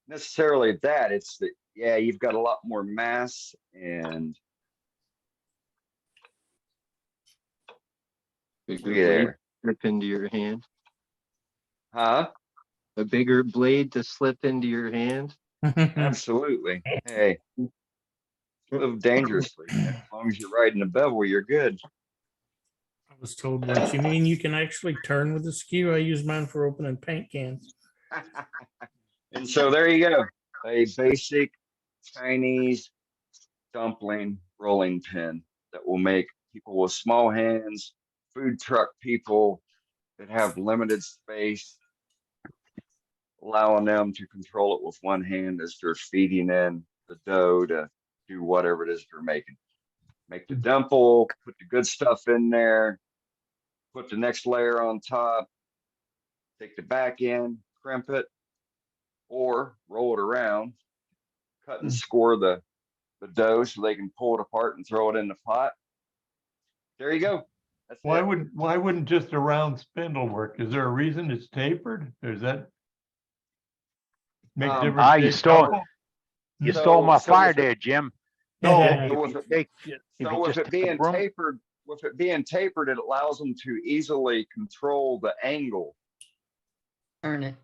necessarily that. It's that, yeah, you've got a lot more mass and Bigger look blade there. slip into your hand. Huh? A bigger blade to slip into your hand. Absolutely. Hey, live dangerously. As long as you're riding a bevel, you're good. I was told once, you mean you can actually turn with the skew? I use mine for opening paint cans. And so there you go. A basic Chinese dumpling rolling pin that will make people with small hands, food truck people that have limited space, allowing them to control it with one hand as they're feeding in the dough to do whatever it is they're making. Make the dumple, put the good stuff in there, put the next layer on top, take the back end, crimp it, or roll it around, cut and score the dough so they can pull it apart and throw it in the pot. There you go. That's Why it. wouldn't just a round spindle work? Is there a reason it's tapered? Or is that make different? Ah, you shape stole dumple? you stole my So fire with it- there, Jim. No, If So with you it- take, if So you with just it take being a broom- tapered, it allows them to easily control the angle. Turn it.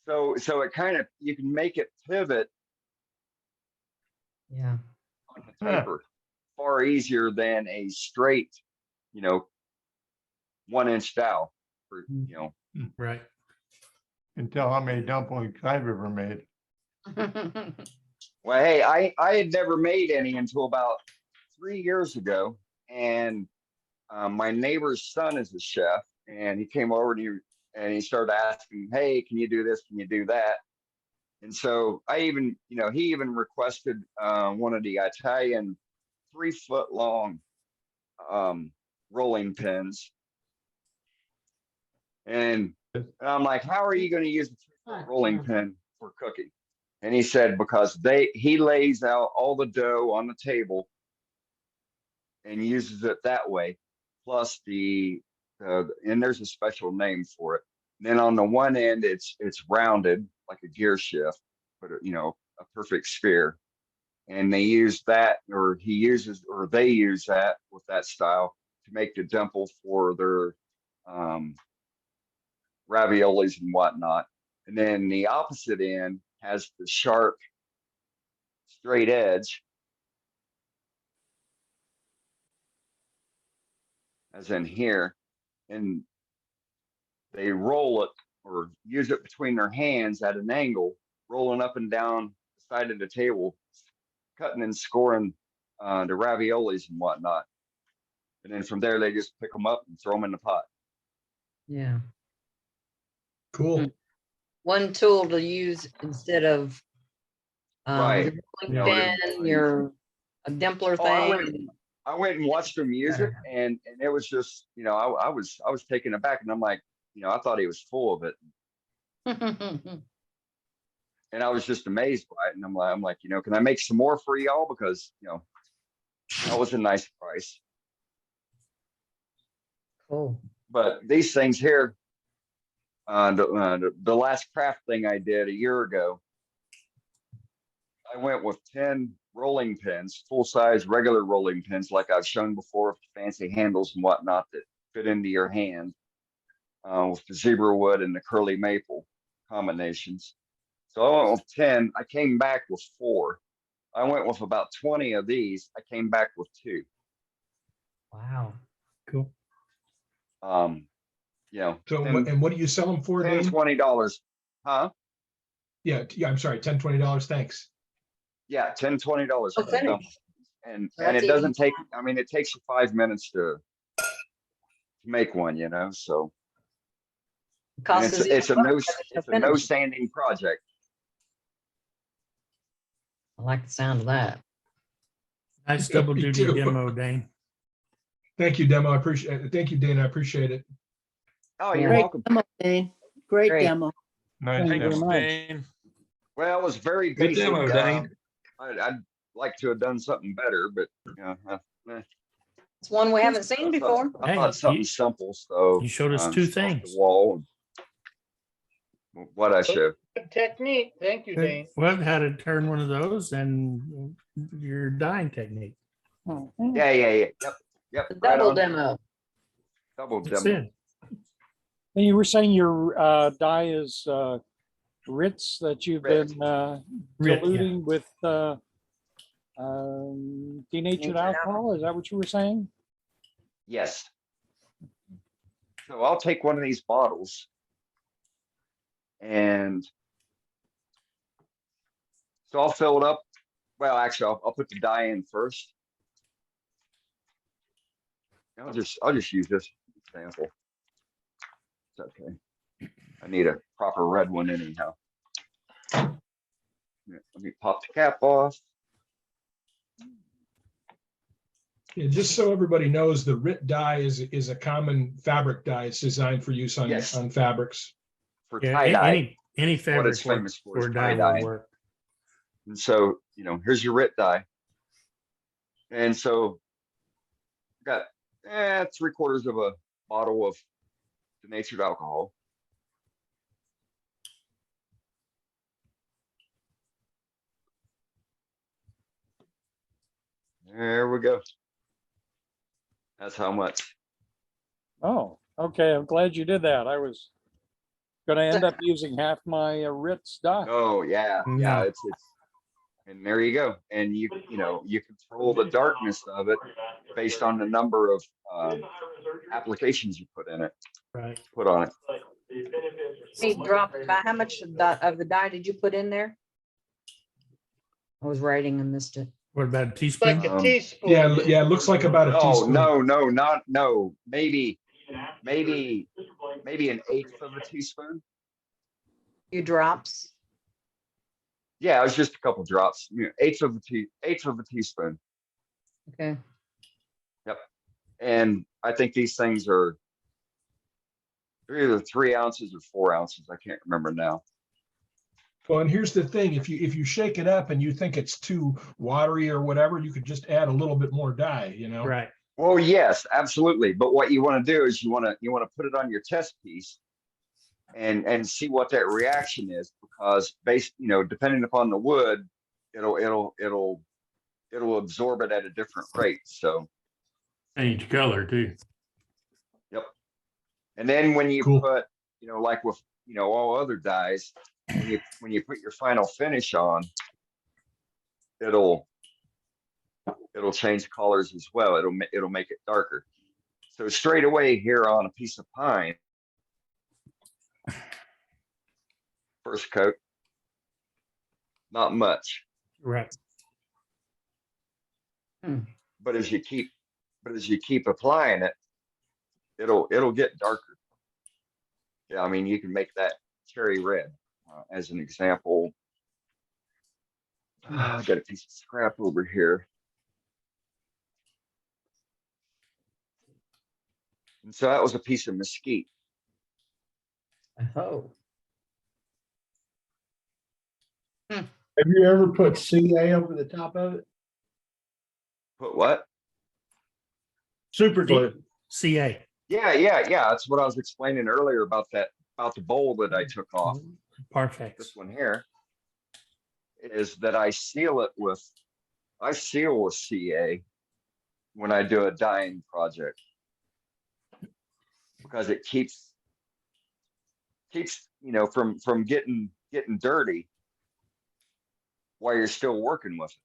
So it kind of, you can make it pivot Yeah. on the taper far easier than a straight, 1-inch dowel. For, Right. Can tell how many dumplings I've ever made. Well, hey, I had never made any until about 3 years ago, and my neighbor's son is a chef, and he came over and he started asking, "Hey, can you do this? Can you do that?" And so I even, he even requested one of the Italian 3-foot long rolling pins, and I'm like, "How are you going to use a rolling pin for cooking?" And he said, because he lays out all the dough on the table and uses it that way. Plus and there's a special name for it. And then on the one end, it's rounded like a gear shift, but a perfect sphere. And they use that, or they use that with that style to make the dimple for their raviolis and whatnot. And then the opposite end has the sharp, straight edge, as in here, and they roll it or use it between their hands at an angle, rolling up and down the side of the table, cutting and scoring the raviolis and whatnot. And then from there, they just pick them up and throw them in the pot. Yeah. Cool. One tool to use instead of Right. the rolling pin, your a dimpler thing. I went and watched them use it, and it was just, I was taken aback, and I'm like, I thought he was full of it, and I was just amazed by it, and I'm like, can I make some more for y'all, because that was a nice price. Cool. But these things here, the last craft thing I did a year ago, I went with 10 rolling pins, full-size regular rolling pins, like I've shown before, with fancy handles and whatnot that fit into your hand. with the zebra wood and the curly maple combinations. So I went with 10. I came back with 4. I went with about 20 of these. I came back with 2. Wow. Cool. You know, So, 10, and what do you sell them for, $10, Dane? $20. Huh? Yeah, I'm sorry, $10, $20. Thanks. Yeah, $10, $20. Oh, for the dump. finished. And That's it even- doesn't take, I mean, it takes you 5 minutes to make one, you know, so. And Cost is it's a even no, less it's to a no finish. sanding project. I like the sound of that. Nice Yeah, double me duty too. demo, Dane. Thank you, Demo. I appreciate it. Thank you, Dane. I appreciate it. Oh, Yeah. you're Great welcome. demo, Dane. Great Great. demo. Nice Thank you very demo. much. Dane. Well, it was very Good basic. demo, Dane. I'd like to have done something better, but It's one we haven't seen before. I Hey, thought something you- simple, so. you showed us 2 just off the things. wall. What I showed. Good technique. Thank you, Dane. Well, how to turn one of those and your dyeing technique. Yeah. Yep. The Right double on. demo. Double That's demo. it. And you were saying your dye is Ritz that you've Rit. been Rit, yeah. diluting with denatured Denatured alcohol. Is that what you were saying? Yes. So I'll take one of these bottles. And so I'll fill it up. Well, actually, I'll put the dye in first. I'll just use this example. It's okay. I need a proper red one anyhow. Yeah, let me pop the cap off. Yeah, just so everybody knows, the RIT dye is a common fabric dye. It's designed for use on, Yes. on fabrics. For Yeah, tie dye. any What fabric it's famous for or is dye tie dye. will work. And so, you know, here's your RIT dye. And so got 3/4 of a bottle of denatured alcohol. There we go. That's how much. Oh, okay. I'm glad you did that. I was going to end up using half my Ritz dye. Oh yeah, No. it's and there you go. And you know, you control the darkness of it based on the number of applications you put in it, Right. put on it. He dropped by how much of the dye did you put in there? I was writing and missed it. What about a teaspoon? Like a teaspoon. Yeah, yeah, it looks like about a teaspoon. No, maybe an 1/8 of a teaspoon. Few drops. Yeah, it was just a couple drops. You know, 1/8 of a teaspoon. Okay. Yep. And I think these things are they're either 3 ounces or 4 ounces. I can't remember now. Well, and here's the thing, if you shake it up and you think it's too watery or whatever, you could just add a little bit more dye, you know? Right. Well, yes, absolutely. But what you want to do is you want to put it on your test piece and see what that reaction is, because depending upon the wood, it'll absorb it at a different rate. So Change color too. yep. And then when you Cool. put, like with all other dyes, when you put your final finish on, it'll change colors as well. It'll make it darker. So straight away here on a piece of pine, first coat, not much. Right. But as you keep applying it, it'll get darker. Yeah, I mean, you can make that cherry red as an example. I got a piece of scrap over here. And so that was a piece of mesquite. Oh. Have you ever put CA over the top of it? Put what? Super glue. CA. Yeah. That's what I was explaining earlier about the bowl that I took off. Perfect. This one here is that I seal with CA when I do a dyeing project, because it keeps keeps, from getting dirty while you're still working with it.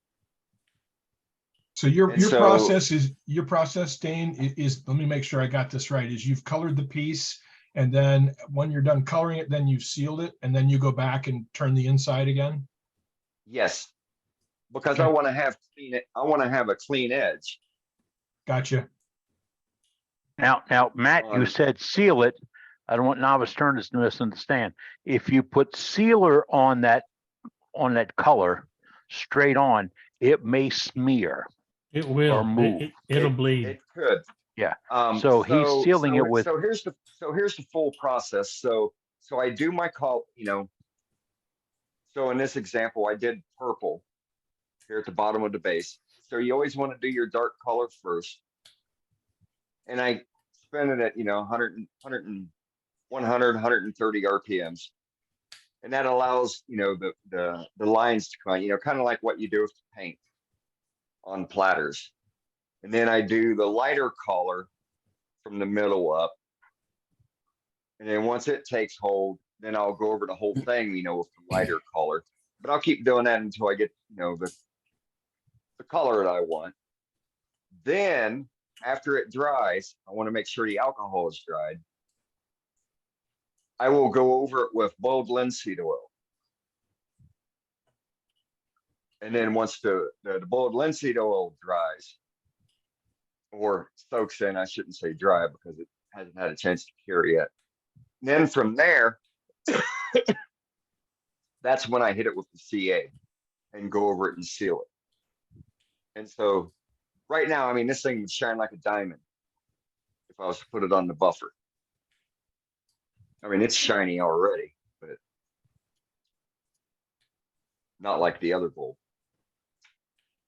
So your And so- process, Dane, is, let me make sure I got this right, is you've colored the piece, and then when you're done coloring it, then you've sealed it, and then you go back and turn the inside again? Yes, because I want to have a clean edge. Gotcha. Now, Matt, you said seal it. I don't want novice turners to misunderstand. If you put sealer on that color straight on, it may smear. It will. Or move. It'll bleed. It could. Yeah. So he's sealing it with. So here's the full process. So I do my call. So in this example, I did purple here at the bottom of the base. So you always want to do your dark color first. And I spin it at 100, 130 RPMs. And that allows the lines to come out, kind of like what you do with the paint on platters. And then I do the lighter color from the middle up. And then once it takes hold, then I'll go over the whole thing, with the lighter color. But I'll keep doing that until I get, the color that I want. Then after it dries, I want to make sure the alcohol is dried. I will go over it with boiled linseed oil. And then once the boiled linseed oil dries, or soaks in, I shouldn't say dry because it hasn't had a chance to cure yet. And then from there, that's when I hit it with the CA and go over it and seal it. And so right now, this thing would shine like a diamond if I was to put it on the buffer. It's shiny already, but not like the other bulb,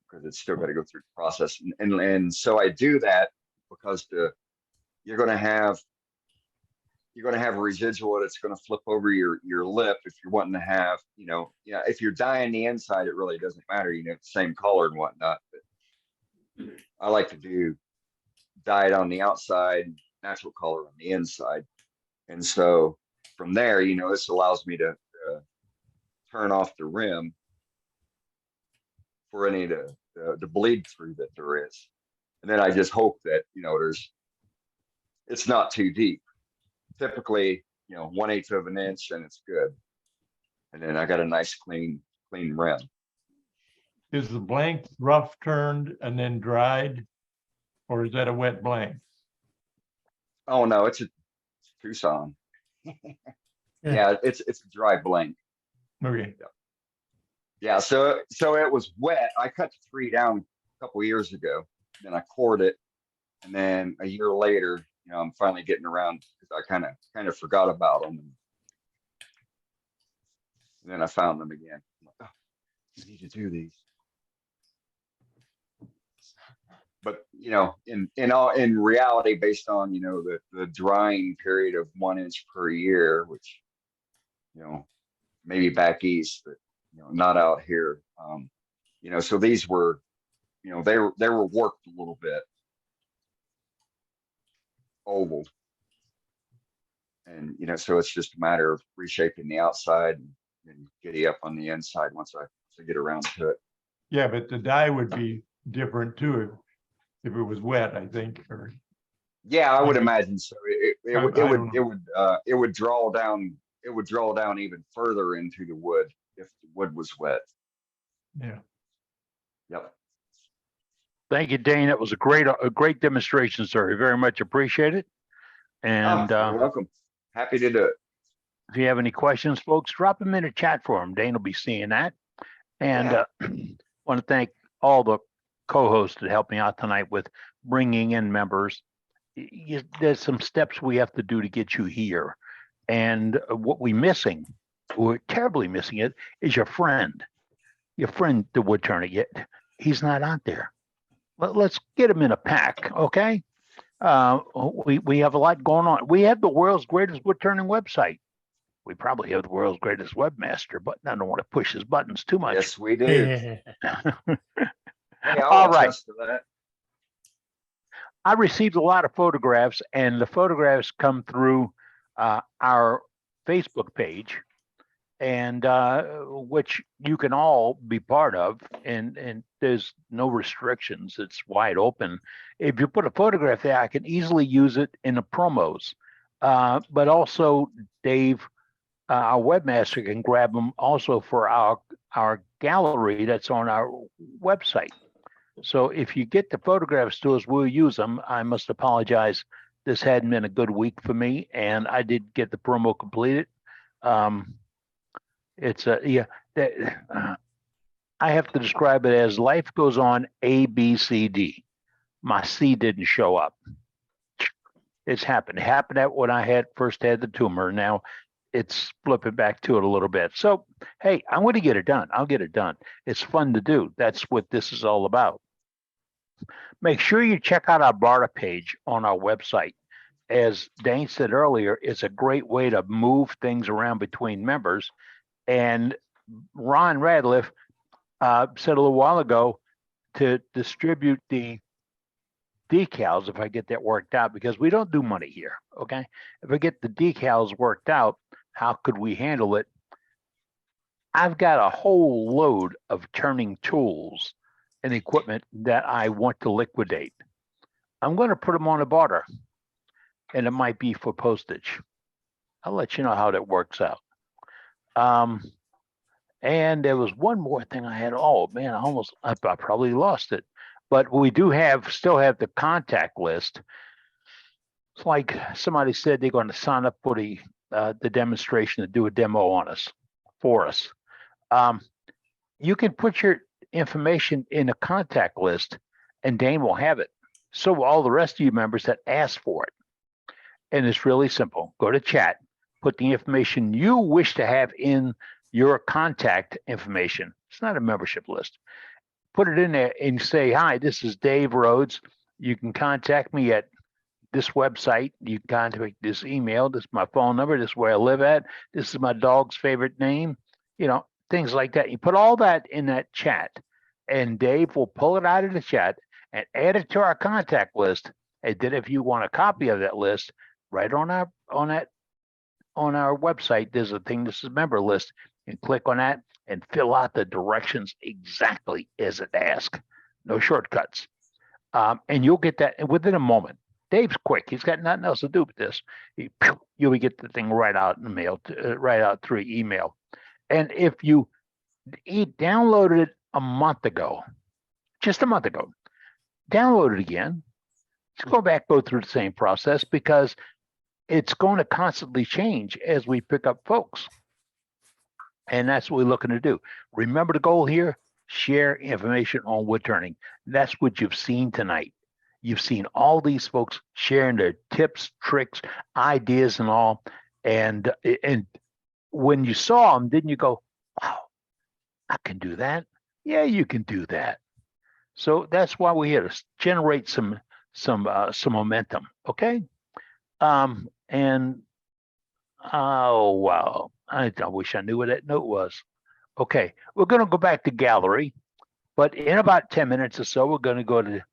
because it's still got to go through the process. And so I do that because you're going to have a residual that's going to flip over your lip if you're wanting to have, if you're dyeing the inside, it really doesn't matter, the same color and whatnot. But I like to dye it on the outside, natural color on the inside. And so from there, this allows me to turn off the rim for any of the bleed through that there is. And then I just hope that, it's not too deep. Typically, 1/8 of an inch and it's good. And then I got a nice clean rim. Is the blank rough turned and then dried? Or is that a wet blank? Oh no, it's a Tucson. Yeah, it's a dry blank. Okay. Yeah, so it was wet. I cut the tree down a couple years ago. Then I cored it, and then a year later, I'm finally getting around because I kind of forgot about them, and then I found them again. I'm like, oh, I need to do these. But in reality, based on the drying period of 1 inch per year, which maybe back east, but not out here. So these were, they were worked a little bit, oval, and so it's just a matter of reshaping the outside and giddy up on the inside once I get around to it. Yeah, but the dye would be different too if it was wet, I think. Or yeah, I would imagine so. It would draw down. It would draw down even further into the wood if the wood was wet. Yeah. Yep. Thank you, Dane. It was a great demonstration, sir. We very much appreciate it. And you're welcome. Happy to do it. If you have any questions, folks, drop them in a chat for him. Dane will be seeing that. And want to thank all the co-hosts that helped me out tonight with bringing in members. There's some steps we have to do to get you here. And what we're terribly missing it, is your friend, the wood turner. He's not out there. Let's get him in a pack, okay? We have a lot going on. We have the world's greatest wood turning website. We probably have the world's greatest webmaster, but I don't want to push his buttons too much. Yes, we do. All right. I received a lot of photographs, and the photographs come through our Facebook page, and which you can all be part of, and there's no restrictions. It's wide open. If you put a photograph there, I can easily use it in the promos. But also Dave, our webmaster, can grab them also for our gallery that's on our website. So if you get the photographs to us, we'll use them. I must apologize. This hadn't been a good week for me, and I did get the promo completed. It's I have to describe it as life goes on A, B, C, D. My C didn't show up. It's happened. It happened when I first had the tumor. Now it's flipping back to it a little bit. So, hey, I'm going to get it done. I'll get it done. It's fun to do. That's what this is all about. Make sure you check out our barter page on our website. As Dane said earlier, it's a great way to move things around between members. And Ron Radcliffe said a little while ago to distribute the decals, if I get that worked out, because we don't do money here, okay? If I get the decals worked out, how could we handle it? I've got a whole load of turning tools and equipment that I want to liquidate. I'm going to put them on a barter, and it might be for postage. I'll let you know how that works out. And there was one more thing I had. Oh man, I probably lost it. But we do still have the contact list. It's like somebody said they're going to sign up for the demonstration to do a demo on us, for us. You can put your information in a contact list, and Dane will have it. So will all the rest of you members that ask for it. And it's really simple. Go to chat, put the information you wish to have in your contact information. It's not a membership list. Put it in there and say, hi, this is Dave Rhodes. You can contact me at this website. You can contact this email. This is my phone number. This is where I live at. This is my dog's favorite name. You know, things like that. You put all that in that chat, and Dave will pull it out of the chat and add it to our contact list. And then if you want a copy of that list, right on our website, there's a thing that says member list. And click on that and fill out the directions exactly as it asks. No shortcuts. And you'll get that within a moment. Dave's quick. He's got nothing else to do with this. You'll get the thing right out in the mail, right out through email. And if you downloaded it a month ago, just a month ago, download it again. Just go back, go through the same process, because it's going to constantly change as we pick up folks. And that's what we're looking to do. Remember the goal here, share information on wood turning. That's what you've seen tonight. You've seen all these folks sharing their tips, tricks, ideas and all. And when you saw them, didn't you go, wow, I can do that? Yeah, you can do that. So that's why we're here, to generate some momentum, okay? Oh, wow. I wish I knew what that note was. Okay, we're going to go back to gallery, but in about 10 minutes or so, we're going to go to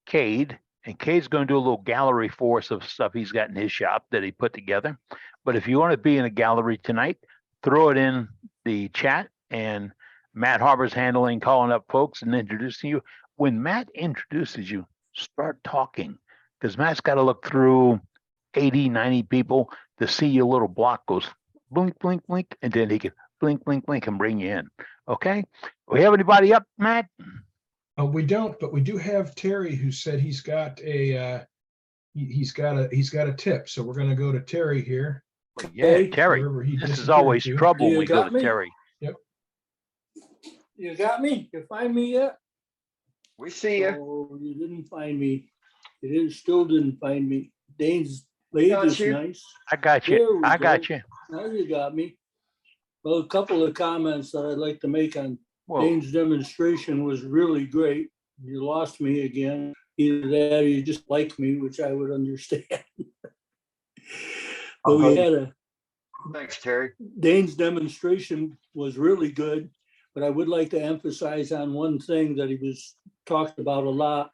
Cade, and Cade's going to do a little gallery for us of stuff he's got in his shop that he put together. But if you want to be in a gallery tonight, throw it in the chat, and Matt Harbor's calling up folks and introducing you. When Matt introduces you, start talking, because Matt's got to look through 80, 90 people to see your little block goes blink, blink, blink, and then he can blink, blink, blink and bring you in. Okay. We have anybody up, Matt? We don't, but we do have Terry, who said he's got a tip. So we're going to go to Terry here. Yeah, Terry. This is always trouble when we go to Terry. Yep. You got me? You find me yet? We see you. Oh, you didn't find me. Still didn't find me. Dane's lathe is nice. I got you. I got you. Now you got me. Well, a couple of comments that I'd like to make on Whoa. Dane's demonstration was really great. You lost me again. Either that or you just like me, which I would understand. But we had Thanks, Terry. Dane's demonstration was really good, but I would like to emphasize on one thing that he was talked about a lot,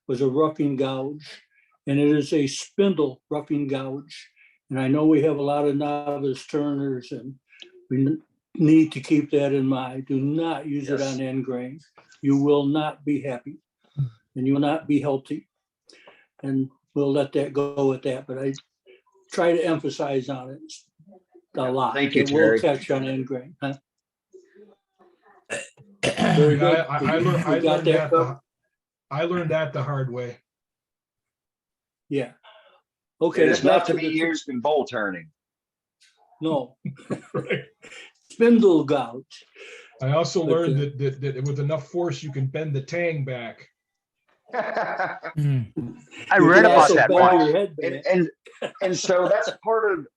was a roughing gouge. And it is a spindle roughing gouge. And I know we have a lot of novice turners, and we need to keep that in mind. Do not use it on end grain. You will not be happy and you will not be healthy. And we'll let that go at that, but I try to emphasize on it a lot. Thank you, It will Terry. catch on end grain. Huh? Yeah, Very good. I We learned got that covered? I learned that the hard way. Yeah. Okay. It is not back to be the- used in bowl turning. No. Spindle gouge. I also But, learned that with enough force, you can bend the tang back. I You read can about also that bend once. your head back. And so that's part of,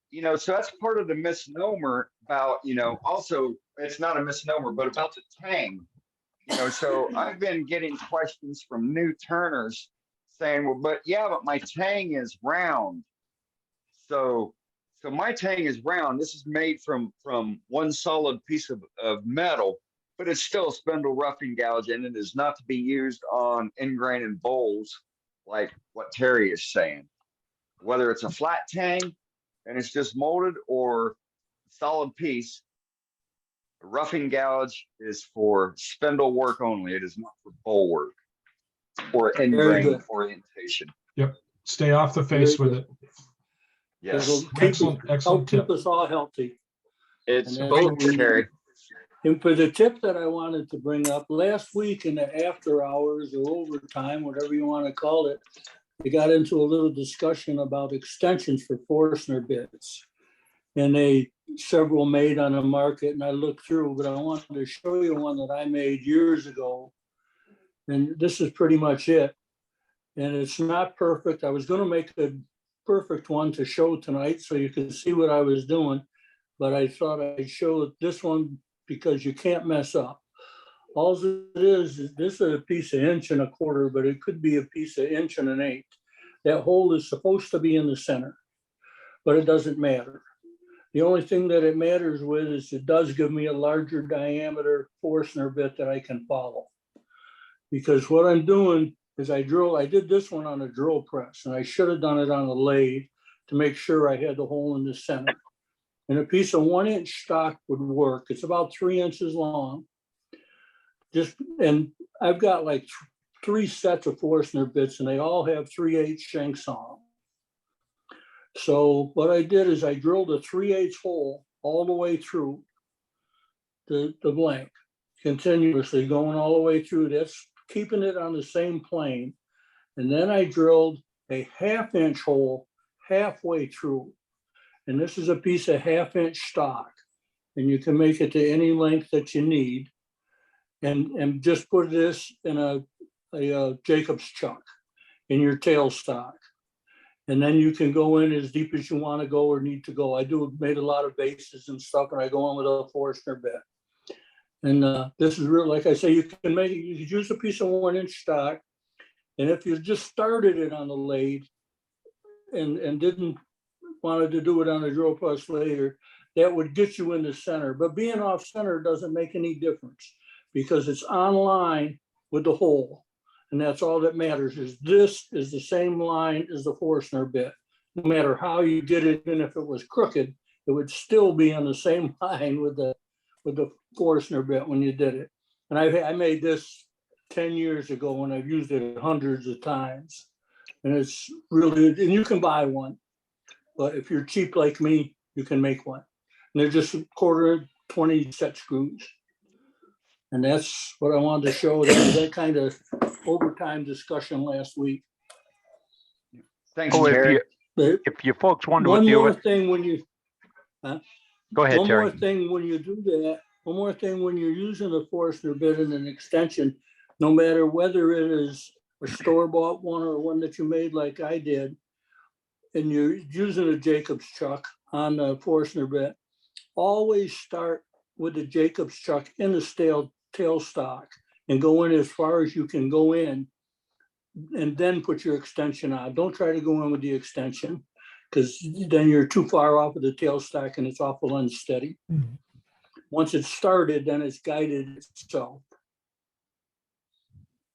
so that's part of the misnomer about, also it's not a misnomer, but about the tang. So I've been getting questions from new turners saying, well, but my tang is round. So my tang is round. This is made from one solid piece of metal, but it's still a spindle roughing gouge, and it is not to be used on end grain and bowls like what Terry is saying. Whether it's a flat tang and it's just molded or solid piece, the roughing gouge is for spindle work only. It is not for bowl work or end Very grain good. orientation. Yep. Stay off the face Very with it. Yes. It'll Excellent help tip. keep us all healthy. It's And both, that's- Terry. And for the tip that I wanted to bring up, last week in the after hours or overtime, whatever you want to call it, we got into a little discussion about extensions for Forstner bits. And several made on the market, and I looked through, but I wanted to show you one that I made years ago. And this is pretty much it. And it's not perfect. I was going to make a perfect one to show tonight so you can see what I was doing, but I thought I'd show this one because you can't mess up. All it is this is a piece of 1.25 inches, but it could be a piece of 1 1/8 inches. That hole is supposed to be in the center, but it doesn't matter. The only thing that it matters with is it does give me a larger diameter Forstner bit that I can follow. Because what I'm doing is I did this one on a drill press, and I should have done it on a lathe to make sure I had the hole in the center. And a piece of 1-inch stock would work. It's about 3 inches long. And I've got like 3 sets of Forstner bits, and they all have 3/8 shanks on them. So what I did is I drilled a 3/8 hole all the way through the blank, continuously going all the way through. That's keeping it on the same plane. And then I drilled a 1/2 inch hole halfway through. And this is a piece of 1/2 inch stock. And you can make it to any length that you need. And just put this in a Jacob's chuck in your tailstock. And then you can go in as deep as you want to go or need to go. I made a lot of bases and stuff, and I go in with a Forstner bit. And this is real, like I say, you can use a piece of 1-inch stock. And if you just started it on the lathe and didn't wanted to do it on a drill press later, that would get you in the center. But being off center doesn't make any difference because it's on line with the hole. And that's all that matters is this is the same line as the Forstner bit. No matter how you get it, and if it was crooked, it would still be on the same line with the Forstner bit when you did it. And I made this 10 years ago, and I've used it hundreds of times. And it's really, and you can buy one, but if you're cheap like me, you can make one. And they're just 1/4 set screws. And that's what I wanted to show. That kind of overtime discussion last week. Thanks, Oh, Terry. if you folks wonder what One the more thing when you, go ahead, one Terry. more thing when you do that, one more thing when you're using a Forstner bit and an extension, no matter whether it is a store-bought one or one that you made like I did, and you're using a Jacob's chuck on the Forstner bit, always start with the Jacob's chuck in the tailstock and go in as far as you can go in, and then put your extension on. Don't try to go in with the extension because then you're too far off of the tailstock and it's awful unsteady. Once it's started, then it's guided itself.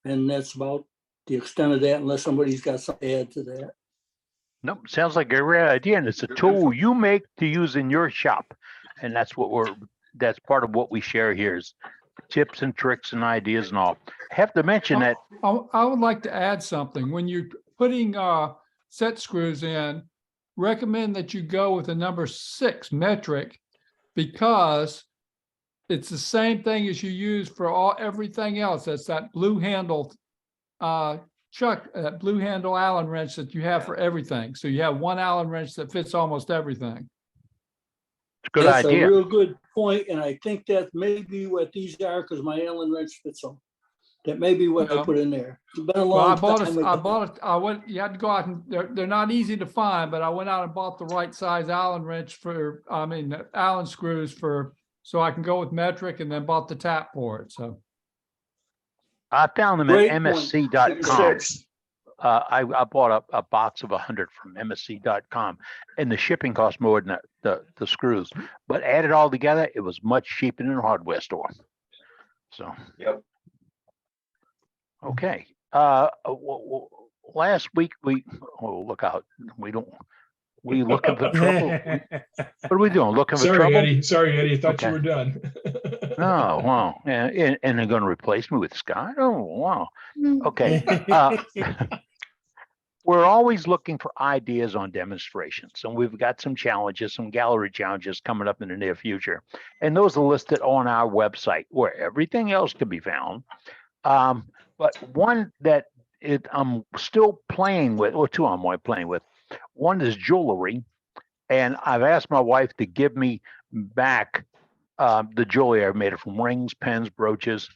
And that's about the extent of that, unless somebody's got something to add to that. Nope, sounds like a great idea, and it's a tool you make to use in your shop. And that's part of what we share here is tips and tricks and ideas and all. I have to mention that I would like to add something. When you're putting set screws in, recommend that you go with a number 6 metric, because it's the same thing as you use for everything else. That's that blue handle blue handle Allen wrench that you have for everything. So you have one Allen wrench that fits almost everything. It's a good That's idea. a real good point, and I think that may be what these are, because my Allen wrench fits them. That may be what I put in there. It's been a Well, long time. I went, you had to go out and they're not easy to find, but I went out and bought the right size Allen wrench Allen screws so I can go with metric, and then bought the tap for it. So I found them Great at point. MSC.com. I bought a box of 100 from MSC.com, and the shipping cost more than the screws. But add it all together, it was much cheaper than a hardware store. So, Yep. Okay. Last week look out. We looking for trouble? What are we doing? Looking for trouble? Sorry, Eddie. I thought Okay. you were done. Oh, wow. And they're going to replace me with Scott? Oh, wow. Okay. We're always looking for ideas on demonstrations, and we've got some challenges, some gallery challenges coming up in the near future. And those are listed on our website where everything else can be found. But one that I'm still playing with, or two I'm playing with. One is jewelry, and I've asked my wife to give me back the jewelry I made it from rings, pens, brooches,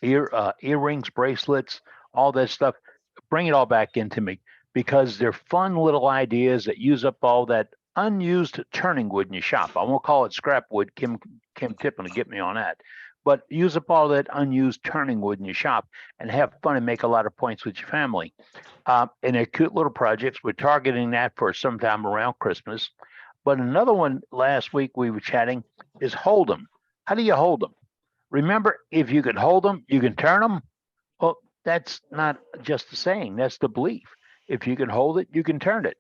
earrings, bracelets, all that stuff. Bring it all back into me, because they're fun little ideas that use up all that unused turning wood in your shop. I won't call it scrap wood. Kim Tippin will get me on that. But use up all that unused turning wood in your shop and have fun and make a lot of points with your family. And they're cute little projects. We're targeting that for sometime around Christmas. But another one last week we were chatting is hold them. How do you hold them? Remember, if you can hold them, you can turn them. Well, that's not just the saying, that's the belief. If you can hold it, you can turn it.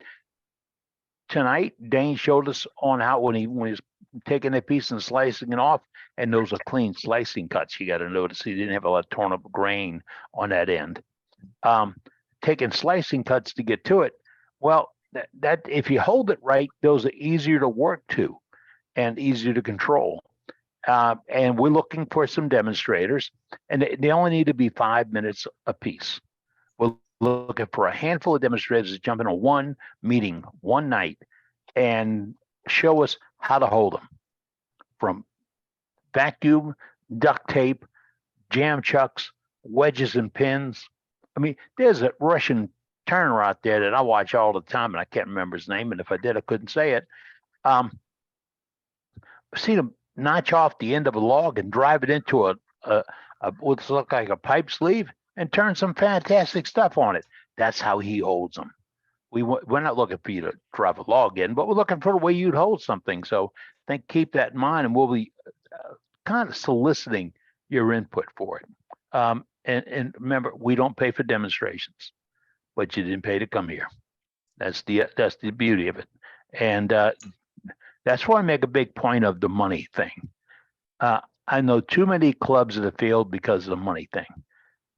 Tonight, Dane showed us on how when he's taking a piece and slicing it off, and those are clean slicing cuts. You got to notice he didn't have a lot of torn up grain on that end. Taking slicing cuts to get to it. Well, that if you hold it right, those are easier to work to and easier to control. And we're looking for some demonstrators, and they only need to be 5 minutes a piece. We're looking for a handful of demonstrators to jump into one meeting one night and show us how to hold them, from vacuum, duct tape, jam chucks, wedges and pins. I mean, there's a Russian turner out there that I watch all the time, and I can't remember his name, and if I did, I couldn't say it. I've seen him notch off the end of a log and drive it into what's look like a pipe sleeve and turn some fantastic stuff on it. That's how he holds them. We're not looking for you to drive a log in, but we're looking for the way you'd hold something. So keep that in mind, and we'll be kind of soliciting your input for it. And remember, we don't pay for demonstrations, but you didn't pay to come here. That's the beauty of it. And that's why I make a big point of the money thing. I know too many clubs that have failed because of the money thing.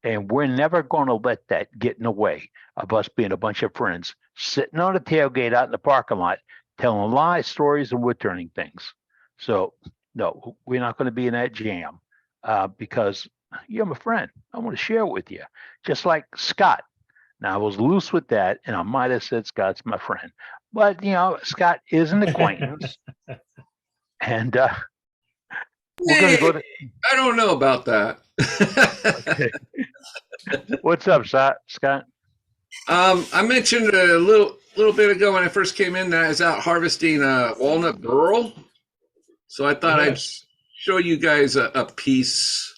And we're never going to let that get in the way of us being a bunch of friends sitting on a tailgate out in the parking lot, telling lies, stories, and wood turning things. So, no, we're not going to be in that jam because you're my friend. I want to share it with you. Just like Scott. Now, I was loose with that, and I might have said Scott's my friend. But, Scott is an acquaintance. And we're going to go to... I don't know about that. Okay. What's up, Scott? I mentioned a little bit ago when I first came in that I was out harvesting walnut burl. So I thought I'd show you guys a piece.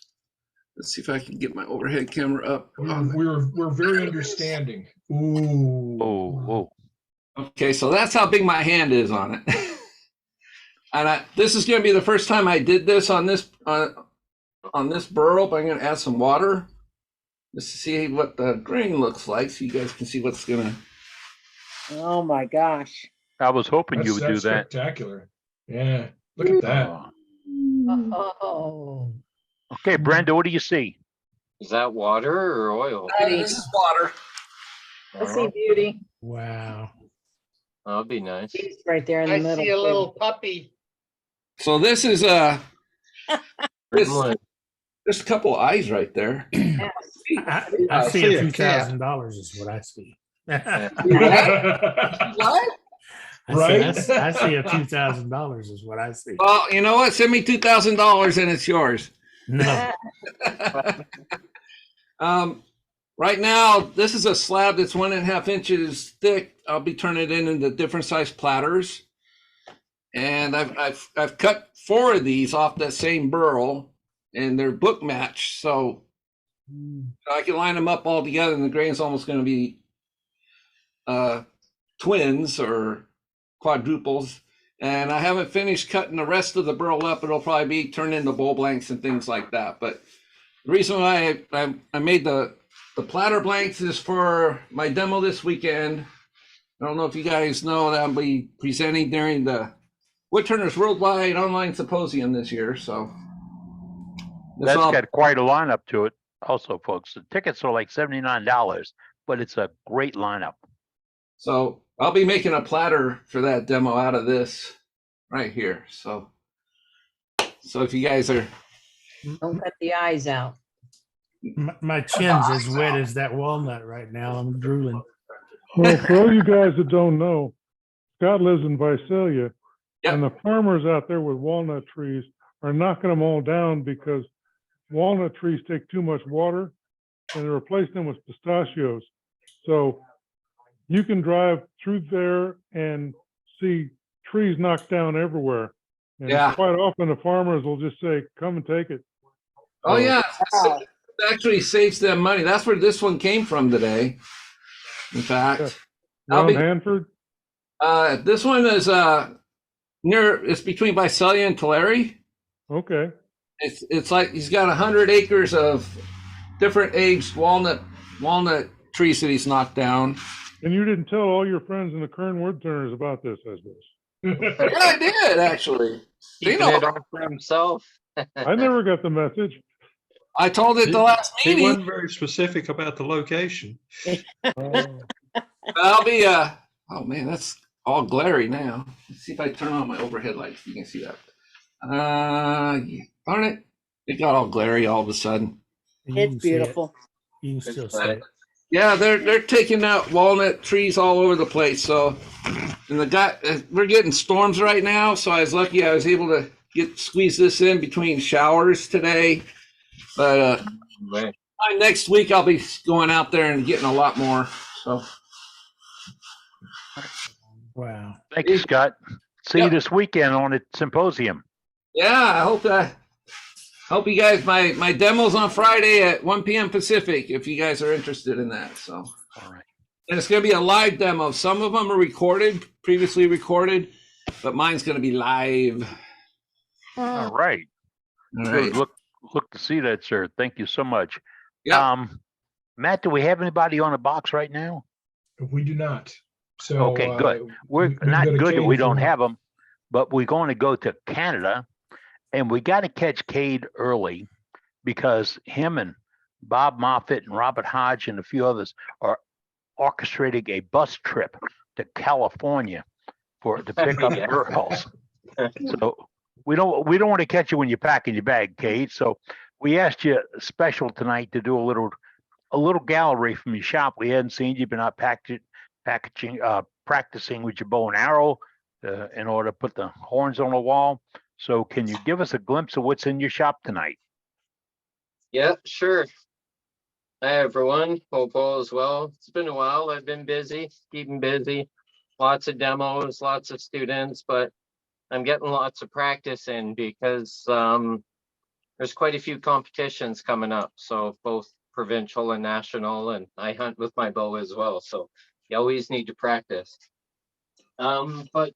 Let's see if I can get my overhead camera up. We're very understanding. Ooh. Oh. Okay, so that's how big my hand is on it. And this is going to be the first time I did this on this burl, but I'm going to add some water. just to see what the grain looks like, so you guys can see what's gonna. Oh, my gosh. I was hoping you That's, would do that's that. spectacular. Yeah, look at that. Oh. Okay, Brenda, what do you see? Is that water or oil? This is water. I see beauty. Wow. That would be nice. It's right there in the I middle. see a too. little puppy. So this is Gremlin. just a couple of eyes right there. I see see a a few cat. $2,000 is what I see. What? I see a $2,000 is what I see. Well, you know what? Send me $2,000 and it's yours. No. Right now, this is a slab that's 1.5 inches thick. I'll be turning it into different size platters. And I've cut 4 of these off that same burl, and they're book matched. So I can line them up all together, and the grain's almost going to be twins or quadruples. And I haven't finished cutting the rest of the burl up. It'll probably be turned into bowl blanks and things like that. But the reason why I made the platter blanks is for my demo this weekend. I don't know if you guys know that I'll be presenting during the Woodturners Worldwide Online Symposium this year. So That's got quite a lineup to it also, folks. The tickets are like $79, but it's a great lineup. So I'll be making a platter for that demo out of this right here. So if you guys are. Don't cut the eyes out. My chin's as wet as that walnut right now. I'm drooling. Well, for all you guys that don't know, Scott lives in Visalia, and the farmers out there with walnut trees are knocking them all down because walnut trees take too much water, and they're replacing them with pistachios. So you can drive through there and see trees knocked down everywhere. And quite often the farmers will just say, "Come and take it." Oh yeah, it actually saves them money. That's where this one came from today. In fact, Around Hanford. This one is it's between Visalia and Tulare. Okay. It's like he's got 100 acres of different aged walnut trees that he's knocked down. And you didn't tell all your friends in the Kern Woodturners about this, I suppose. Yeah, I did actually. Keeping it all for himself. I never got the message. I told it the last He meeting. wasn't very specific about the location. I'll be oh man, that's all glary now. Let's see if I turn on my overhead lights. You can see that. Yeah. Darn it. It got all glary all of a sudden. It's beautiful. You can still see it. Yeah, they're taking out walnut trees all over the place. So, and we're getting storms right now. So I was lucky I was able to squeeze this in between showers today. But by next week I'll be going out there and getting a lot more. So. Wow. Thank you, Scott. See you this weekend on the symposium. Yeah, I hope you guys, my demo's on Friday at 1 p.m. Pacific, if you guys are interested in that. So, all right. And it's going to be a live demo. Some of them are previously recorded, but mine's going to be live. All right. All right. Good. Look to see that, sir. Thank you so much. Yeah. Matt, do we have anybody on the box right now? We do not. So okay, good. We're not good that we don't have them, but we're going to go to Canada, and we got to catch Cade early because him and Bob Moffitt and Robert Hodge and a few others are orchestrating a bus trip to California to pick up girls. So we don't want to catch you when you're packing your bag, Cade. So we asked you special tonight to do a little gallery from your shop. We hadn't seen you, been out practicing with your bow and arrow in order to put the horns on the wall. So can you give us a glimpse of what's in your shop tonight? Yeah, sure. Hi, everyone. Hope all is well. It's been a while. I've been busy, keeping busy. Lots of demos, lots of students, but I'm getting lots of practice in because there's quite a few competitions coming up. So both provincial and national, and I hunt with my bow as well. So you always need to practice. But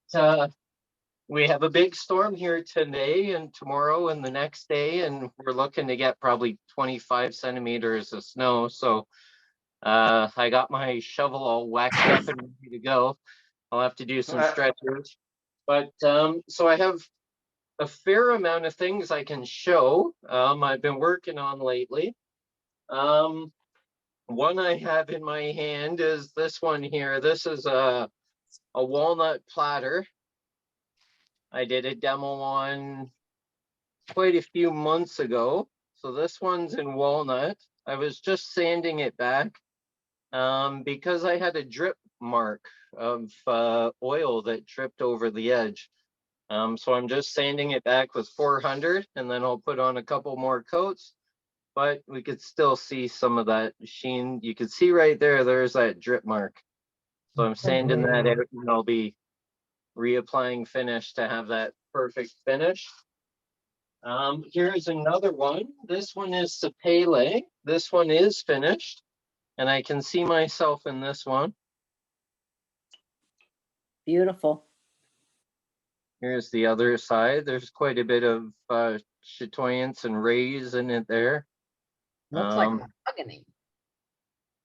we have a big storm here today and tomorrow and the next day, and we're looking to get probably 25 centimeters of snow. So I got my shovel all waxed up and ready to go. I'll have to do some stretchers. But so I have a fair amount of things I can show. I've been working on lately. One I have in my hand is this one here. This is a walnut platter. I did a demo on quite a few months ago. So this one's in walnut. I was just sanding it back because I had a drip mark of oil that dripped over the edge. So I'm just sanding it back with 400, and then I'll put on a couple more coats, but we could still see some of that sheen. You can see right there, there's that drip mark. So I'm sanding that out, and I'll be reapplying finish to have that perfect finish. Here's another one. This one is Sapele. This one is finished, and I can see myself in this one. Beautiful. Here's the other side. There's quite a bit of chatoyance and rays in it there. Looks like mahogany.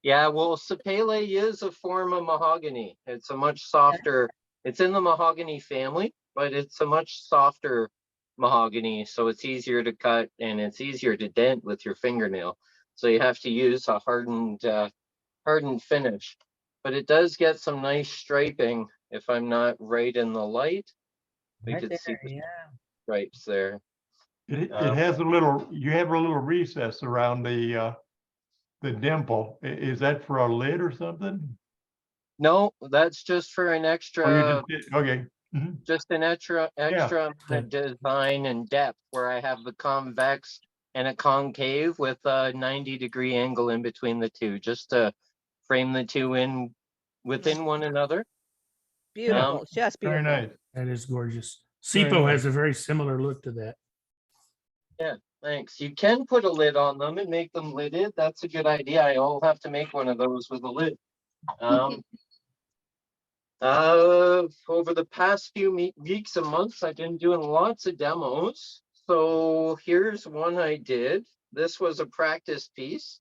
Yeah, well, Sapele is a form of mahogany. It's a much softer, it's in the mahogany family, but it's a much softer mahogany. So it's easier to cut and it's easier to dent with your fingernail. So you have to use a hardened finish. But it does get some nice striping if I'm not right in the light. We Right could there, see the yeah. stripes there. It has a little, you have a little recess around the dimple. Is that for a lid or something? No, that's just for an Or extra, you just, okay. Mhm. just an extra design and depth where I have the convex and a concave with a 90-degree angle in between the two, just to frame the two in within one another. Beautiful, just Very beautiful. nice. That is gorgeous. Very SIPO nice. has a very similar look to that. Yeah, thanks. You can put a lid on them and make them lidded. That's a good idea. I'll have to make one of those with a lid. Over the past few weeks and months, I've been doing lots of demos. So here's one I did. This was a practice piece.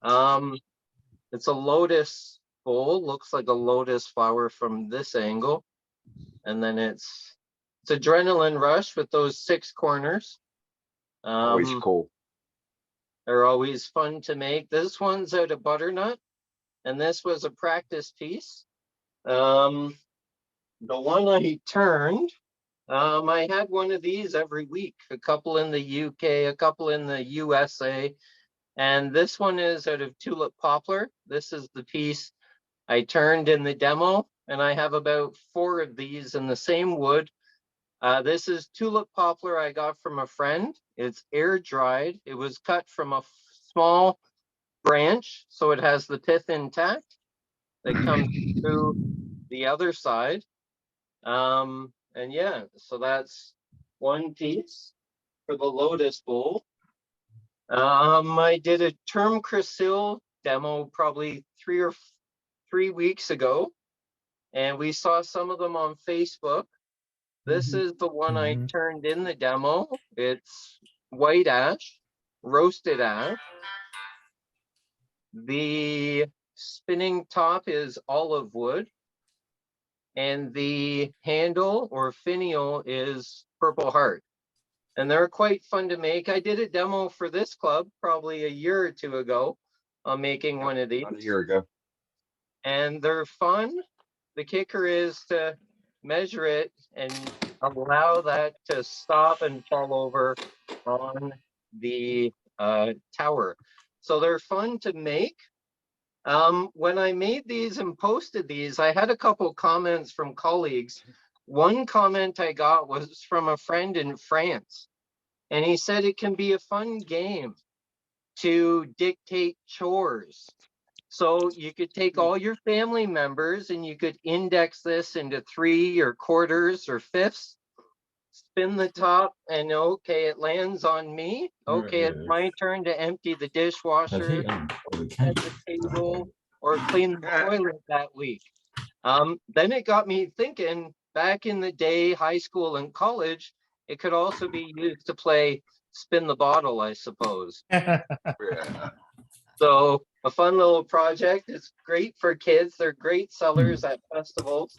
It's a lotus bowl, looks like a lotus flower from this angle. And then it's adrenaline rush with those 6 corners. Always cool. They're always fun to make. This one's out of butternut, and this was a practice piece. The one I turned, I had one of these every week, a couple in the UK, a couple in the USA, and this one is out of tulip poplar. This is the piece I turned in the demo, and I have about 4 of these in the same wood. This is tulip poplar I got from a friend. It's air dried. It was cut from a small branch, so it has the pith intact that comes through the other side. And yeah, so that's one piece for the lotus bowl. I did a term chrysil demo probably 3 weeks ago, and we saw some of them on Facebook. This is the one I turned in the demo. It's white ash, roasted ash. The spinning top is olive wood, and the handle or finial is purple heart. And they're quite fun to make. I did a demo for this club probably a year or 2 ago on making one of these. About a year ago. And they're fun. The kicker is to measure it and allow that to stop and fall over on the tower. So they're fun to make. When I made these and posted these, I had a couple comments from colleagues. One comment I got was from a friend in France, and he said it can be a fun game to dictate chores. So you could take all your family members and you could index this into 3 or quarters or fifths, spin the top, and okay, it lands on me. Okay, it's my turn to empty the dishwasher, set the table, or clean the toilet that week. Then it got me thinking, back in the day, high school and college, it could also be used to play spin the bottle, I suppose. Yeah. So a fun little project. It's great for kids. They're great sellers at festivals.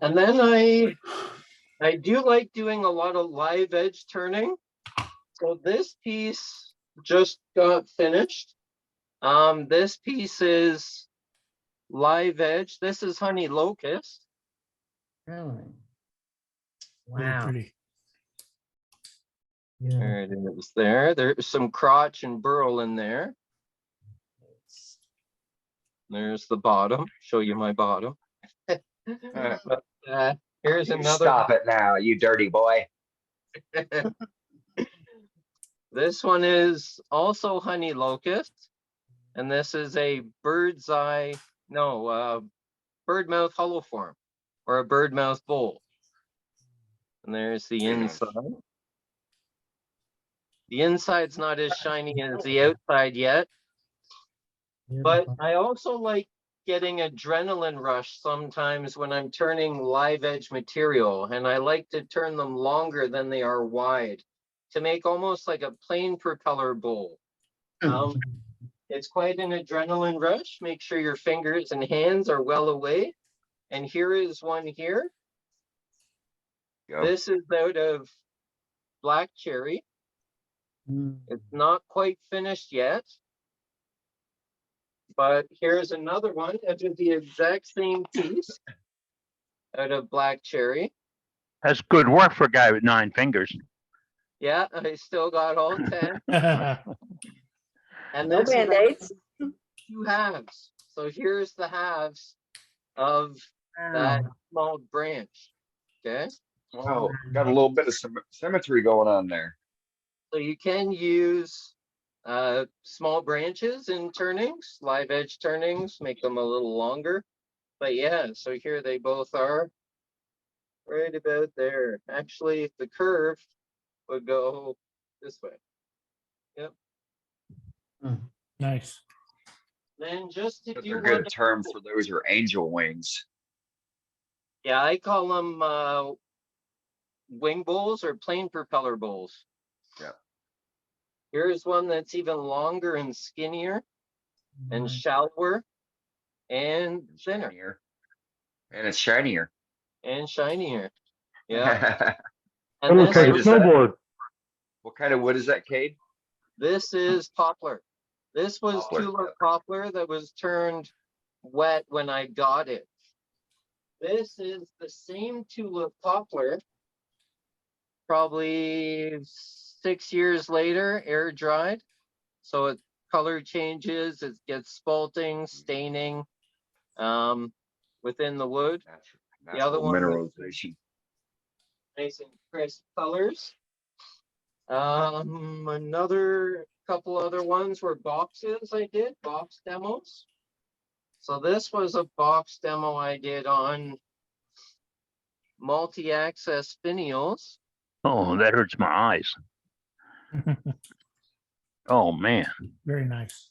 And then I do like doing a lot of live edge turning. So this piece just got finished. This piece is live edge. This is honey locust. Really? Very Wow. pretty. There it is there. There's some crotch and burl in there. There's the bottom. Show you my bottom. But, here's You another. stop it now, you dirty boy. This one is also honey locust. And this is a bird's eye, no, bird mouth hollow form or a bird mouth bowl. And there's the inside. The inside's not as shiny as the outside yet. But I also like getting adrenaline rush sometimes when I'm turning live edge material, and I like to turn them longer than they are wide to make almost like a plane propeller bowl. It's quite an adrenaline rush. Make sure your fingers and hands are well away. And here is one here. Go. This is out of black cherry. It's not quite finished yet. But here's another one out of the exact same piece out of black cherry. That's good work for a guy with 9 fingers. Yeah, I still got all 10. And No this is Band-Aids. 2 halves. So here's the halves of that small branch. Okay. Wow, got a little bit of symmetry going on there. So you can use small branches in turnings, live edge turnings, make them a little longer. But yeah, so here they both are right about there. Actually, the curve would go this way. Yep. Nice. Then just to That's do a good one, term for those are angel wings. yeah, I call them wing bowls or plane propeller bowls. Yeah. Here's one that's even longer and skinnier and shallower and thinner. Shinier. And it's shinier. And shinier. Yeah. It And looks like a snowboard. What kind of wood is that, Cade? this is poplar. This was Poplar. tulip poplar that was turned wet when I got it. This is the same tulip poplar, probably 6 years later, air dried. So it color changes, it gets spalting, staining within the wood. The other Natural one was mineralization. nice and crisp colors. Another couple other ones were boxes I did, box demos. So this was a box demo I did on multi-access finials. Oh, that hurts my eyes. Oh, man. Very nice.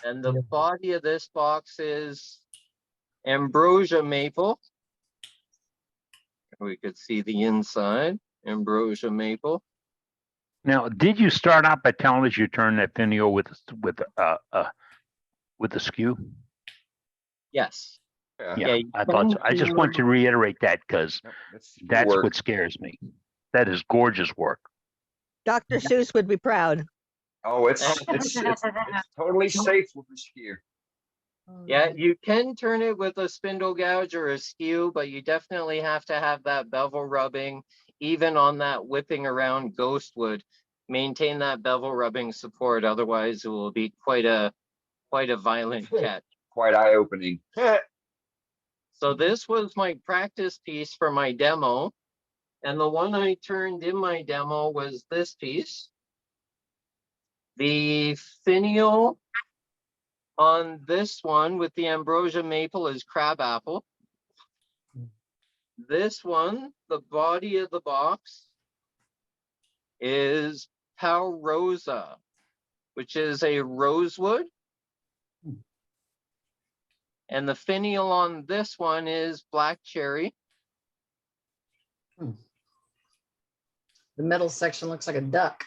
And the body of this box is ambrosia maple. We could see the inside, ambrosia maple. Now, did you start out by telling us you turned that finial with the skew? Yes. Yeah, I thought so. I just want to reiterate that because that's work. what scares me. That is gorgeous work. Dr. Seuss would be proud. Oh, it's totally safe with the skier. Yeah, you can turn it with a spindle gouge or a skew, but you definitely have to have that bevel rubbing, even on that whipping around ghost wood. Maintain that bevel rubbing support, otherwise it will be quite a violent catch. Quite eye-opening. So this was my practice piece for my demo. And the one I turned in my demo was this piece. The finial on this one with the ambrosia maple is crabapple. This one, the body of the box, is pau rosa, which is a rosewood. And the finial on this one is black cherry. The middle section looks like a duck.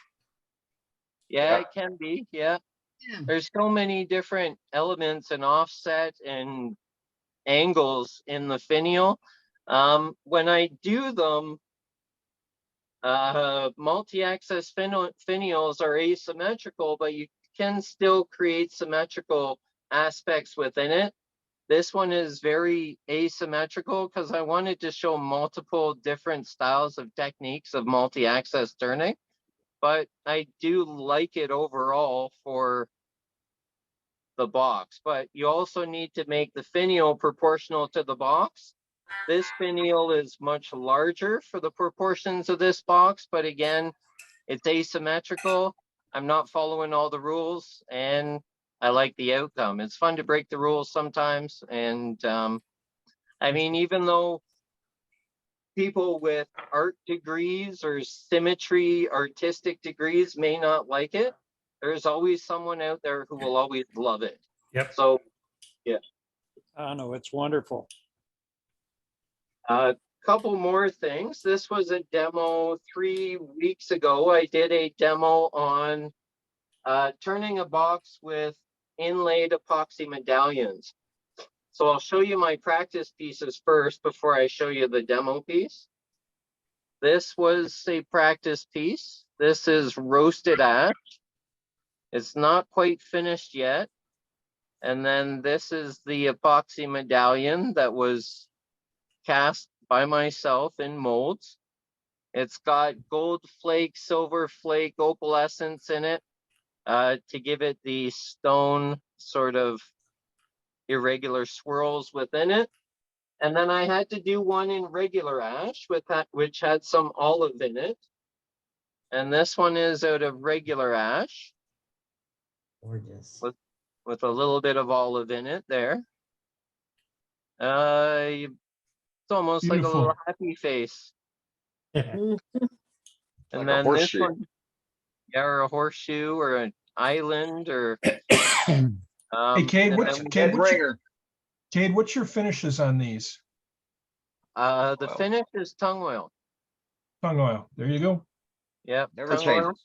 Yeah, it can be. Yeah. Yeah. There's so many different elements and offset and angles in the finial. When I do them, multi-axis finials are asymmetrical, but you can still create symmetrical aspects within it. This one is very asymmetrical because I wanted to show multiple different styles of techniques of multi-axis turning, but I do like it overall for the box. But you also need to make the finial proportional to the box. This finial is much larger for the proportions of this box, but again, it's asymmetrical. I'm not following all the rules, and I like the outcome. It's fun to break the rules sometimes. And I mean, even though people with art degrees or symmetry, artistic degrees may not like it, there's always someone out there who will always love it. Yep. So, yeah. I know, it's wonderful. Couple more things. This was a demo 3 weeks ago. I did a demo on turning a box with inlaid epoxy medallions. So I'll show you my practice pieces first before I show you the demo piece. This was a practice piece. This is roasted ash. It's not quite finished yet. And then this is the epoxy medallion that was cast by myself in molds. It's got gold flake, silver flake, opalescence in it to give it the stone sort of irregular swirls within it. And then I had to do one in regular ash with that, which had some olive in it. And this one is out of regular ash. Gorgeous. With a little bit of olive in it there. It's almost like a Beautiful. little happy face. And Like a then this horseshoe. one, yeah, or a horseshoe or an island or. Hey, Cade, and what's, then Cade, what's your finishes on these? the finish is tongue oil. Tongue oil. There you go. Yep, Never tongue oil. changes.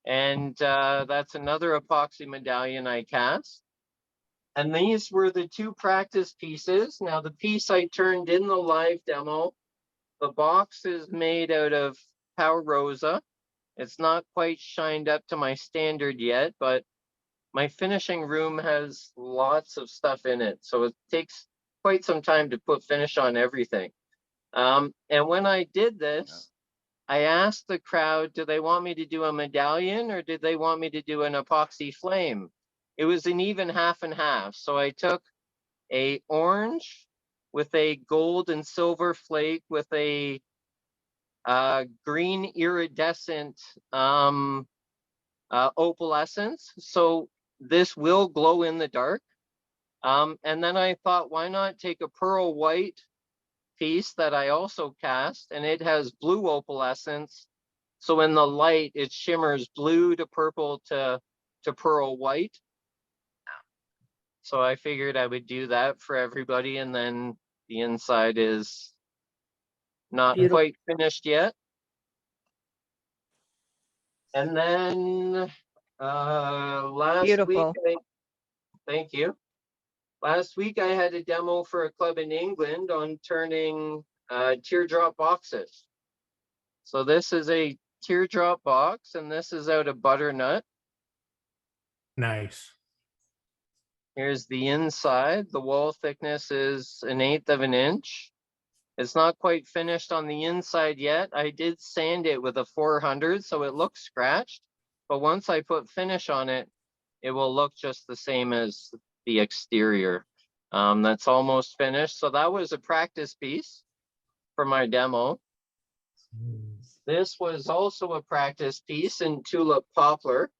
And that's another epoxy medallion I cast. And these were the two practice pieces. Now the piece I turned in the live demo, the box is made out of Power Rosa. It's not quite shined up to my standard yet, but my finishing room has lots of stuff in it. So it takes quite some time to put finish on everything. And when I did this, I asked the crowd, do they want me to do a medallion or did they want me to do an epoxy flame? It was an even half and half. So I took a orange with a gold and silver flake with a green iridescent opalescence. So this will glow in the dark. And then I thought, why not take a pearl white piece that I also cast, and it has blue opalescence. So in the light, it shimmers blue to purple to pearl white. So I figured I would do that for everybody. And then the inside is not Beautiful. quite finished yet. And then last Beautiful. week, thank you. Last week I had a demo for a club in England on turning teardrop boxes. So this is a teardrop box, and this is out of butternut. Nice. Here's the inside. The wall thickness is 1/8 of an inch. It's not quite finished on the inside yet. I did sand it with a 400, so it looks scratched. But once I put finish on it, it will look just the same as the exterior. That's almost finished. So that was a practice piece for my demo. This was also a practice piece in tulip poplar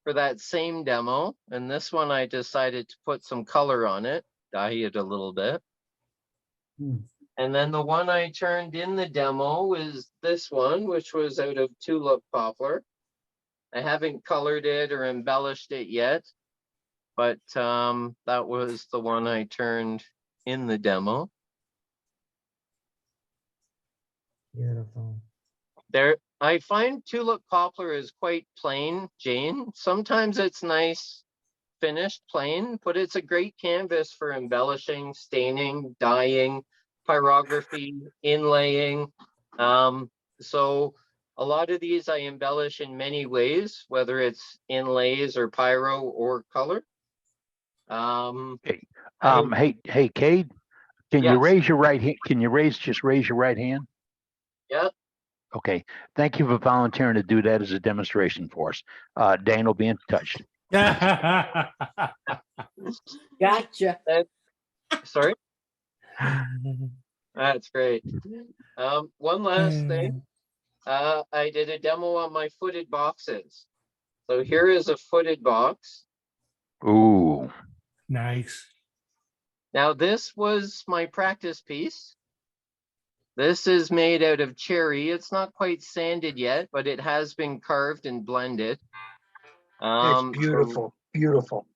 for that same demo. And this one I decided to put some color on it, dye it a little bit. And then the one I turned in the demo is this one, which was out of tulip poplar. I haven't colored it or embellished it yet. But that was the one I turned in the demo. Beautiful. There, I find tulip poplar is quite plain, Jane. Sometimes it's nice finished plain, but it's a great canvas for embellishing, staining, dyeing, pyrography, inlaying. So a lot of these I embellish in many ways, whether it's inlays or pyro or color. Hey, Cade, can you Yes. raise your right hand? Can you just raise your right hand? Yeah. Okay. Thank you for volunteering to do that as a demonstration for us. Dane will be in touch. Gotcha. Sorry. That's great. One last thing. I did a demo on my footed boxes. So here is a footed box. Ooh. Nice. Now this was my practice piece. This is made out of cherry. It's not quite sanded yet, but it has been carved and blended. That's beautiful. Beautiful.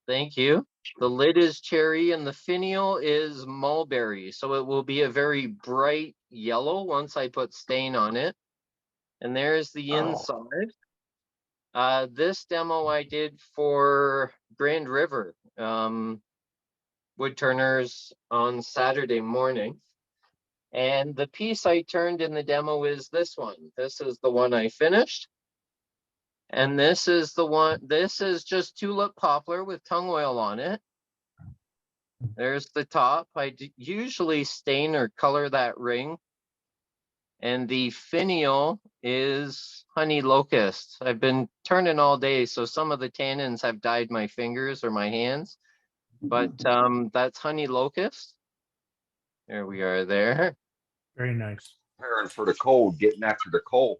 Thank you. The lid is cherry and the finial is mulberry. So it will be a very bright yellow once I put stain on it. And there's the inside. This demo I did for Grand River Woodturners on Saturday morning. And the piece I turned in the demo is this one. This is the one I finished. And this is the one, this is just tulip poplar with tung oil on it. There's the top. I usually stain or color that ring. And the finial is honey locust. I've been turning all day, so some of the tannins have dyed my fingers or my hands. But that's honey locust. There we are there. Very nice. Preparing for the cold, getting after the cold.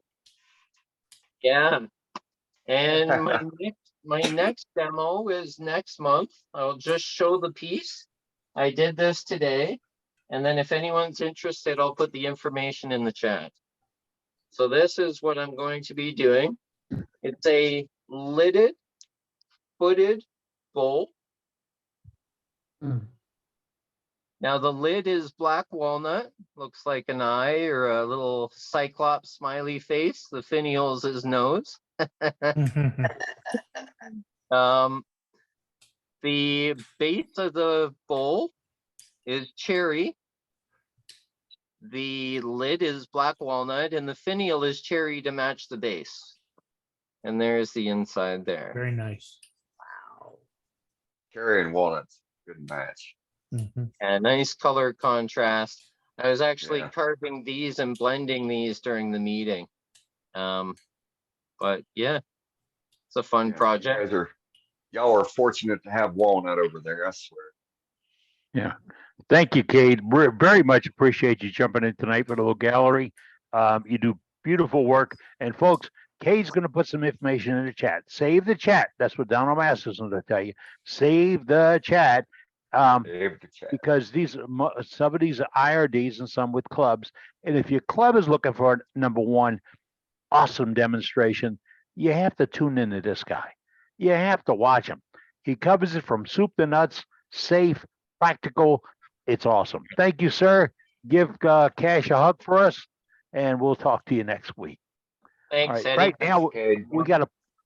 Yeah. And my next demo is next month. I'll just show the piece. I did this today. And then if anyone's interested, I'll put the information in the chat. So this is what I'm going to be doing. It's a lidded, footed bowl. Now the lid is black walnut, looks like an eye or a little cyclops smiley face. The finial is his nose. The base of the bowl is cherry. The lid is black walnut and the finial is cherry to match the base. And there's the inside there. Very nice. Cherry and walnuts, good match. A nice color contrast. I was actually carving these and blending these during the meeting. But yeah, it's a fun project. Y'all are fortunate to have walnut over there, I swear. Yeah. Thank you, Cade. We very much appreciate you jumping in tonight for the little gallery. You do beautiful work. And folks, Cade's going to put some information in the chat. Save the chat. That's what Donald Masters is going to tell you. Save the chat. Because some of these are IRDs and some with clubs. And if your club is looking for number one, awesome demonstration, you have to tune into this guy. You have to watch him. He covers it from soup to nuts, safe, practical. It's awesome. Thank you, sir. Give Cash a hug for us, and we'll talk to you next week. Thanks, All right. Eddie. Right now,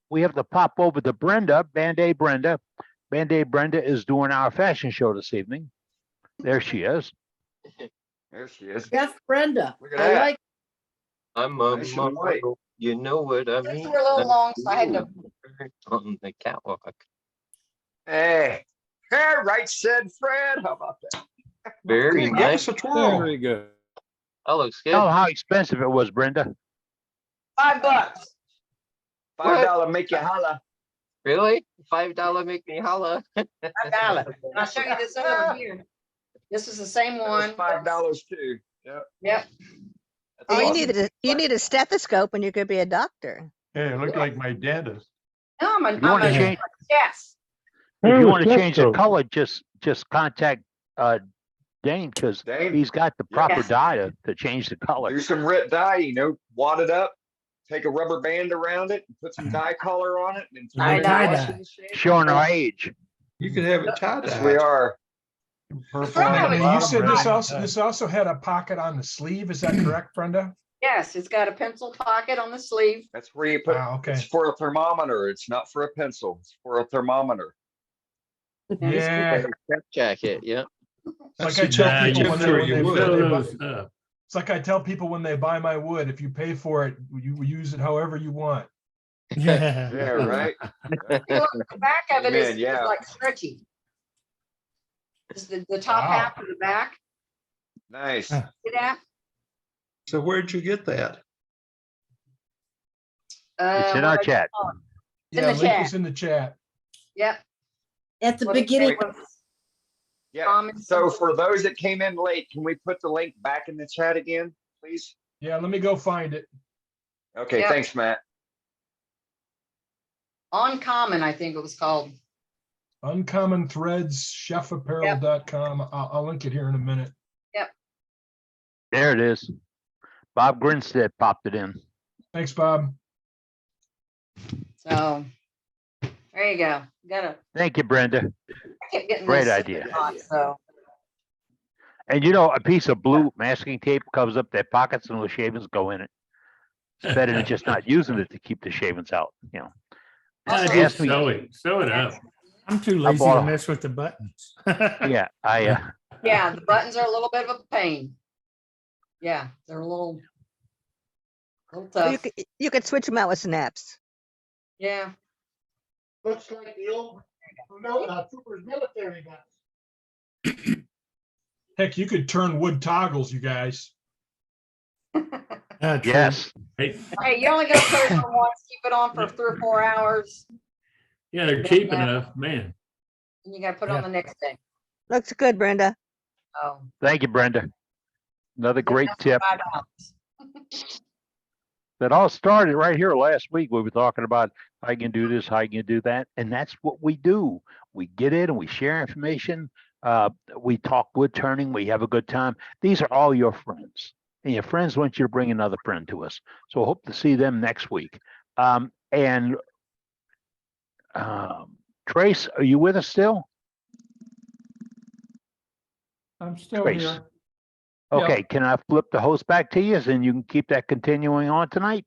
we have to pop over to Brenda, Band-Aid Brenda. Band-Aid Brenda is doing our fashion show this evening. There she is. There she is. Yes, Brenda. Look at I that. like. I'm a Nice and white. model. You know what I These mean? were a little long, so I had to. On the catwalk. Hey, right said Fred. How about that? Very Give nice. us a twirl. Very good. That looks good. Tell them how expensive it was, Brenda. $5. $5 make you holla. Really? $5 make me holla. $5. And I'll show you this other one here. This is the same one. $5 too. Yep. Yep. Oh, you need a stethoscope and you could be a doctor. Hey, it looked like my dentist. No, I'm a, You want to I'm a change? yes. If you want to change the color, just contact Dane because Dane? he's got the proper Yes. dye to change the color. Do some rit dye, wad it up. take a rubber band around it and put some dye color on it and I then know. wash it in shade. Showing our age. You could have it tie Yes, we dye. are. And you said this also had a pocket on the sleeve. Is that correct, Brenda? Yes, it's got a pencil pocket on the sleeve. That's where you put, okay. it's for a thermometer. It's not for a pencil. It's for a thermometer. Yeah. Jacket, yeah. It's like I tell people when Those, it's like I tell people when they buy my wood, if you pay for it, you use it however you want. Yeah, right. The back of it is Amen, yeah. like stretchy. Is the top Wow. half of the back. Nice. See that? So where'd you get that? It's in our chat. It's in Yeah, the link chat. is in the chat. Yep. At the What did beginning, it say? Yeah. So for those that came in late, can we put the link back in the chat again, please? Yeah, let me go find it. Okay, Yep. thanks, Matt. Uncommon, I think it was called. Uncommon Threads, chefapparel.com. I'll link it here in a minute. Yep. There it is. Bob Grinstead popped it in. Thanks, Bob. So there you go. Gotta Thank you, Brenda. I kept getting Great those idea. spots, so And you know, a piece of blue masking tape covers up their pockets and the shavings go in it. It's better than just not using it to keep the shavings out, you know. just sew it up. I'm too I lazy bought to a- mess with the buttons. Yeah, yeah, the buttons are a little bit of a pain. Yeah, they're a little Well, tough. you could switch them out with snaps. Yeah. Looks like the old trooper's military guns. Heck, you could turn wood toggles, you guys. yes. Hey, Hey, you only gotta put it on once, keep it on for 3 or 4 hours, yeah, they're cheap enough, man. and you gotta put it on the next day. Looks good, Brenda. Oh. Thank you, Brenda. Another great tip. $5. That all started right here last week. We were talking about how you can do this, how you can do that. And that's what we do. We get in and we share information. We talk wood turning. We have a good time. These are all your friends. And your friends want you to bring another friend to us. So hope to see them next week. Trace, are you with us still? I'm still Trace. here. Okay, Yep. can I flip the host back to you and you can keep that continuing on tonight?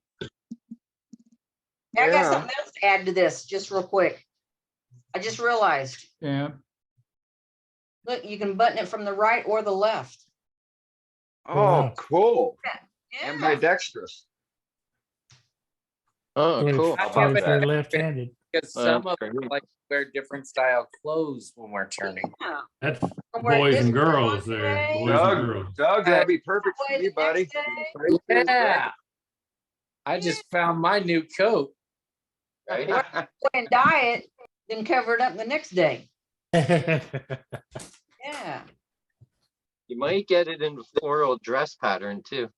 Hey, I got something else to add to this, just real quick. I just realized, Yeah. look, you can button it from the right or the left. Oh, cool. Yeah. Ambidextrous. Oh, Or if- cool. or if you're left-handed. Because some of us like to wear different style clothes when we're turning. Yeah. That's wear boys this and one girls there. day. Boys and girls. Doug, that'd be perfect for you, buddy. Yeah. I just found my new coat. Go and dye it, then cover it up the next day. Yeah. You might get it in floral dress pattern too.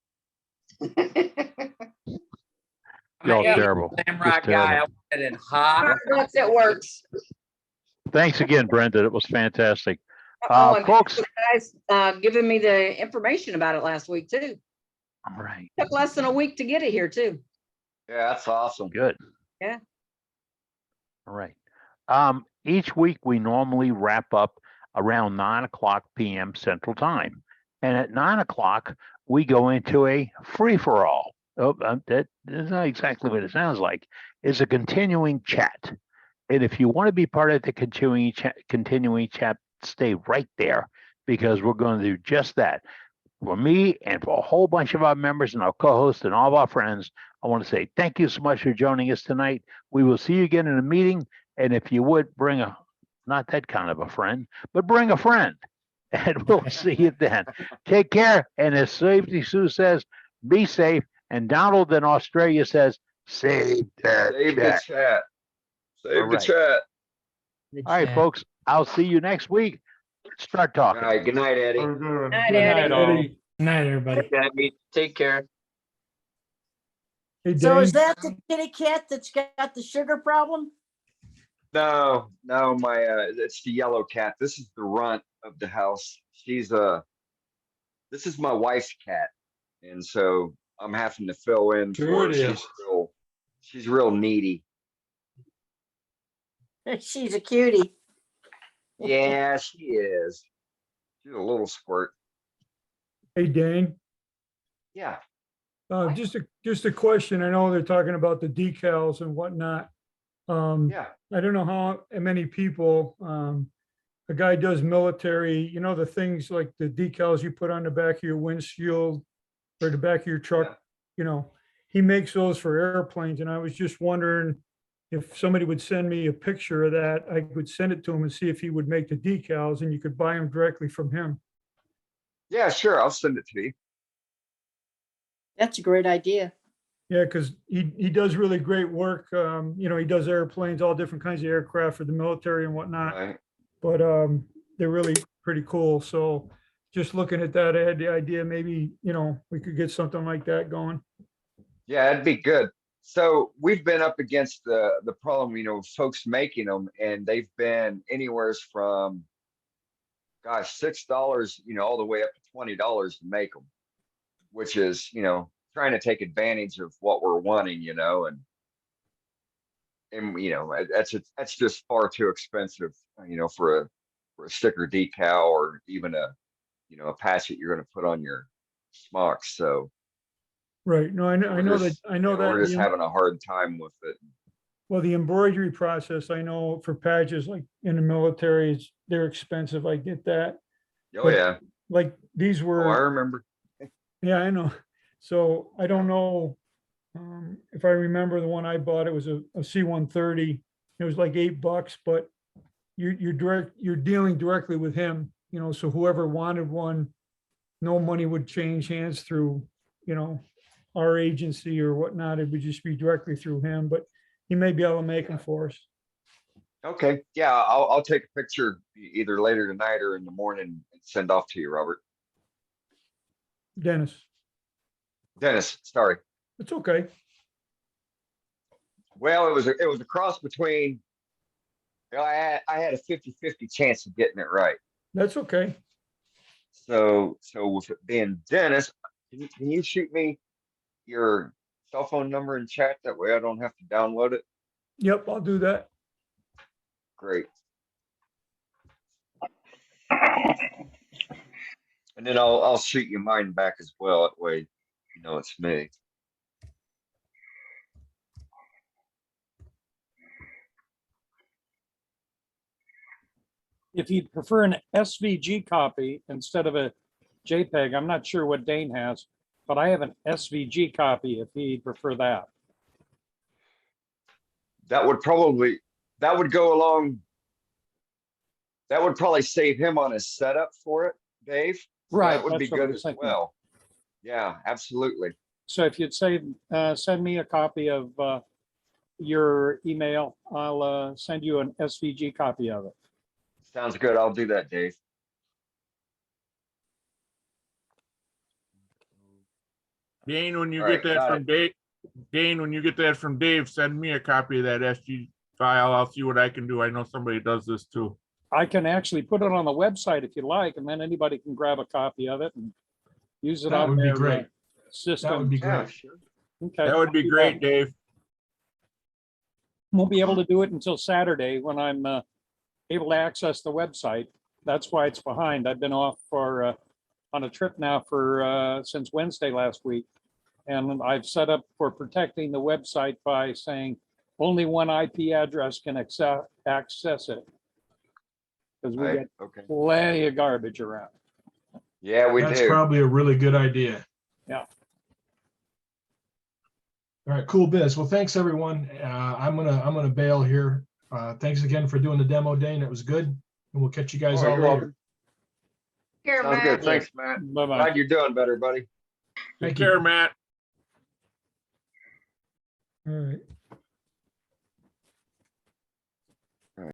Y'all Yeah. terrible. Glam Just rock guy. I terrible. want it in hot. Once it works. Thanks again, Brenda. It was fantastic. Oh, and Folks, the guys giving me the information about it last week too. all right, Took less than a week to get it here too. Yeah, that's awesome. good. Yeah. All right. Each week we normally wrap up around 9:00 p.m. Central Time. And at 9:00, we go into a free-for-all. Oh, that is not exactly what it sounds like. It's a continuing chat. And if you want to be part of the continuing chat, stay right there because we're going to do just that. For me and for a whole bunch of our members and our co-hosts and all of our friends, I want to say thank you so much for joining us tonight. We will see you again in a meeting. And if you would bring not that kind of a friend, but bring a friend. And we'll see you then. Take care. And as Safety Sue says, be safe. And Donald in Australia says, save the Save the chat. chat. Save All the right. chat. All right, folks. I'll see you next week. Start talking. All right. Good night, Eddie. Night, Eddie. Night, everybody. Debbie, take care. Hey, So is Dane, that the kitty cat that's got the sugar problem? No, my it's the yellow cat. This is the runt of the house. She's this is my wife's cat, and so I'm having to fill in Sure for it she's is. still She's real needy. She's a cutie. Yeah, she is. She's a little squirt. Hey, Dane, Yeah. just a question. I know they're talking about the decals and whatnot. Yeah. I don't know how many people, a guy does military, you know, the things like the decals you put on the back of your windshield or the back of your truck, you know, he makes those for airplanes. And I was just wondering if somebody would send me a picture of that, I could send it to him and see if he would make the decals and you could buy them directly from him. Yeah, sure. I'll send it to you. That's a great idea. Yeah, because he does really great work. You know, he does airplanes, all different kinds of aircraft for the military and whatnot. Right. But they're really pretty cool. So just looking at that, I had the idea maybe, you know, we could get something like that going. Yeah, it'd be good. So we've been up against the problem, you know, folks making them, and they've been anywhere from, gosh, $6, you know, all the way up to $20 to make them, which is, you know, trying to take advantage of what we're wanting, you know, and you know, that's just far too expensive, you know, for a sticker decal or even a, you know, a patch that you're going to put on your smocks. So Right. No, I know that, you know, we're just the- having a hard time with it. well, the embroidery process, I know for patches like in the military, they're expensive. I get that. Oh But, yeah. like these Oh, I were, remember. yeah, I know. So I don't know. If I remember the one I bought, it was a C-130. It was like $8, but you're dealing directly with him, you know, so whoever wanted one, no money would change hands through, you know, our agency or whatnot. It would just be directly through him, but he may be able to make them for us. Okay. Yeah, I'll take a picture either later tonight or in the morning and send off to you, Robert. Dennis, Sorry. it's okay. Well, it was a cross between, you know, I had a 50-50 chance of getting it right. That's okay. So with it being Dennis, can you shoot me your cell phone number in chat? That way I don't have to download it. Yep, I'll do that. Great. And then I'll shoot you mine back as well. That way, you know, it's me. If you'd prefer an SVG copy instead of a JPEG, I'm not sure what Dane has, but I have an SVG copy if he'd prefer that. That would go along. That would probably save him on his setup for it, Dave. So Right, that would be that's what I good was as thinking. well. Yeah, absolutely. So if you'd say, send me a copy of your email, I'll send you an SVG copy of it. Sounds good. I'll do that, Dave. Dane, when you All get right, that got from Dave, Dane, when you get that from Dave, send me a copy of that SG file. I'll see what I can do. I know somebody does this too. I can actually put it on the website if you like, and then anybody can grab a copy of it and use it That on would be their great. system. That would be Yeah, great. sure. Okay. That would be great, Dave. Won't be able to do it until Saturday when I'm able to access the website. That's why it's behind. I've been off for on a trip now for since Wednesday last week. And I've set up for protecting the website by saying only one IP address can access it. Because we Right, get okay. plenty of garbage around. Yeah, we That's do. probably a really good idea. Yeah. All right, cool biz. Well, thanks everyone. I'm gonna bail here. Thanks again for doing the demo, Dane. It was good, and we'll catch you guys Oh, all you're later. welcome. Here, Sounds Matt. good. Thanks, Matt. Bye-bye. Glad you're doing better, buddy. Thank Take you. care, Matt. All right.